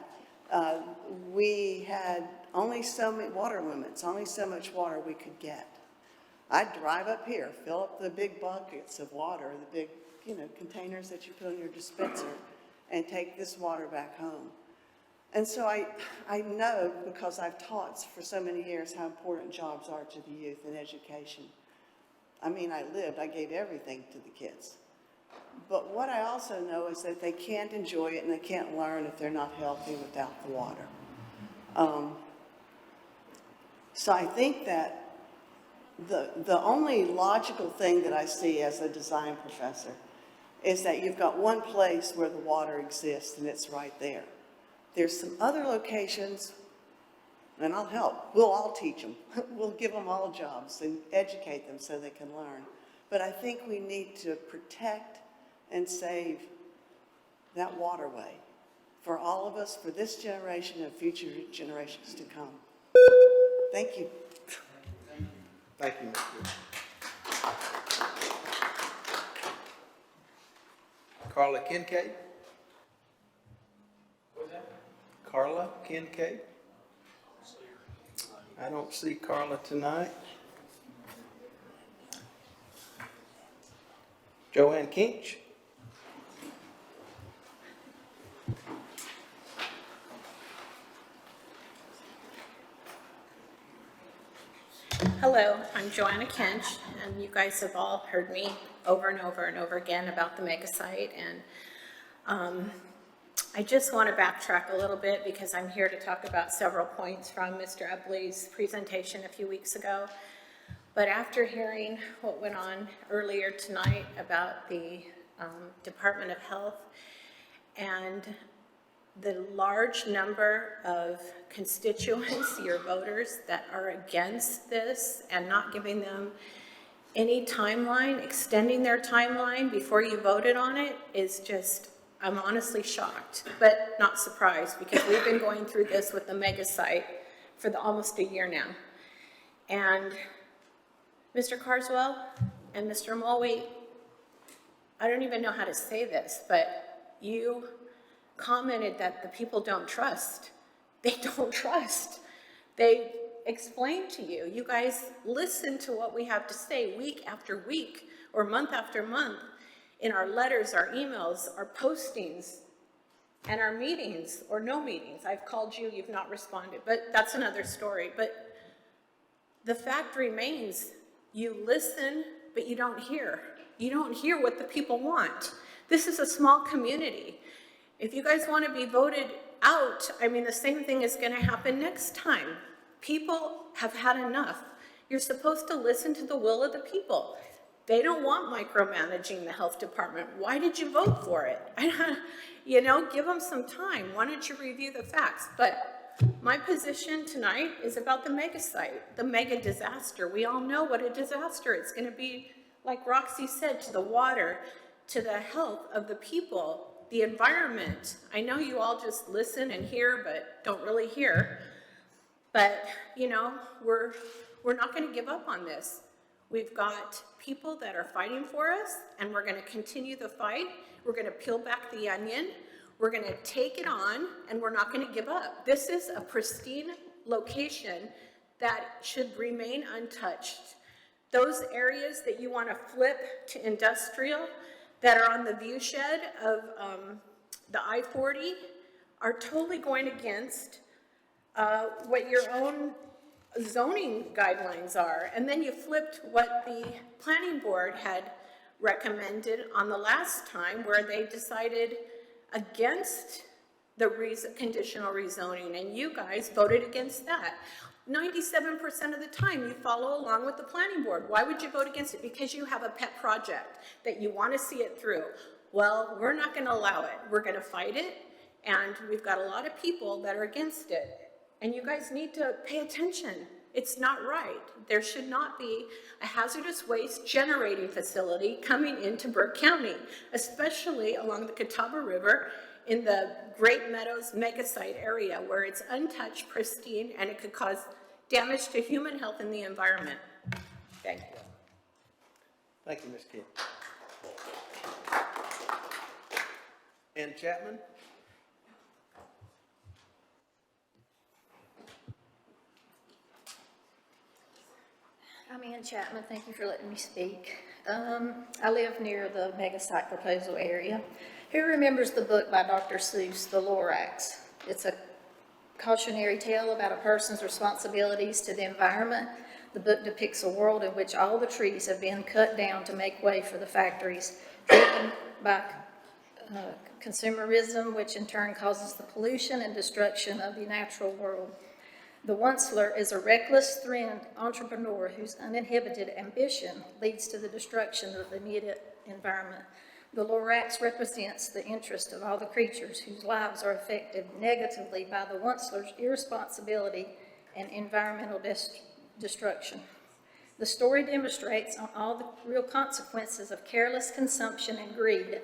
we had only so many water limits, only so much water we could get. I'd drive up here, fill up the big buckets of water, the big, containers that you put in your dispenser, and take this water back home. And so I know, because I've taught for so many years, how important jobs are to the youth and education. I mean, I gave everything to the kids. But what I also know is that they can't enjoy it and they can't learn if they're not healthy without the water. So I think that the only logical thing that I see as a design professor is that you've got one place where the water exists, and it's right there. There's some other locations, and I'll help. We'll all teach them. We'll give them all jobs and educate them so they can learn. But I think we need to protect and save that waterway for all of us, for this generation and future generations to come. Thank you. Thank you, Ms. Wood. Carla Kincaid? Carla Kincaid? I don't see Carla tonight. Joanne Kinch? Hello, I'm Joanna Kinch, and you guys have all heard me over and over and over again about the mega site, and I just want to backtrack a little bit because I'm here to talk about several points from Mr. Ebley's presentation a few weeks ago. But after hearing what went on earlier tonight about the Department of Health and the large number of constituents, your voters, that are against this and not giving them any timeline, extending their timeline before you voted on it, is just, I'm honestly shocked, but not surprised, because we've been going through this with the mega site for almost a year now. And Mr. Carswell and Mr. Mulwey, I don't even know how to say this, but you commented that the people don't trust. They don't trust. They explained to you. You guys listen to what we have to say week after week or month after month in our letters, our emails, our postings, and our meetings or no meetings. I've called you, you've not responded, but that's another story. But the fact remains, you listen, but you don't hear. You don't hear what the people want. This is a small community. If you guys want to be voted out, I mean, the same thing is going to happen next time. People have had enough. You're supposed to listen to the will of the people. They don't want micromanaging the health department. Why did you vote for it? You know, give them some time. Why don't you review the facts? But my position tonight is about the mega site, the mega disaster. We all know what a disaster it's going to be, like Roxy said, to the water, to the health of the people, the environment. I know you all just listen and hear, but don't really hear. But, you know, we're not going to give up on this. We've got people that are fighting for us, and we're going to continue the fight. We're going to peel back the onion. We're going to take it on, and we're not going to give up. This is a pristine location that should remain untouched. Those areas that you want to flip to industrial that are on the viewshed of the I-40 are totally going against what your own zoning guidelines are. And then you flipped what the planning board had recommended on the last time, where they decided against the conditional rezoning, and you guys voted against that. 97% of the time, you follow along with the planning board. Why would you vote against it? Because you have a pet project that you want to see it through. Well, we're not going to allow it. We're going to fight it, and we've got a lot of people that are against it. And you guys need to pay attention. It's not right. There should not be a hazardous waste generating facility coming into Burke County, especially along the Catawba River in the Great Meadows mega site area where it's untouched, pristine, and it could cause damage to human health and the environment. Thank you. Thank you, Ms. Kidd. Ann Chapman? I'm Ann Chapman. Thank you for letting me speak. I live near the mega site proposal area. Who remembers the book by Dr. Seuss, The Lorax? It's a cautionary tale about a person's responsibilities to the environment. The book depicts a world in which all the trees have been cut down to make way for the factories, driven by consumerism, which in turn causes the pollution and destruction of the natural world. The Onceler is a reckless, thrill entrepreneur whose uninhibited ambition leads to the destruction of the immediate environment. The Lorax represents the interest of all the creatures whose lives are affected negatively by the Onceler's irresponsibility and environmental destruction. The story demonstrates on all the real consequences of careless consumption and greed.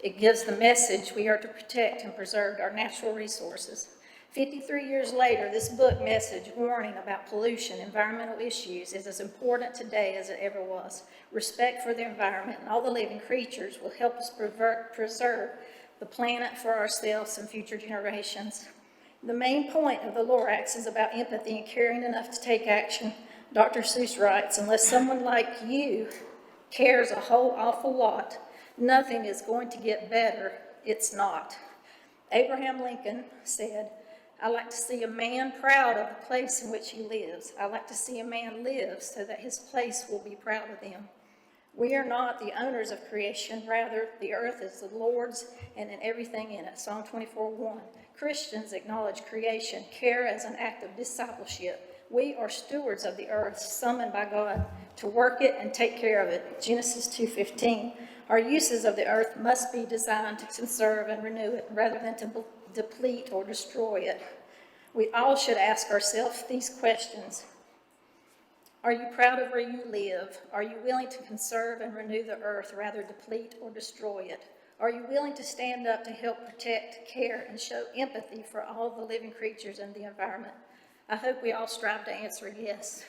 It gives the message we are to protect and preserve our natural resources. 53 years later, this book message warning about pollution, environmental issues is as important today as it ever was. Respect for the environment and all the living creatures will help us preserve the planet for ourselves and future generations. The main point of the Lorax is about empathy and caring enough to take action. Dr. Seuss writes, unless someone like you cares a whole awful lot, nothing is going to get better. It's not. Abraham Lincoln said, I like to see a man proud of the place in which he lives. I like to see a man live so that his place will be proud of them. We are not the owners of creation. Rather, the earth is the Lord's and in everything in it. Psalm 24:1. Christians acknowledge creation, care as an act of discipleship. We are stewards of the earth, summoned by God to work it and take care of it. Genesis 2:15. Our uses of the earth must be designed to conserve and renew it rather than to deplete or destroy it. We all should ask ourselves these questions. Are you proud of where you live? Are you willing to conserve and renew the earth rather than deplete or destroy it? Are you willing to stand up to help protect, care, and show empathy for all the living creatures in the environment? I hope we all strive to answer yes.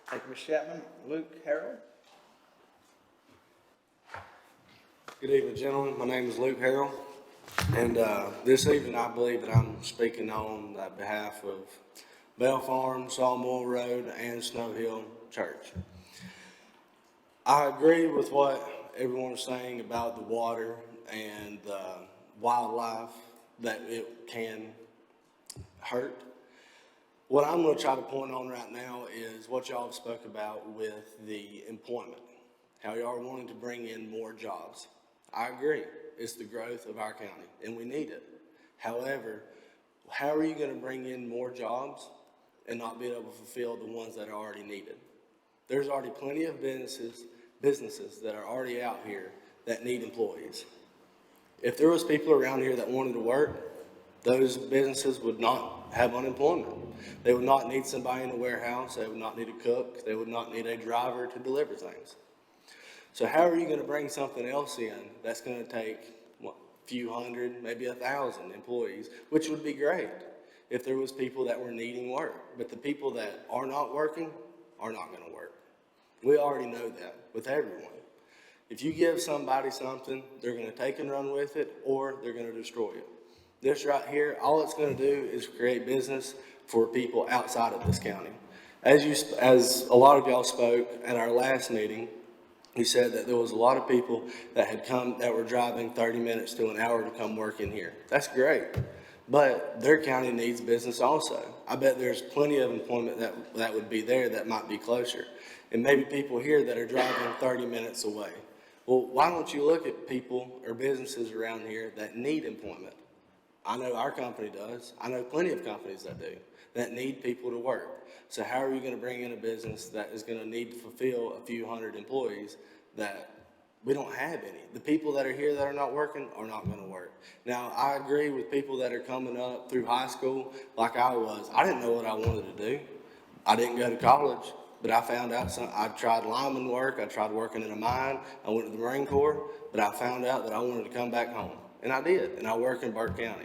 Thank you, Ms. Chapman. Luke Harrell? Good evening, gentlemen. My name is Luke Harrell, and this evening I believe that I'm speaking on behalf of Bell Farm, Sawmill Road, and Snow Hill Church. I agree with what everyone is saying about the water and wildlife, that it can hurt. What I'm going to try to point on right now is what y'all spoke about with the employment, how y'all are wanting to bring in more jobs. I agree. It's the growth of our county, and we need it. However, how are you going to bring in more jobs and not be able to fulfill the ones that are already needed? There's already plenty of businesses that are already out here that need employees. If there was people around here that wanted to work, those businesses would not have unemployment. They would not need somebody in the warehouse. They would not need a cook. They would not need a driver to deliver things. So how are you going to bring something else in that's going to take a few hundred, maybe 1,000 employees, which would be great if there was people that were needing work. But the people that are not working are not going to work. We already know that with everyone. If you give somebody something, they're going to take and run with it, or they're going to destroy it. This right here, all it's going to do is create business for people outside of this county. As a lot of y'all spoke at our last meeting, he said that there was a lot of people that had come, that were driving 30 minutes to an hour to come work in here. That's great. But their county needs business also. I bet there's plenty of employment that would be there that might be closer. And maybe people here that are driving 30 minutes away. Well, why don't you look at people or businesses around here that need employment? I know our company does. I know plenty of companies that do, that need people to work. So how are you going to bring in a business that is going to need to fulfill a few hundred employees that we don't have any? The people that are here that are not working are not going to work. Now, I agree with people that are coming up through high school like I was. I didn't know what I wanted to do. I didn't go to college, but I found out I tried lineman work. I tried working in a mine. I went to the Marine Corps, but I found out that I wanted to come back home. And I did, and I work in Burke County.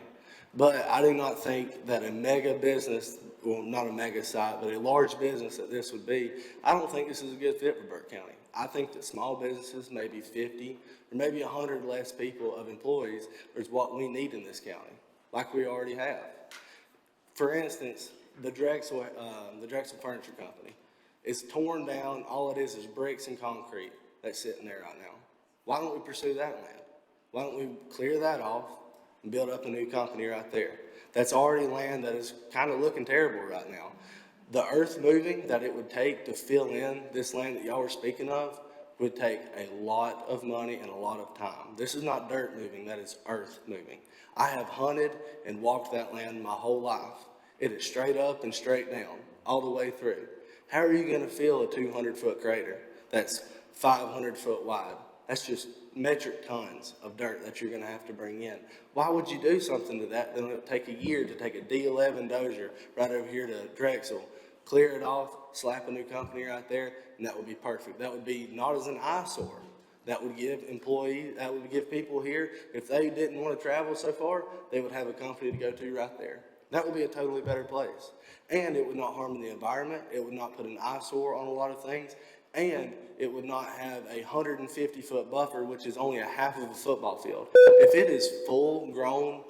But I do not think that a mega business, well, not a mega site, but a large business that this would be, I don't think this is a good fit for Burke County. I think that small businesses, maybe 50 or maybe 100 less people of employees is what we need in this county, like we already have. For instance, the Drexel Furniture Company is torn down. All it is bricks and concrete that's sitting there right now. Why don't we pursue that land? Why don't we clear that off and build up a new company right there? That's already land that is kind of looking terrible right now. The earth moving that it would take to fill in this land that y'all were speaking of would take a lot of money and a lot of time. This is not dirt moving, that is earth moving. I have hunted and walked that land my whole life. It is straight up and straight down, all the way through. How are you gonna fill a 200-foot crater that's 500 foot wide? That's just metric tons of dirt that you're gonna have to bring in. Why would you do something to that? Then it'll take a year to take a D11 dozer right over here to Drexel, clear it off, slap a new company right there, and that would be perfect. That would be not as an eyesore. That would give people here, if they didn't want to travel so far, they would have a company to go to right there. That would be a totally better place. And it would not harm the environment. It would not put an eyesore on a lot of things. And it would not have a 150-foot buffer, which is only a half of a football field. If it is full-grown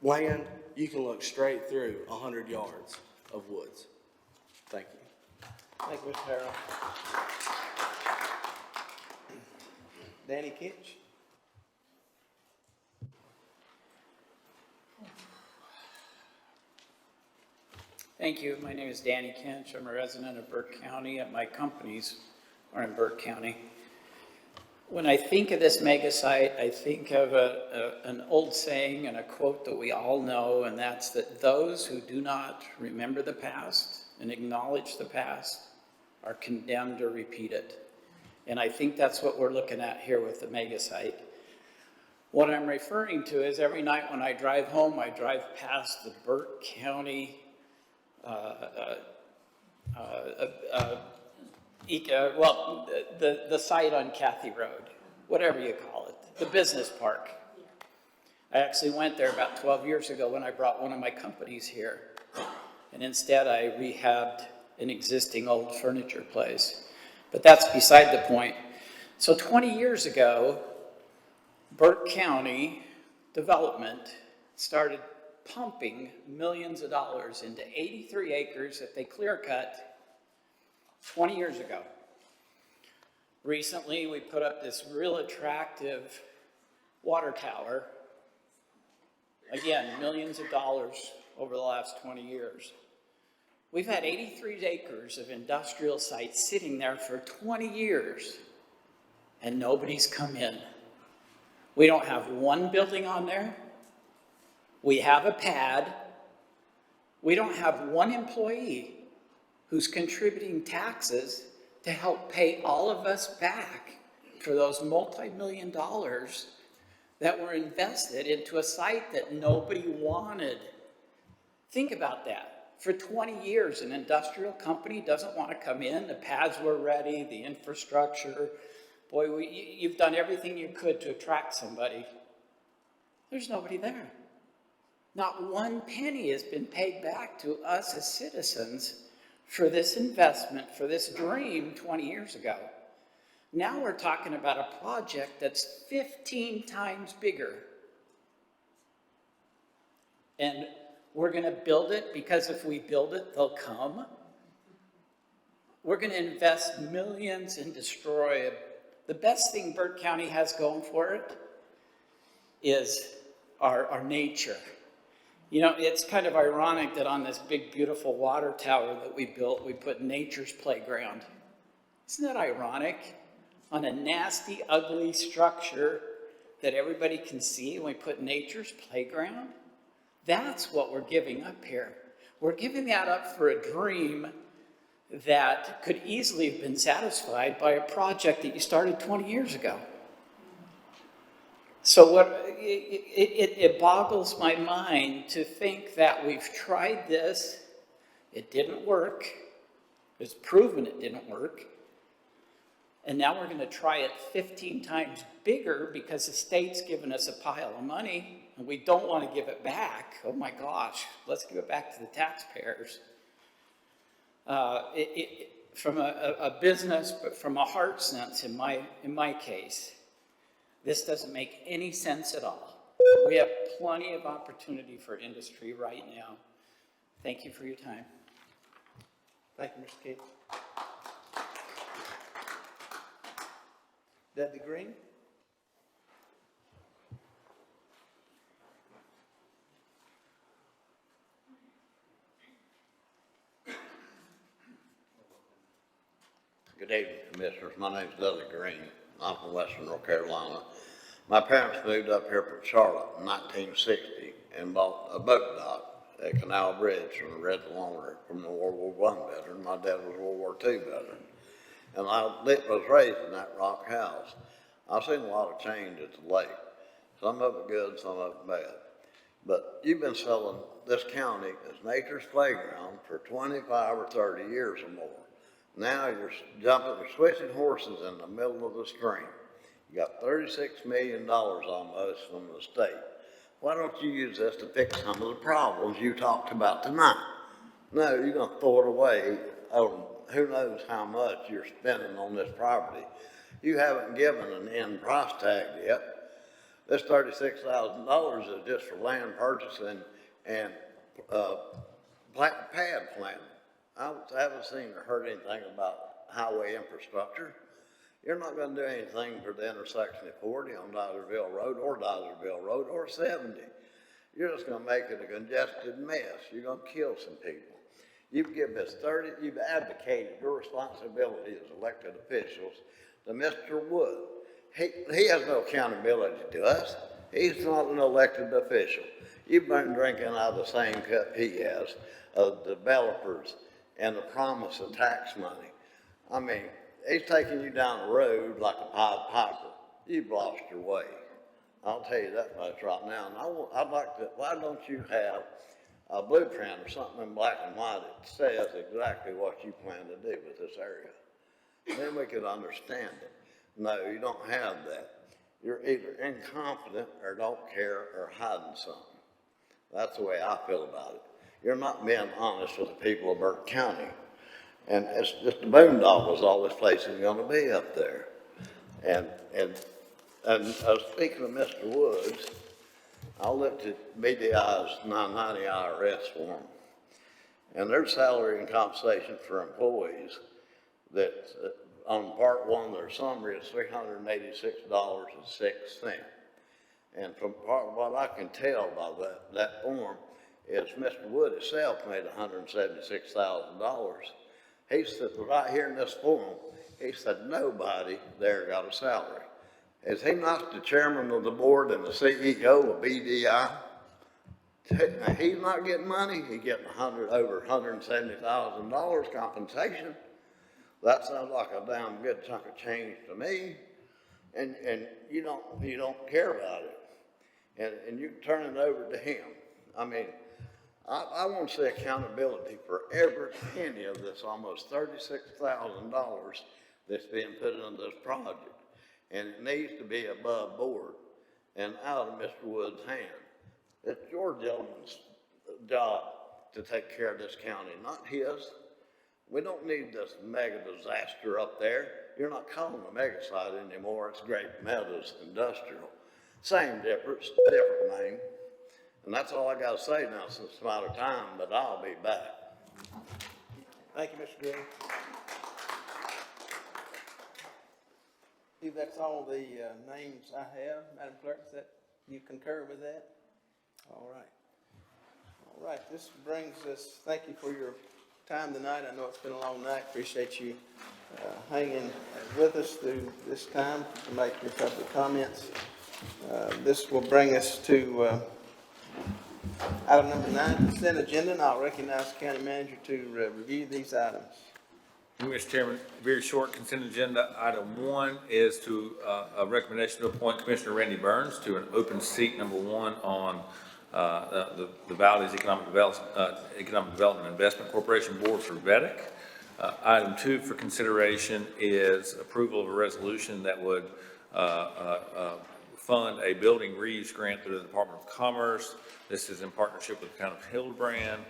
land, you can look straight through 100 yards of woods. Thank you. Thank you, Mr. Harrell. Danny Kinch. Thank you. My name is Danny Kinch. I'm a resident of Burke County, and my companies are in Burke County. When I think of this mega site, I think of an old saying and a quote that we all know, and that's that those who do not remember the past and acknowledge the past are condemned to repeat it. And I think that's what we're looking at here with the mega site. What I'm referring to is every night when I drive home, I drive past the Burke County the site on Cathy Road, whatever you call it, the business park. I actually went there about 12 years ago when I brought one of my companies here. And instead I rehabbed an existing old furniture place. But that's beside the point. So 20 years ago, Burke County Development started pumping millions of dollars into 83 acres that they clear cut 20 years ago. Recently, we put up this real attractive water tower. Again, millions of dollars over the last 20 years. We've had 83 acres of industrial sites sitting there for 20 years, and nobody's come in. We don't have one building on there. We have a pad. We don't have one employee who's contributing taxes to help pay all of us back for those multi-million dollars that were invested into a site that nobody wanted. Think about that. For 20 years, an industrial company doesn't want to come in. The pads were ready, the infrastructure. Boy, you've done everything you could to attract somebody. There's nobody there. Not one penny has been paid back to us as citizens for this investment, for this dream 20 years ago. Now we're talking about a project that's 15 times bigger. And we're going to build it because if we build it, they'll come. We're going to invest millions and destroy it. The best thing Burke County has going for it is our nature. You know, it's kind of ironic that on this big, beautiful water tower that we built, we put nature's playground. Isn't that ironic? on a nasty, ugly structure that everybody can see, and we put nature's playground? That's what we're giving up here. We're giving that up for a dream that could easily have been satisfied by a project that you started 20 years ago. So it boggles my mind to think that we've tried this, it didn't work, it's proven it didn't work, and now we're going to try it 15 times bigger because the state's given us a pile of money and we don't want to give it back. Oh my gosh, let's give it back to the taxpayers. From a business, but from a heart sense, in my case, this doesn't make any sense at all. We have plenty of opportunity for industry right now. Thank you for your time. Thank you, Mr. King. Debbie Green? Good evening, Commissioners. My name is Dudley Green. I'm from Western North Carolina. My parents moved up here from Charlotte in 1960 and bought a boat dock at Canal Bridge from the Red Loaner from the World War I veteran. My dad was a World War II veteran. And I was raised in that rock house. I've seen a lot of change at the lake. Some of it good, some of it bad. But you've been selling this county as nature's playground for 25 or 30 years or more. Now you're switching horses in the middle of the stream. You got $36 million almost from the state. Why don't you use this to fix some of the problems you talked about tonight? No, you're going to throw it away. Who knows how much you're spending on this property. You haven't given an end price tag yet. This $36,000 is just for land purchasing and pad planting. I haven't seen or heard anything about highway infrastructure. You're not going to do anything for the intersection of 40 on Dodgerville Road or 70. You're just going to make it a congested mess. You're going to kill some people. You've advocated your responsibility as elected officials to Mr. Wood. He has no accountability to us. He's not an elected official. You've been drinking out of the same cup he has, of developers and the promise of tax money. I mean, he's taking you down the road like a Pied Piper. You've lost your way. I'll tell you that much right now. And I'd like to, why don't you have a blueprint or something in black and white that says exactly what you plan to do with this area? Then we could understand it. No, you don't have that. You're either incompetent or don't care or hiding something. That's the way I feel about it. You're not being honest with the people of Burke County. And it's just the boondoggles all this place is going to be up there. And speaking of Mr. Woods, I looked at BDI's 990 IRS form, and their salary and compensation for employees that on part one, their summary is $386.06. And from part of what I can tell by that form is Mr. Wood himself made $176,000. He said right here in this form, he said nobody there got a salary. Is he not the chairman of the board and the CEO of BDI? He's not getting money. He's getting over $170,000 compensation. That sounds like a damn good chunk of change to me. And you don't care about it. And you turn it over to him. I mean, I want to see accountability for every penny of this almost $36,000 that's being put into this project. And it needs to be above board and out of Mr. Wood's hand. It's your gentleman's job to take care of this county, not his. We don't need this mega disaster up there. You're not calling it a mega site anymore. It's Great Meadows Industrial. Same difference, different name. And that's all I got to say now since I'm out of time, but I'll be back. Thank you, Mr. Green. I believe that's all the names I have. Madam Clerk, you concur with that? All right. All right, this brings us, thank you for your time tonight. I know it's been a long night. Appreciate you hanging with us through this time to make your public comments. This will bring us to item number 9, consent agenda, and I'll recognize the county manager to review these items. Mr. Chairman, very short consent agenda. Item 1 is to a recommendation to appoint Commissioner Randy Burns to an open seat number 1 on the Valdez Economic Development Investment Corporation Board for VEDIC. Item 2 for consideration is approval of a resolution that would fund a building reuse grant through the Department of Commerce. This is in partnership with the town of Hildebrand.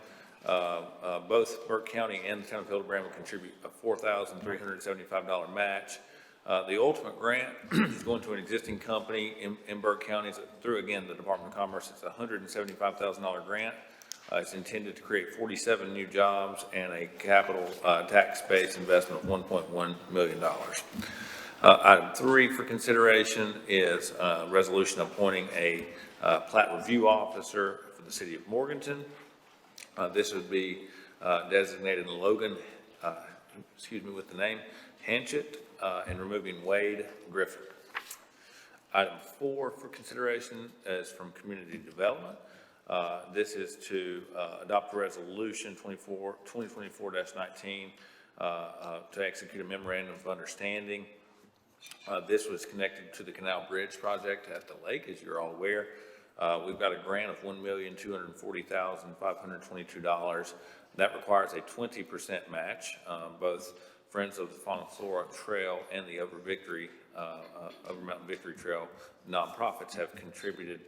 Both Burke County and the town of Hildebrand will contribute a $4,375 match. The ultimate grant is going to an existing company in Burke County through, again, the Department of Commerce. It's a $175,000 grant. It's intended to create 47 new jobs and a capital tax-based investment of $1.1 million. Item 3 for consideration is a resolution appointing a plat review officer for the city of Morganton. This would be designated Logan, with the name Hanchett, and removing Wade Griffin. Item 4 for consideration is from Community Development. This is to adopt a resolution 2024-19 to execute a memorandum of understanding. This was connected to the Canal Bridge project at the lake, as you're all aware. We've got a grant of $1,240,522. That requires a 20% match. Both Friends of the Fauna Flora Trail and the Over Mountain Victory Trail nonprofits have contributed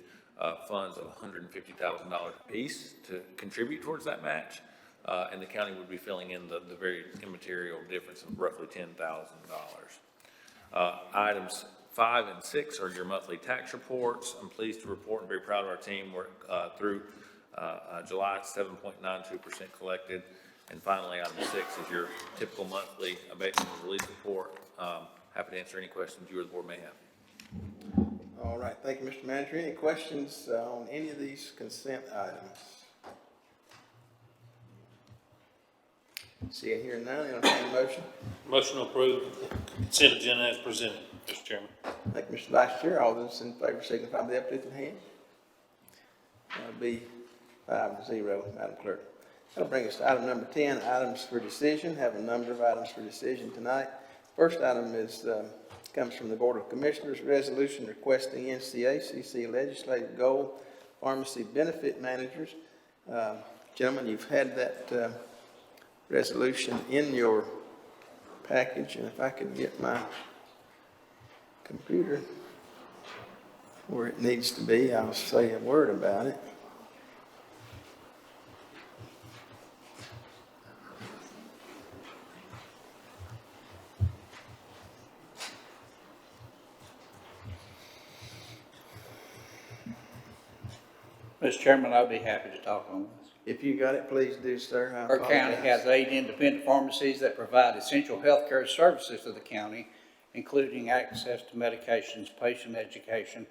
funds of $150,000 apiece to contribute towards that match. And the county would be filling in the very immaterial difference of roughly $10,000. Items 5 and 6 are your monthly tax reports. I'm pleased to report and very proud of our team. We're through July, 7.92% collected. And finally, item 6 is your typical monthly abatement and release report. Happy to answer any questions you or the board may have. All right, thank you, Mr. Manager. Any questions on any of these consent items? See and hear none, entertain a motion. Motion to approve consent agenda as presented, Mr. Chairman. Thank you, Mr. Vice Chair. All those in favor signify by the uplifted hand. That'll be 5-0, Madam Clerk. That'll bring us to item number 10, items for decision. Have a number of items for decision tonight. First item is comes from the Board of Commissioners, resolution requesting NCACC legislative goal pharmacy benefit managers. Gentlemen, you've had that resolution in your package, and if I could get my computer where it needs to be, I'll say a word about it. Mr. Chairman, I'd be happy to talk on this. If you got it, please do, sir. Burke County has 8 independent pharmacies that provide essential health care services to the county, including access to medications, patient education,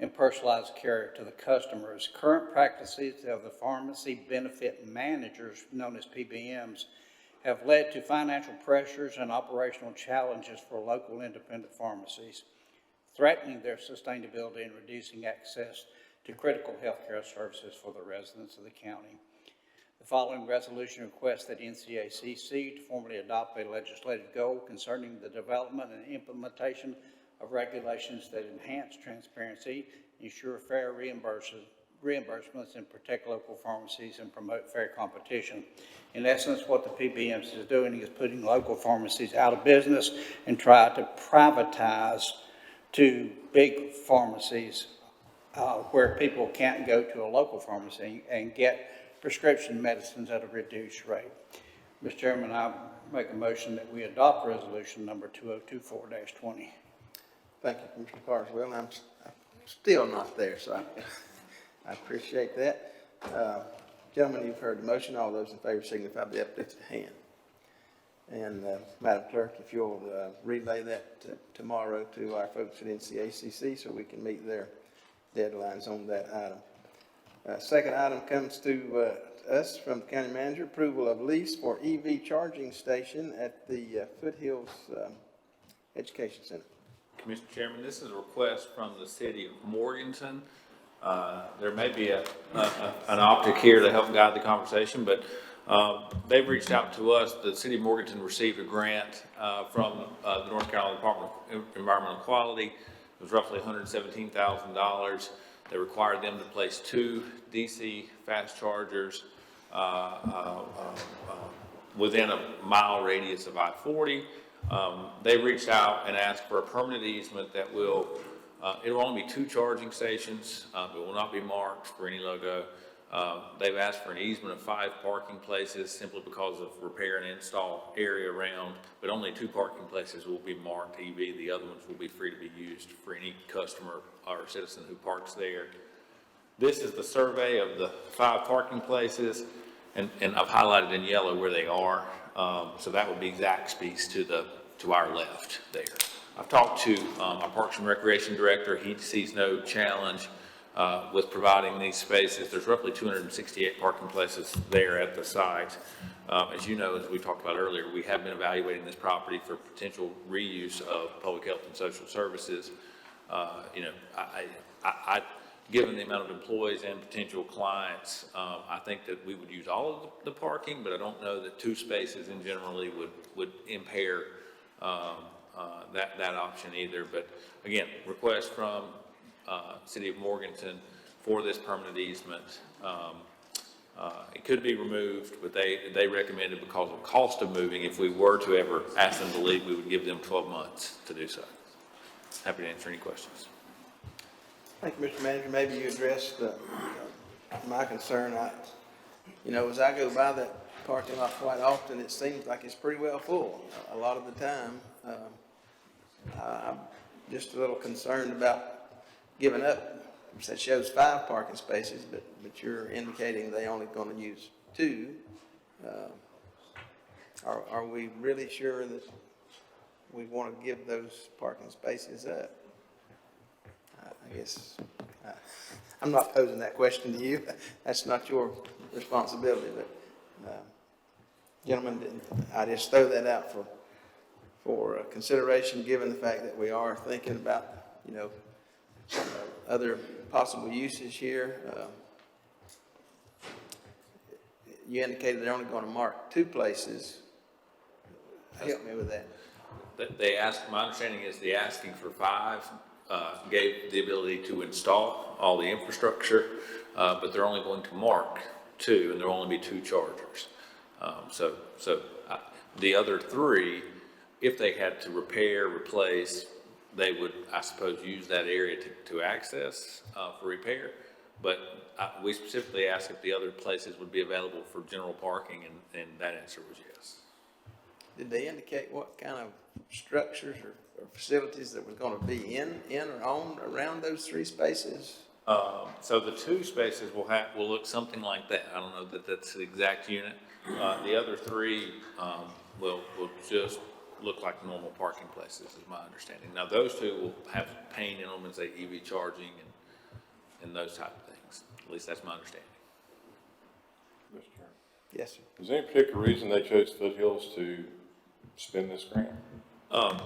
and personalized care to the customers. Current practices of the pharmacy benefit managers, known as PBMs, have led to financial pressures and operational challenges for local independent pharmacies, threatening their sustainability and reducing access to critical health care services for the residents of the county. The following resolution requests that NCACC to formally adopt a legislative goal concerning the development and implementation of regulations that enhance transparency, ensure fair reimbursements, and protect local pharmacies and promote fair competition. In essence, what the PBMs is doing is putting local pharmacies out of business and try to privatize to big pharmacies where people can't go to a local pharmacy and get prescription medicines at a reduced rate. Mr. Chairman, I make a motion that we adopt resolution number 2024-20. Thank you, Commissioner Carswell. I'm still not there, so I appreciate that. Gentlemen, you've heard the motion. All those in favor signify by the uplifted hand. And Madam Clerk, if you'll relay that tomorrow to our folks at NCACC so we can meet their deadlines on that item. Second item comes to us from the county manager, approval of lease for EV charging station at the Foothills Education Center. Mr. Chairman, this is a request from the city of Morganton. There may be an optic here to help guide the conversation, but they've reached out to us. The city of Morganton received a grant from the North Carolina Department of Environmental Quality. It was roughly $117,000. They required them to place 2 DC fast chargers within a mile radius of I-40. They reached out and asked for a permanent easement that will, it'll only be 2 charging stations. It will not be marked for any logo. They've asked for an easement of 5 parking places simply because of repair and install area around, but only 2 parking places will be marked EV. The other ones will be free to be used for any customer or citizen who parks there. This is the survey of the 5 parking places, and I've highlighted in yellow where they are. So that would be Zaxby's to our left there. I've talked to our Parks and Recreation Director. He sees no challenge with providing these spaces. There's roughly 268 parking places there at the site. As you know, as we talked about earlier, we have been evaluating this property for potential reuse of public health and social services. You know, given the amount of employees and potential clients, I think that we would use all of the parking, but I don't know that 2 spaces in generally would impair that option either. But again, request from City of Morganton for this permanent easement. It could be removed, but they recommended because of cost of moving, if we were to ever ask them to leave, we would give them 12 months to do so. Happy to answer any questions. Thank you, Mr. Manager. Maybe you addressed my concern. As I go by that parking lot quite often, it seems like it's pretty well full a lot of the time. I'm just a little concerned about giving up. It shows 5 parking spaces, but you're indicating they only going to use 2. Are we really sure that we want to give those parking spaces up? I guess I'm not posing that question to you. That's not your responsibility, but gentlemen, I just throw that out for consideration, given the fact that we are thinking about, other possible uses here. You indicated they're only going to mark 2 places. Help me with that. They asked, my understanding is the asking for 5 gave the ability to install all the infrastructure, but they're only going to mark 2, and there'll only be 2 chargers. So the other 3, if they had to repair, replace, they would, I suppose, use that area to access for repair. But we specifically asked if the other places would be available for general parking, and that answer was yes. Did they indicate what kind of structures or facilities that was going to be in or on around those 3 spaces? So the 2 spaces will look something like that. I don't know that that's the exact unit. The other 3 will just look like normal parking places, is my understanding. Now, those 2 will have paint in them and say EV charging and those type of things. At least that's my understanding. Mr. Chairman. Yes, sir. Is there any particular reason they chose Foothills to spend this grant?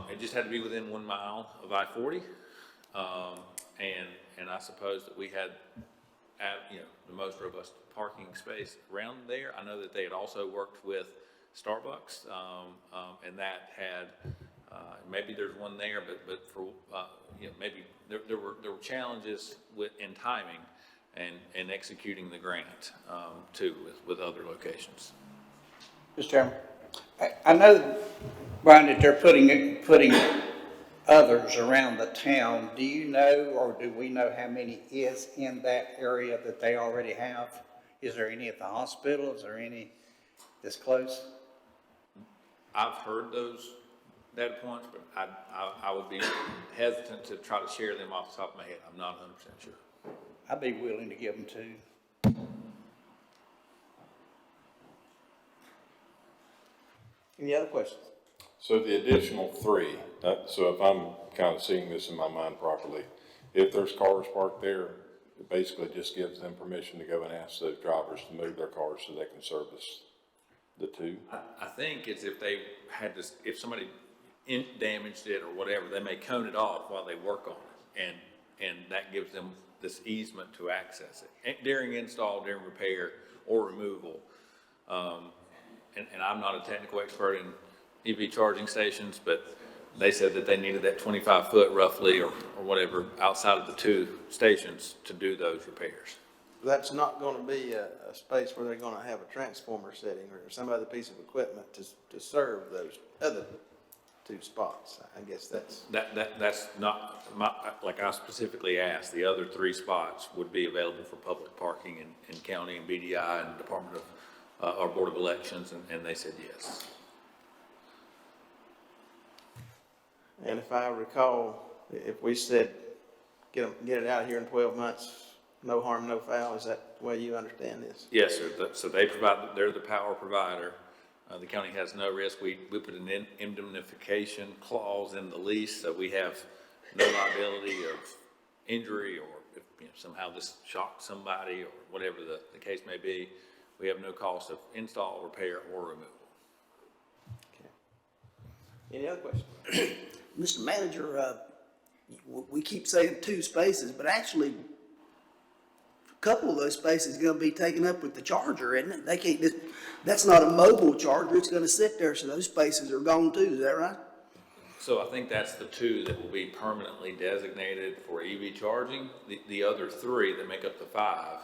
It just had to be within 1 mile of I-40. And I suppose that we had, the most robust parking space around there. I know that they had also worked with Starbucks, and that had, maybe there's one there, but for, maybe there were challenges in timing and executing the grant, too, with other locations. Mr. Chairman, I know, Brian, that they're putting others around the town. Do you know, or do we know how many is in that area that they already have? Is there any at the hospital? Is there any this close? I've heard those data points, but I would be hesitant to try to share them off the top of my head. I'm not 100% sure. I'd be willing to give them to. Any other questions? So the additional 3, so if I'm kind of seeing this in my mind properly, if there's cars parked there, It basically just gives them permission to go and ask those drivers to move their cars so they can service the two. I think it's if they had this, if somebody damaged it or whatever, they may cone it off while they work on it. And that gives them this easement to access it during install, during repair or removal. And I'm not a technical expert in EV charging stations, but they said that they needed that 25 foot roughly or whatever outside of the two stations to do those repairs. That's not gonna be a space where they're gonna have a transformer setting or some other piece of equipment to serve those other two spots. I guess that's. That's not, like I specifically asked, the other three spots would be available for public parking in county and BDI and Department of, or Board of Elections, and they said yes. And if I recall, if we said, get it out of here in 12 months, no harm, no foul, is that the way you understand this? Yes, sir. So they provide, they're the power provider. The county has no risk. We put an indemnification clause in the lease, so we have no liability of injury or if somehow this shocked somebody or whatever the case may be. We have no cost of install, repair, or removal. Okay. Any other questions? Mr. Manager, we keep saying 2 spaces, but actually, a couple of those spaces are gonna be taken up with the charger, isn't it? They can't, that's not a mobile charger, it's gonna sit there, so those spaces are gone too, is that right? So I think that's the 2 that will be permanently designated for EV charging. The other 3 that make up the 5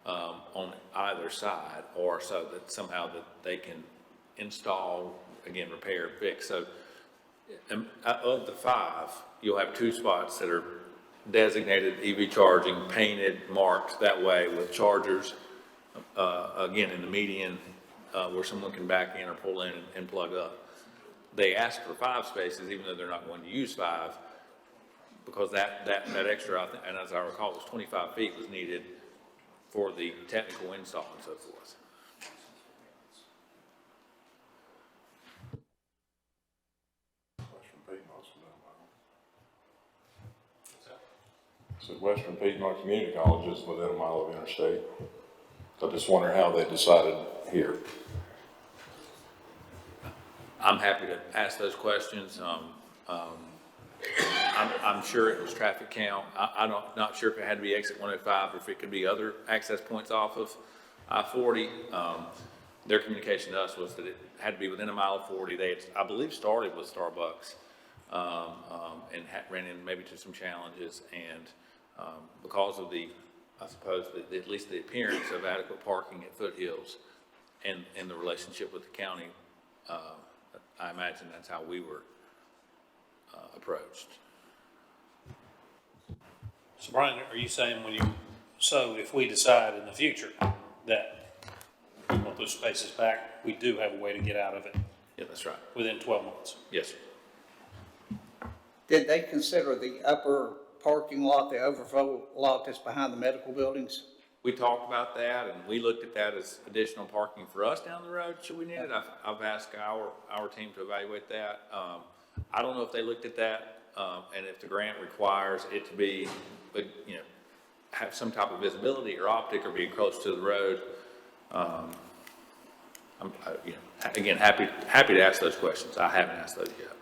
on either side, or so that somehow that they can install, again, repair, fix. So of the 5, you'll have 2 spots that are designated EV charging, painted, marked that way with chargers, again, in the median, where someone can back in or pull in and plug up. They asked for 5 spaces, even though they're not going to use 5, because that extra, and as I recall, it was 25 feet was needed for the technical install and so forth. So Western Piedmont Community College is within a mile of interstate. I just wonder how they decided here. I'm happy to ask those questions. I'm sure it was traffic count. I'm not sure if it had to be exit 105 or if it could be other access points off of I-40. Their communication to us was that it had to be within a mile of 40. They had, I believe, started with Starbucks and ran in maybe to some challenges. And because of the, I suppose, at least the appearance of adequate parking at Foothills and the relationship with the county, I imagine that's how we were approached. So Brian, are you saying so if we decide in the future that we want those spaces back, we do have a way to get out of it? Yeah, that's right. Within 12 months? Yes, sir. Did they consider the upper parking lot, the overflow lot that's behind the medical buildings? We talked about that, and we looked at that as additional parking for us down the road, should we need it. I've asked our team to evaluate that. I don't know if they looked at that, and if the grant requires it to be, have some type of visibility or optic or be close to the road. I'm again, happy to ask those questions. I haven't asked those yet.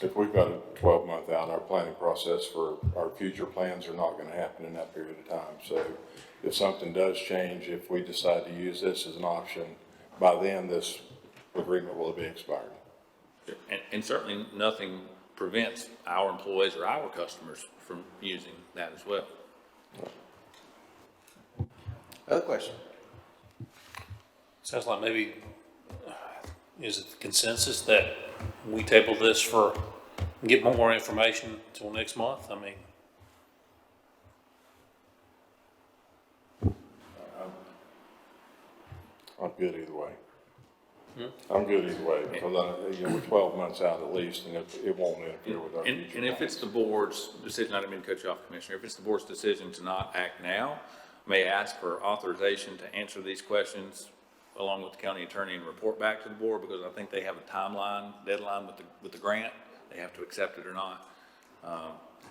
If we've got a 12-month out, our planning process for our future plans are not going to happen in that period of time. So if something does change, if we decide to use this as an option, by then this agreement will be expired. And certainly nothing prevents our employees or our customers from using that as well. Other question? Sounds like maybe, is it the consensus that we table this for, get more information until next month? I mean. I'm good either way. I'm good either way because we're 12 months out at least, and it won't interfere with our future. And if it's the board's decision, I didn't mean to cut you off, Commissioner, if it's the board's decision to not act now, may ask for authorization to answer these questions along with the county attorney and report back to the board, because I think they have a deadline with the grant. They have to accept it or not.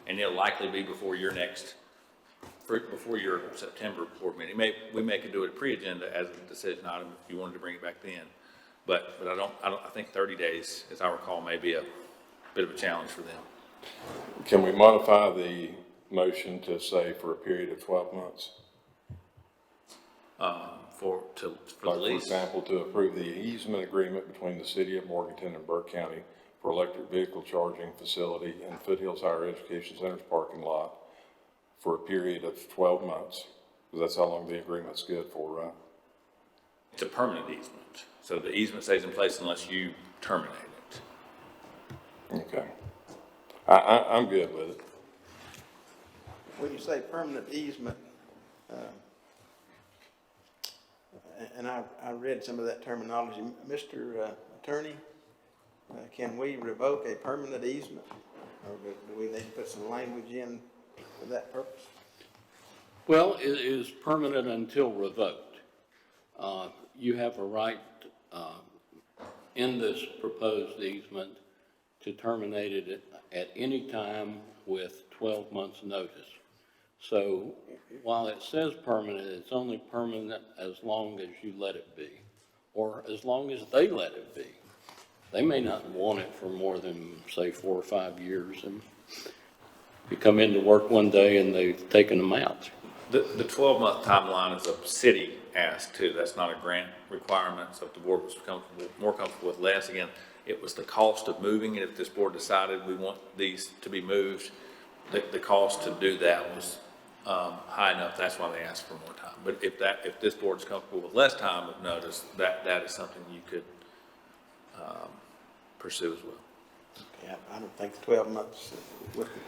and it'll likely be before your September board meeting. We may could do it pre-agenda as a decision item if you wanted to bring it back then. But I think 30 days, as I recall, may be a bit of a challenge for them. Can we modify the motion to say for a period of 12 months? For the Like, lease? for example, to approve the easement agreement between the city of Morganton and Burke County for electric vehicle charging facility and Foothills Higher Education Center's parking lot for a period of 12 months, because that's how long the agreement's good for, right? It's a permanent easement, so the easement stays in place unless you terminate it. Okay. I'm good with it. When you say permanent easement, and I read some of that terminology, Mr. Attorney, can we revoke a permanent easement? Or do we need to put some language in for that purpose? Well, it is permanent until revoked. You have a right in this proposed easement to terminate it at any time with 12 months' notice. So while it says permanent, it's only permanent as long as you let it be, or as long as they let it be. They may not want it for more than, say, 4 or 5 years, and you come into work one day and they've taken them out. The 12-month timeline is a city ask too. That's not a grant requirement. So if the board was more comfortable with less, again, it was the cost of moving it. If this board decided we want these to be moved, the cost to do that was high enough. That's why they asked for more time. But if this board's comfortable with less time of notice, that is something you could pursue as well. Okay, I don't think 12 months,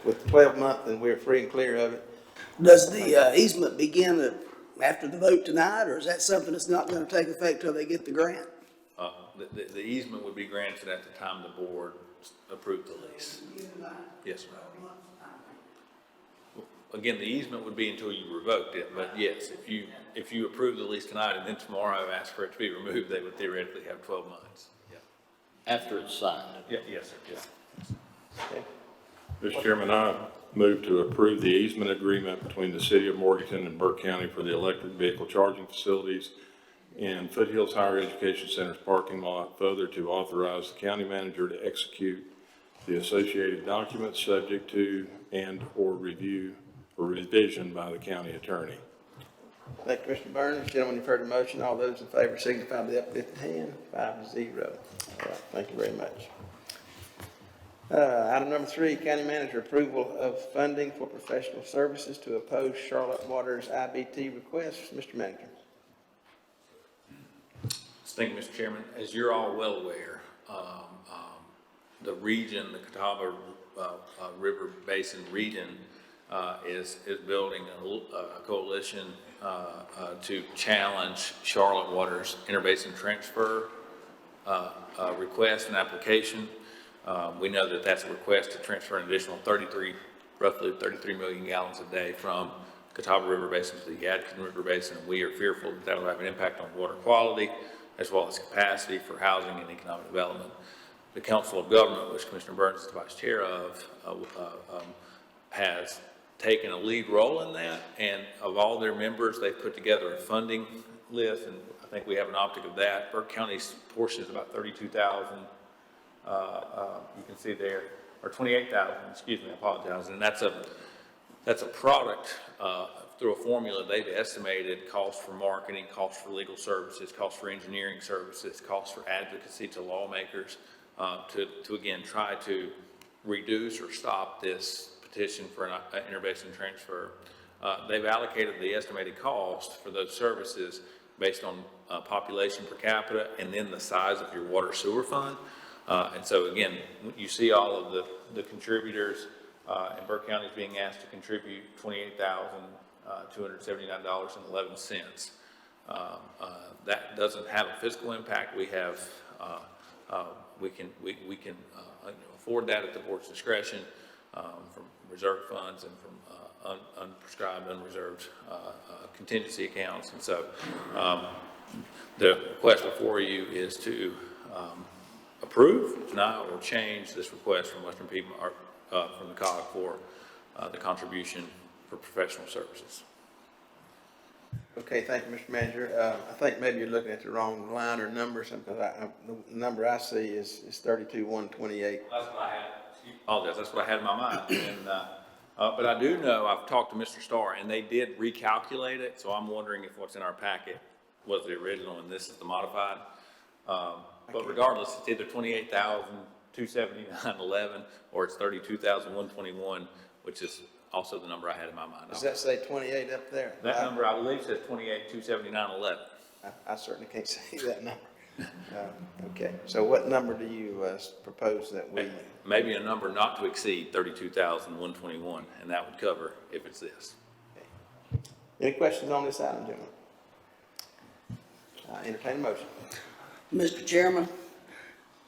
with 12 months, then we're free and clear of it. Does the easement begin after the vote tonight, or is that something that's not going to take effect till they get the grant? The easement would be granted at the time the board approved the lease. Yes, sir. Again, the easement would be until you revoked it, but yes, if you approve the lease tonight and then tomorrow ask for it to be removed, they would theoretically have 12 months. Yeah. After it's signed. Yeah, yes, sir. Yeah. Okay. Mr. Chairman, I move to approve the easement agreement between the city of Morganton and Burke County for the electric vehicle charging facilities in Foothills Higher Education Center's parking lot, further to authorize the county manager to execute the associated documents subject to and/or review or revision by the county attorney. Thank you, Mr. Burns. Gentlemen, you've heard the motion. All those in favor signify by the uplifted hand. 5-0. All right, thank you very much. Item number 3, county manager approval of funding for professional services to oppose Charlotte Water's IBT request. Mr. Manager. Thank you, Mr. Chairman. As you're all well aware, the region, the Catawba River Basin region, is building a coalition to challenge Charlotte Water's interbasin transfer request and application. We know that that's a request to transfer an additional roughly 33 million gallons a day from Catawba River Basin to the Yadkin River Basin. We are fearful that that'll have an impact on water quality as well as capacity for housing and economic development. The Council of Government, which Commissioner Burns is the vice chair of, has taken a lead role in that, and of all their members, they've put together a funding list, and I think we have an optic of that. Burke County's portion is about 32,000. You can see there, or 28,000, excuse me, I apologize, and that's a product through a formula they've estimated cost for marketing, cost for legal services, cost for engineering services, cost for advocacy to lawmakers, to again try to reduce or stop this petition for an interbasin transfer. They've allocated the estimated cost for those services based on population per capita and then the size of your water sewer fund. And so again, you see all of the contributors, and Burke County is being asked to contribute $28,279.11. That doesn't have a fiscal impact. We have, we can afford that at the board's discretion from reserve funds and from unprescribed, unreserved contingency accounts. And so the request before you is to approve, deny, or change this request from Western Piedmont, from the COG for the contribution for professional services. Okay, thank you, Mr. Manager. I think maybe you're looking at the wrong line or number or something, because the number I see is 32,128. That's what I had. Apologize, that's what I had in my mind. And, but I do know, I've talked to Mr. Starr, and they did recalculate it, so I'm wondering if what's in our packet was the original and this is the modified. But regardless, it's either 28,279.11 or it's 32,121, which is also the number I had in my mind. Does that say 28 up there? That number, I believe, says 28,279.11. I certainly can't see that number. Okay, so what number do you propose that we? Maybe a number not to exceed 32,121, and that would cover if it's this. Any questions on this item, gentlemen? Entertain a motion. Mr. Chairman,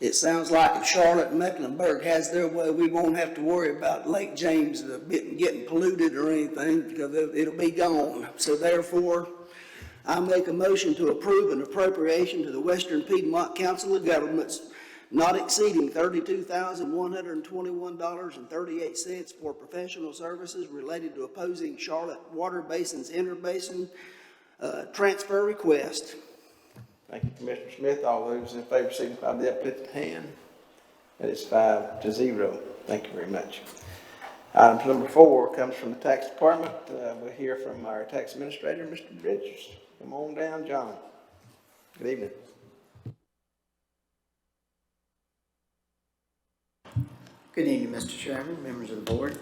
it sounds like if Charlotte and Mecklenburg has their way, we won't have to worry about Lake James getting polluted or anything, because it'll be gone. So therefore, I make a motion to approve an appropriation to the Western Piedmont Council of Governments not exceeding $32,121.38 for professional services related to opposing Charlotte Water Basin's interbasin transfer request. Thank you, Commissioner Smith. All those in favor signify by the uplifted hand. That is 5-0. Thank you very much. Item number 4 comes from the Tax Department. We'll hear from our Tax Administrator, Mr. Richards. Come on down, John. Good evening. Good evening, Mr. Chairman, members of the board.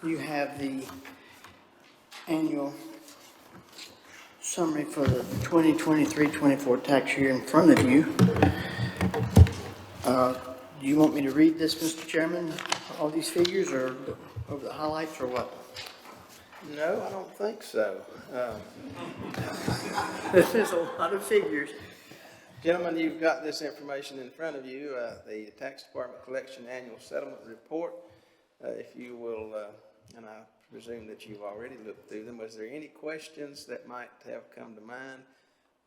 You have the annual summary for the 2023-24 tax year in front of you. Do you want me to read this, Mr. Chairman, all these figures, or over the highlights, or what? No, I don't think so. There's a lot of figures. Gentlemen, you've got this information in front of you, the Tax Department Collection Annual Settlement Report. If you will, and I presume that you've already looked through them, was there any questions that might have come to mind?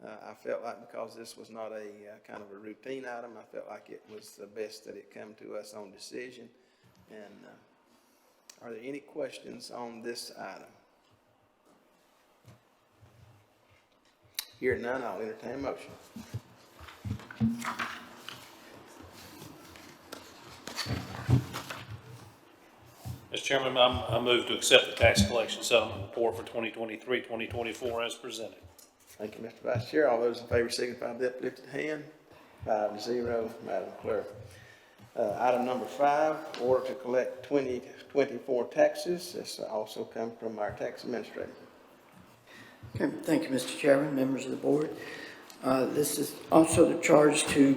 I felt like because this was not a kind of a routine item, I felt like it was the best that it come to us on decision. And are there any questions on this item? Hearing none, I'll entertain a motion. Mr. Chairman, I move to accept the tax collection settlement report for 2023-2024 as presented. Thank you, Mr. Vice Chair. All those in favor signify by the uplifted hand. 5-0, Madam Clerk. Item number 5, order to collect 2024 taxes. This also comes from our tax administrator. Okay, thank you, Mr. Chairman, members of the board. This is also the charge to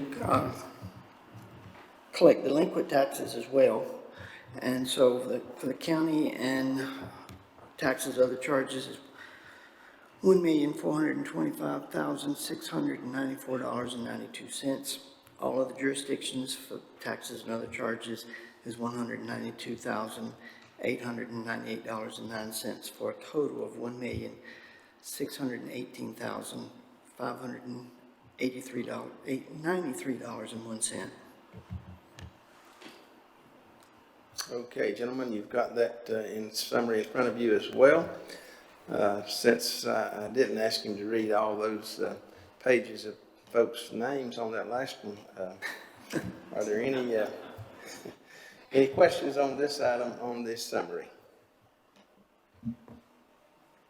collect delinquent taxes as well. And so for the county and taxes, other charges is $1,425,694.92. All other jurisdictions for taxes and other charges is $192,898.09 for a total of $1,618,583.93.01. Okay, gentlemen, you've got that in summary in front of you as well. Since I didn't ask him to read all those pages of folks' names on that last one, are there any questions on this item on this summary?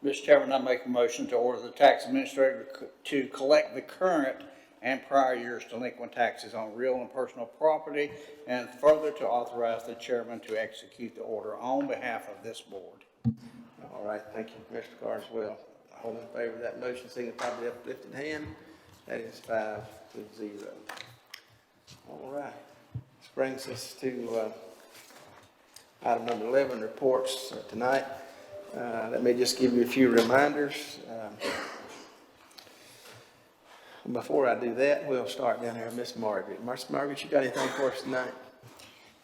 Mr. Chairman, I make a motion to order the tax administrator to collect the current and prior year's delinquent taxes on real and personal property, and further to authorize the chairman to execute the order on behalf of this board. All right, thank you, Mr. Carswell. All in favor of that motion, signify by the uplifted hand. That is 5-0. All right, this brings us to item number 11, reports tonight. Let me just give you a few reminders. Before I do that, we'll start down here with Miss Margaret. Miss Margaret, you got anything for us tonight?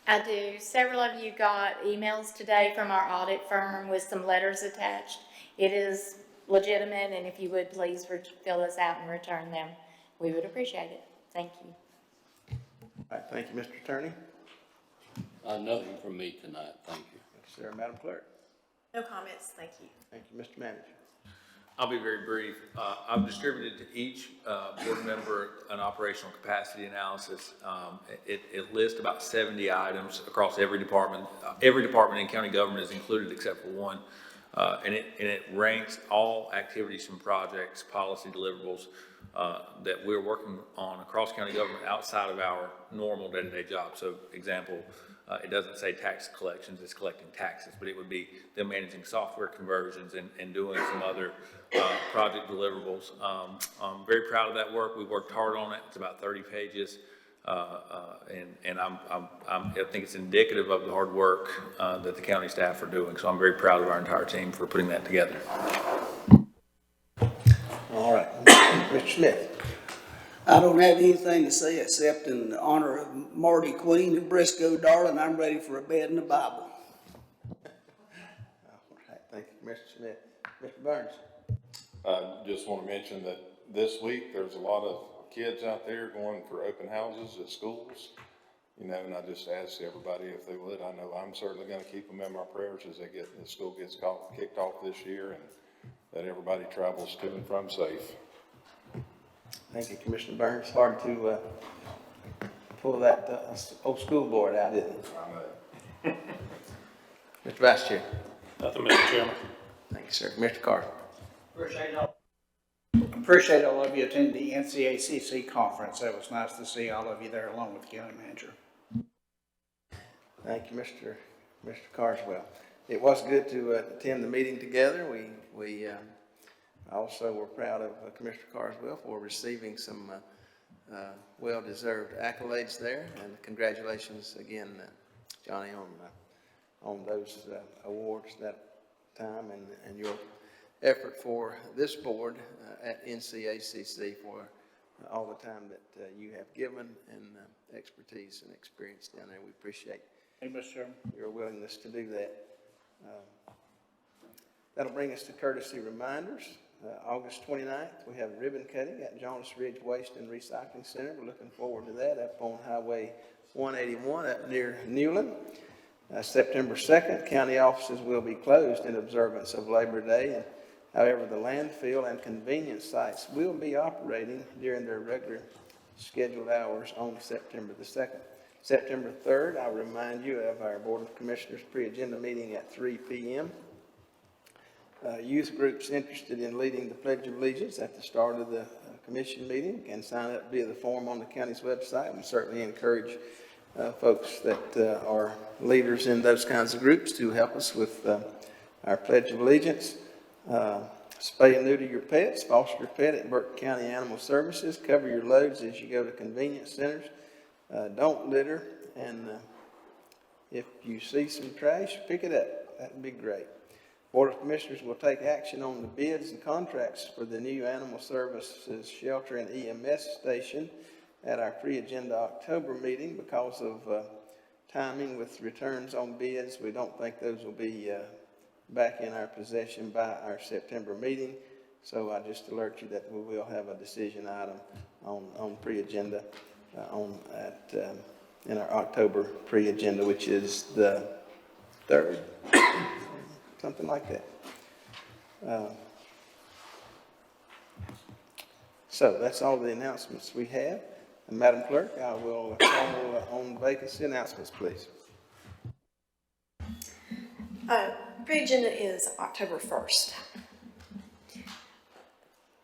I do. Several of you got emails today from our audit firm with some letters attached. It is legitimate, and if you would please fill those out and return them, we would appreciate it. Thank you. All right, thank you, Mr. Attorney. Nothing from me tonight, thank you. Sir, Madam Clerk. No comments, thank you. Thank you, Mr. Manager. I'll be very brief. I've distributed to each board member an operational capacity analysis. It lists about 70 items across every department. Every department in county government is included except for one. And it ranks all activities from projects, policy deliverables that we're working on across county government outside of our normal day-to-day job. So example, it doesn't say tax collections, it's collecting taxes, but it would be them managing software conversions and doing some other project deliverables. I'm very proud of that work. We worked hard on it. It's about 30 pages. And I think it's indicative of the hard work that the county staff are doing. So I'm very proud of our entire team for putting that together. All right, Mr. Smith. I don't have anything to say except in honor of Marty Queen and Briscoe Darling, I'm ready for a bed and a Bible. All right, thank you, Mr. Smith. Mr. Burns. Just want to mention that this week, there's a lot of kids out there going for open houses at schools, you know, and I just ask everybody if they would. I know I'm certainly going to keep them in my prayers as the school gets kicked off this year, and that everybody travels to and from safe. Thank you, Commissioner Burns. Hard to pull that old school board out, isn't it? Mr. Vice Chair. Nothing, Mr. Chairman. Thank you, sir. Mr. Carr. Appreciate all of you attending the NCACC conference. That was nice to see all of you there along with the county manager. Thank you, Mr. Carswell. It was good to attend the meeting together. We also were proud of Commissioner Carswell for receiving some well-deserved accolades there, and congratulations again, Johnny, on those awards that time and your effort for this board at NCACC for all the time that you have given and expertise and experience down there. We appreciate your willingness to do that. That'll bring us to courtesy reminders. August 29th, we have ribbon cutting at Jonas Ridge Waste and Recycling Center. We're looking forward to that up on Highway 181 up near Newland. September 2nd, county offices will be closed in observance of Labor Day. However, the landfill and convenience sites will be operating during their regular scheduled hours on September the 2nd. September 3rd, I'll remind you of our Board of Commissioners pre-agenda meeting at 3 p.m. Youth groups interested in leading the Pledge of Allegiance at the start of the commission meeting can sign up via the form on the county's website. We certainly encourage folks that are leaders in those kinds of groups to help us with our Pledge of Allegiance. Spay and neuter your pets. Foster your pet at Burke County Animal Services. Cover your loads as you go to convenience centers. Don't litter, and if you see some trash, pick it up. That would be great. Board of Commissioners will take action on the bids and contracts for the new Animal Services Shelter and EMS station at our pre-agenda October meeting. Because of timing with returns on bids, we don't think those will be back in our possession by our September meeting. So I just alert you that we will have a decision item on pre-agenda in our October pre-agenda, which is the 3rd. Something like that. So that's all the announcements we have. And Madam Clerk, I will call on vacancy announcements, please. Pre-agenda is October 1st.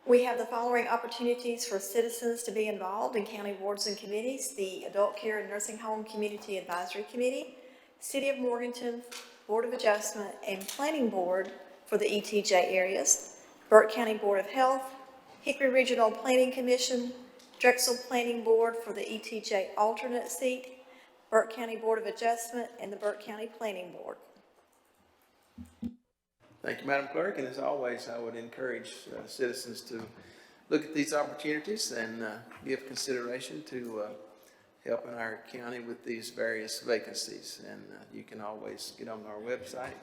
We have the following opportunities for citizens to be involved in county boards and committees: the Adult Care and Nursing Home Community Advisory Committee, City of Morganton Board of Adjustment and Planning Board for the ETJ areas, Burke County Board of Health, Hickory Regional Planning Commission, Drexel Planning Board for the ETJ alternate seat, Burke County Board of Adjustment, and the Burke County Planning Board. Thank you, Madam Clerk. And as always, I would encourage citizens to look at these opportunities and give consideration to helping our county with these various vacancies. And you can always get on our website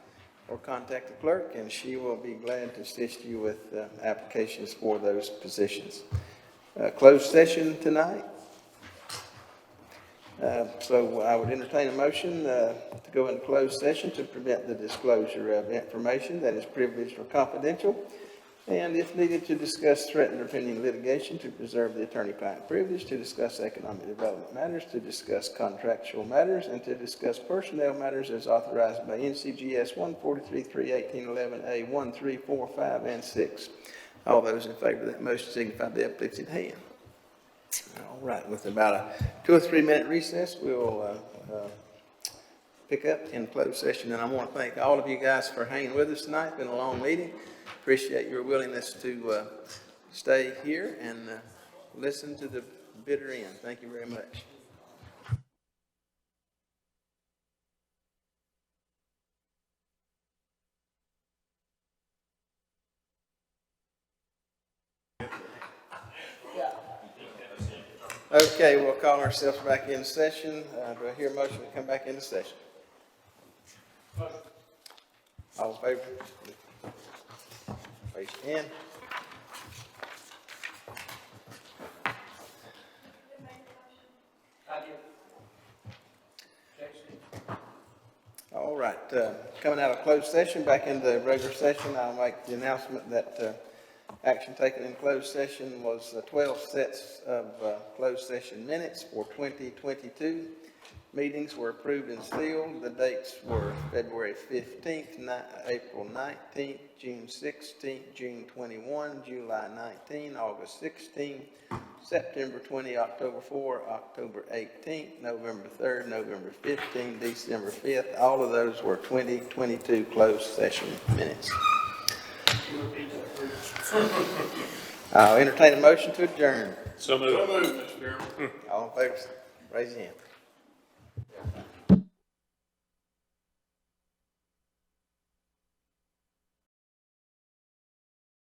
or contact the clerk, and she will be glad to assist you with applications for those positions. Closed session tonight. So I would entertain a motion to go into closed session to prevent the disclosure of information that is privileged or confidential, and if needed, to discuss threatened or pending litigation, to preserve the attorney-client privilege, to discuss economic development matters, to discuss contractual matters, and to discuss personnel matters as authorized by NCGS 143.3.1811A 1, 3, 4, 5, and 6. All those in favor of that motion signify by the uplifted hand. All right, with about a 2 or 3 minute recess, we'll pick up in closed session. And I want to thank all of you guys for hanging with us tonight. It's been a long meeting. Appreciate your willingness to stay here and listen to the bitter end. Thank you very much. Okay, we'll call ourselves back into session. Do I hear a motion to come back into session? All in favor? Raise your hand. All right, coming out of closed session, back into regular session, I'll make the announcement that action taken in closed session was 12 sets of closed session minutes for 2022. Meetings were approved and sealed. The dates were February 15th, April 19th, June 16th, June 21, July 19, August 16, September 20, October 4, October 18th, November 3rd, November 15th, December 5th. All of those were 2022 closed session minutes. I'll entertain a motion to adjourn. So moved. Mr. Chairman. All in favor, raise your hand.